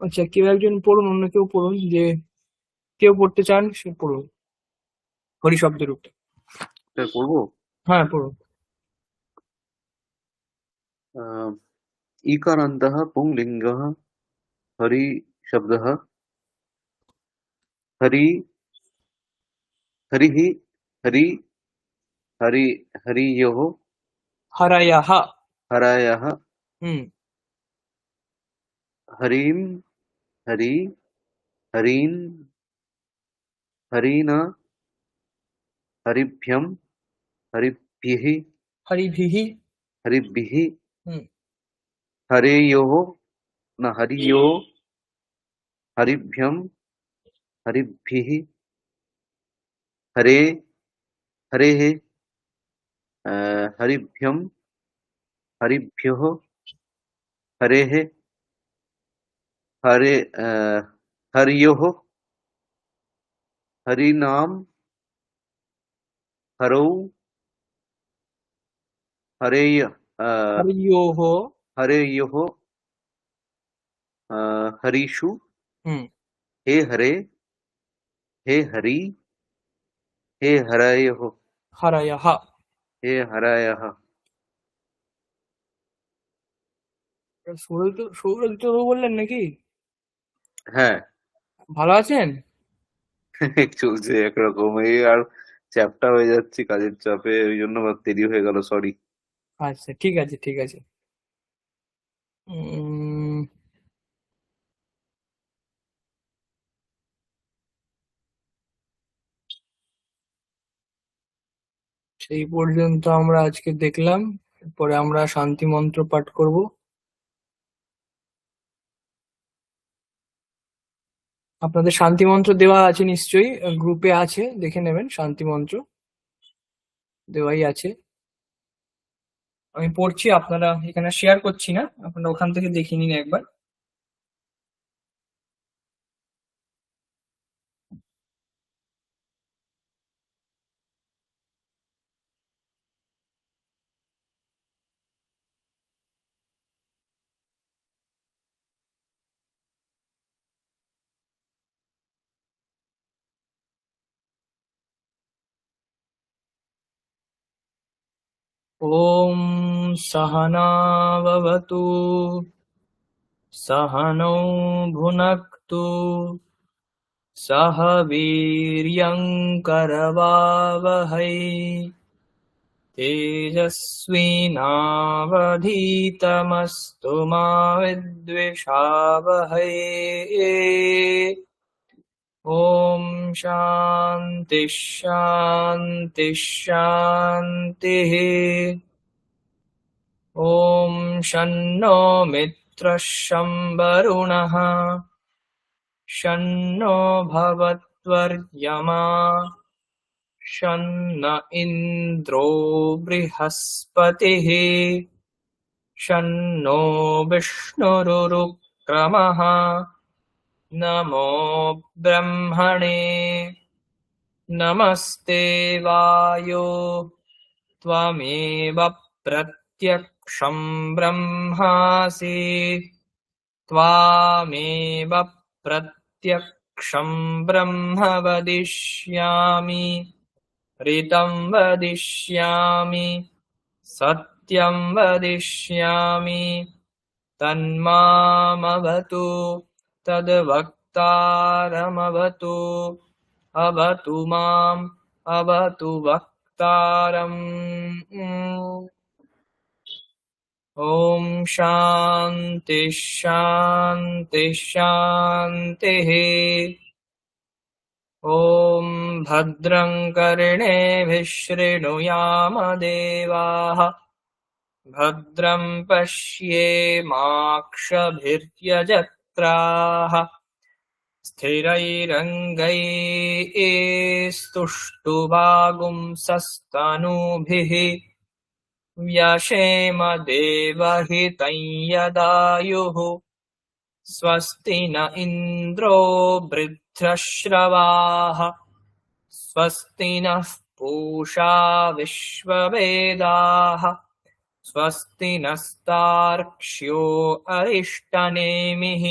আচ্ছা, কেউ একজন পড়ুন, অন্য কেউ পড়ুন, যে কেউ পড়তে চান সে পড়ুন হরি শব্দের উপরে।
স্যার পড়বো?
হ্যাঁ, পড়ুন।
ईकारान्तः पुंलिङ्गः हरि शब्दः हरि हरिः हरि हरि हरियोः
हरयः।
हरायः हरिं हरि हरीन् हरीन् हरिभ्यं हरिभिः
हरिभिः।
हरिभिः
हम्म।
हरेयोः न हरियो हरिभ्यं हरिभिः हरे हरेः हरिभ्यं हरिभ्योः हरेः हरे हरियोः हरिनाम हरौ हरेय
हरियोः।
हरेयोः हरीषु
हम्म।
हे हरे हे हरि हे हरयोः
हरयः।
हे हरायः।
সৌরজিৎ বাবু বললেন নাকি?
হ্যাঁ।
ভালো আছেন?
চলছে একরকম, এই আর চ্যাপ্টা হয়ে যাচ্ছি কাজের চাপে, ওই জন্য দেরি হয়ে গেল, সরি।
আচ্ছা, ঠিক আছে, ঠিক আছে। উম, সেই পর্যন্ত আমরা আজকে দেখলাম। এরপরে আমরা শান্তি মন্ত্র পাঠ করব। আপনাদের শান্তি মন্ত্র দেওয়া আছে নিশ্চয়ই, গ্রুপে আছে, দেখে নেবেন। শান্তি মন্ত্র দেওয়াই আছে। আমি পড়ছি, আপনারা এখানে শেয়ার করছি না, আপনারা ওখান থেকে দেখে নিন একবার। ॐ सहनाववतु सहनौ भुनक्तु सह वीर्यङ्करवावहै तेजस्विनावधीतमस्तु मा विद्विषावहै। ॐ शान्ति शान्ति शान्तिः। ॐ शन्नो मित्रः शं वरुणः शन्नो भवत्वर्यमा शन्न इन्द्रो बृहस्पतिः शन्नो विष्णुरुक्रमः। नमो ब्रह्मणे नमस्ते वायो त्वमेव प्रत्यक्षं ब्रह्मासि त्वामेव प्रत्यक्षं ब्रह्म वदिष्यामि ऋतं वदिष्यामि सत्यं वदिष्यामि तन्मामवतु तद्वक्तारमवतु अवतु माम् अवतु वक्तारम्। ॐ शान्ति शान्ति शान्तिः। ॐ भद्रं कर्णेभिः शृणुयाम देवाः भद्रं पश्येमाक्षभिर्यजत्राः स्थिरैरङ्गैस्तुष्टुवागुंसस्तनूभिः व्यशेम देवहितं यदायुः। स्वस्ति न इन्द्रो वृद्धश्रवाः स्वस्ति नः पूषा विश्ववेदाः स्वस्ति नस्तार्क्ष्यो अरिष्टनेमिः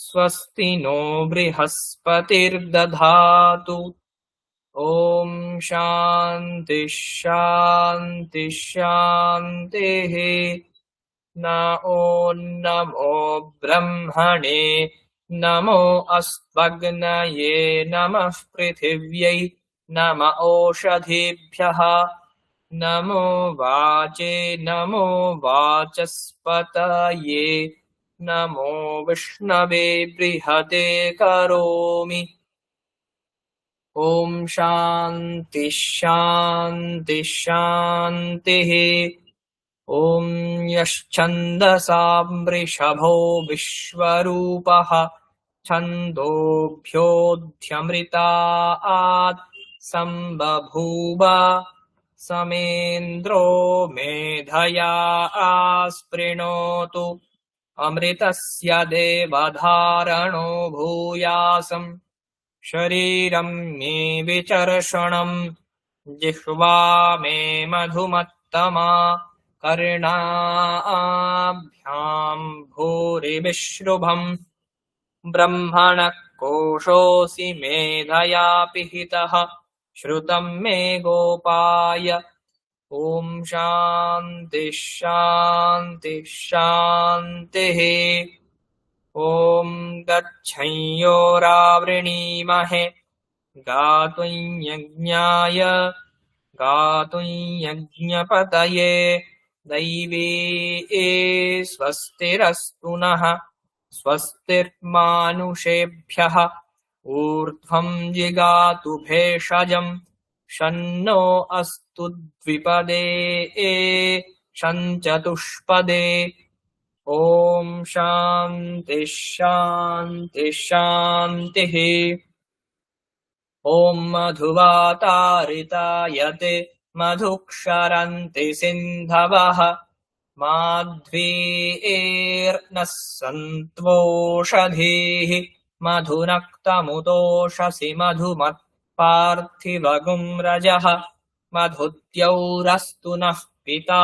स्वस्ति नो बृहस्पतिर्दधातु ॐ शान्ति शान्ति शान्तिः नमो ब्रह्मणे नमो अस्मग्नये नमः पृथिव्यै नम ओषधीभ्यः नमो वाचे नमो वाचस्पतये नमो विष्णवे बृहते करोमि ॐ शान्ति शान्ति शान्तिः ॐ यश्छन्दसां वृषभो विश्वरूपः छन्दोभ्योऽध्यमृतात् सम्बभूव समेन्द्रो मेधया आस्पृणोतु अमृतस्य देवधारणो भूयासम् शरीरं मे विचर्षणम् जिह्वा मे मधुमत्तमा कर्णाभ्यां भूरिविश्रुभम् ब्रह्मणः कोशोऽसि मेधया पिहितः श्रुतं मे गोपाय ॐ शान्ति शान्ति शान्तिः ॐ गच्छञ्योरावृणीमहे गातुं यज्ञपतये दैवी स्वस्तिरस्तु नः स्वस्तिर्मानुषेभ्यः ऊर्ध्वं जिगातु भेषजम् शन्नो अस्तु द्विपदे शञ्चतुष्पदे ॐ शान्ति शान्ति शान्तिः ॐ मधुवातारितायते मधुक्षरन्ति सिन्धवः माध्वीर्नः सन्त्वोषधीः मधुनक्तमुतोषसि मधुमत्पार्थिवगुं रजः मधुद्यौरस्तु नः पिता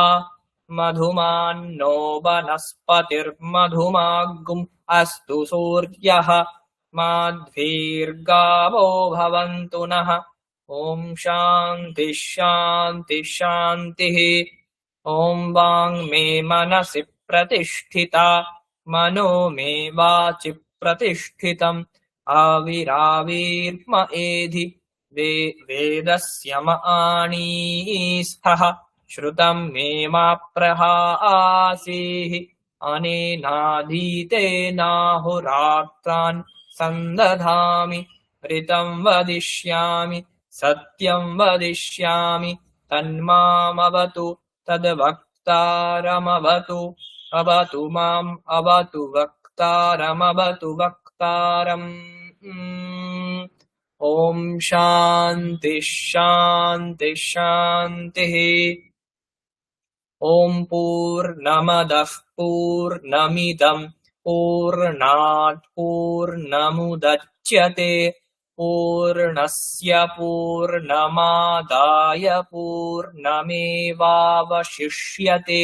मधुमान्नो वनस्पतिर्मधुमागुम् अस्तु सूर्यः माध्वीर्गावो भवन्तु नः ॐ शान्ति शान्ति शान्तिः ॐ वाङ्मे मनसि प्रतिष्ठिता मनो मे वाचि प्रतिष्ठितम् आविराविर्म एधि वेदस्य मणिस्थः श्रुतं मे मा प्रहासीः अनेनाधीतेनाहुरात्रान् सन्दधामि ऋतं वदिष्यामि सत्यं वदिष्यामि तन्मामवतु तद्वक्तारमवतु अवतु माम् अवतु वक्तारमवतु वक्तारम् ॐ शान्ति शान्ति शान्तिः ॐ पूर्णमदः पूर्णमिदं पूर्णात् पूर्णमुदच्यते पूर्णस्य पूर्णमादाय पूर्णमेवावशिष्यते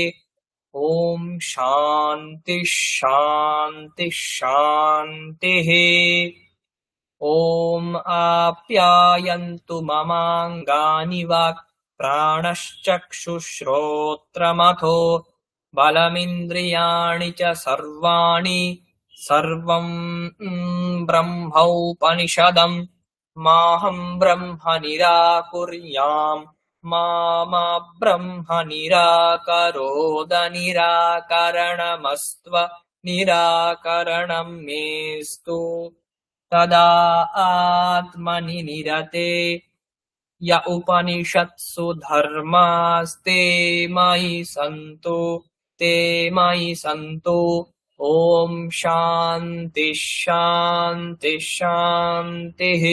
ॐ शान्ति शान्ति शान्तिः ॐ आप्यायन्तु ममाङ्गानि वाक् प्राणश्चक्षुश्रोत्रमथो बलमिन्द्रियाणि च सर्वाणि सर्वं ब्रह्मोपनिषदम् माहं ब्रह्म निराकुर्याम् मा ब्रह्म निराकरोद निराकरणमस्त्व निराकरणं मेस्तु तदा आत्मनि निरते य उपनिषत्सु धर्मास्ते मयि सन्तु ॐ शान्ति शान्ति शान्तिः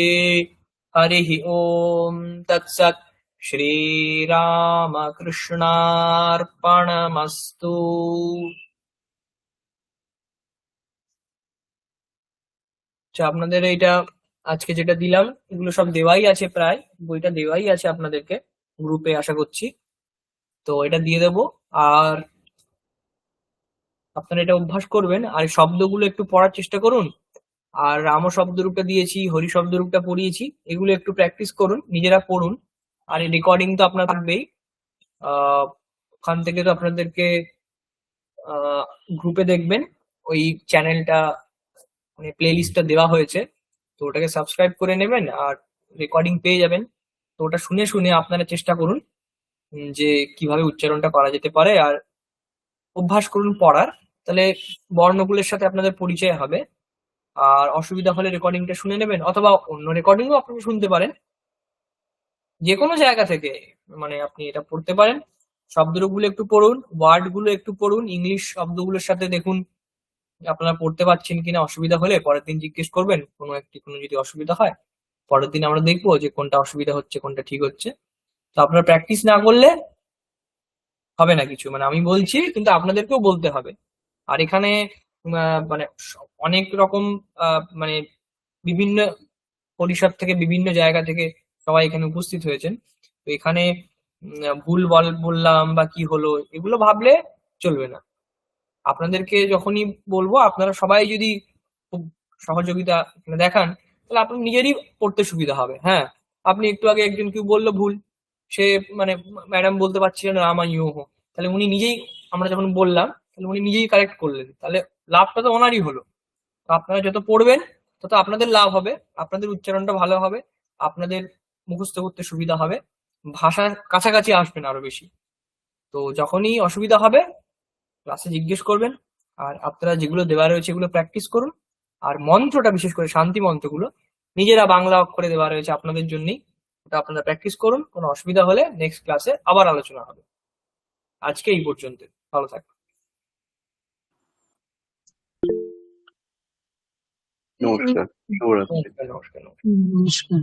हरिः ॐ तत्सत् श्रीरामकृष्णार्पणमस्तु। আপনাদের এইটা আজকে যেটা দিলাম এগুলো সব দেওয়াই আছে, প্রায় বইটা দেওয়াই আছে আপনাদেরকে গ্রুপে, আশা করছি। তো এটা দিয়ে দেবো। আর আপনারা এটা অভ্যাস করবেন, আর এই শব্দগুলো একটু পড়ার চেষ্টা করুন। আর রাম শব্দরূপটা দিয়েছি, হরি শব্দরূপটা পড়িয়েছি, এগুলো একটু প্র্যাকটিস করুন, নিজেরা পড়ুন। আর এই রেকর্ডিং তো আপনার থাকবেই। ওখান থেকে তো আপনাদেরকে গ্রুপে দেখবেন ওই চ্যানেলটা, মানে প্লে লিস্টটা দেওয়া হয়েছে, তো ওটাকে সাবস্ক্রাইব করে নেবেন আর রেকর্ডিং পেয়ে যাবেন। তো ওটা শুনে শুনে আপনারা চেষ্টা করুন যে কিভাবে উচ্চারণটা করা যেতে পারে, আর অভ্যাস করুন পড়ার। তাহলে বর্ণগুলোর সাথে আপনাদের পরিচয় হবে। আর অসুবিধা হলে রেকর্ডিংটা শুনে নেবেন, অথবা অন্য রেকর্ডিংও আপনারা শুনতে পারেন, যে কোনো জায়গা থেকে। মানে আপনি এটা পড়তে পারেন, শব্দগুলো একটু পড়ুন, ওয়ার্ড গুলো একটু পড়ুন, ইংলিশ শব্দগুলোর সাথে দেখুন আপনারা পড়তে পারছেন কিনা। অসুবিধা হলে পরের দিন জিজ্ঞেস করবেন, কোনো যদি অসুবিধা হয় পরের দিন আমরা দেখবো যে কোনটা অসুবিধা হচ্ছে কোনটা ঠিক হচ্ছে। তো আপনারা প্র্যাকটিস না করলে হবে না কিছু, মানে আমি বলছি কিন্তু আপনাদেরকেও বলতে হবে। আর এখানে মানে অনেক রকম মানে বিভিন্ন পরিসর থেকে, বিভিন্ন জায়গা থেকে সবাই এখানে উপস্থিত হয়েছেন। তো এখানে ভুল বললাম বা কি হলো এগুলো ভাবলে চলবে না। আপনাদেরকে যখনই বলবো আপনারা সবাই যদি খুব সহযোগিতা এখানে দেখান, তাহলে আপনার নিজেরই পড়তে সুবিধা হবে। হ্যাঁ, আপনি একটু আগে একজন কেউ বললো ভুল, সে মানে ম্যাডাম বলতে পারছিলেন রামা ইউ হো, তাহলে উনি নিজেই, আমরা যখন বললাম তাহলে উনি নিজেই কারেক্ট করলেন, তাহলে লাভটা তো ওনারই হলো। তো আপনারা যত পড়বেন তত আপনাদের লাভ হবে, আপনাদের উচ্চারণটা ভালো হবে, আপনাদের মুখস্থ করতে সুবিধা হবে, ভাষার কাছাকাছি আসবেন আরো বেশি। তো যখনই অসুবিধা হবে ক্লাসে জিজ্ঞেস করবেন। আর আপনারা যেগুলো দেওয়া রয়েছে এগুলো প্র্যাকটিস করুন। আর মন্ত্রটা, বিশেষ করে শান্তি মন্ত্রগুলো নিজেরা বাংলা অক্ষরে দেওয়া রয়েছে আপনাদের জন্যই, ওটা আপনারা প্র্যাকটিস করুন। কোনো অসুবিধা হলে নেক্সট ক্লাসে আবার আলোচনা হবে। আজকে এই পর্যন্ত, ভালো থাকবেন।
নমস্কার, শুভরাত্রি।
নমস্কার নমস্কার।
নমস্কার।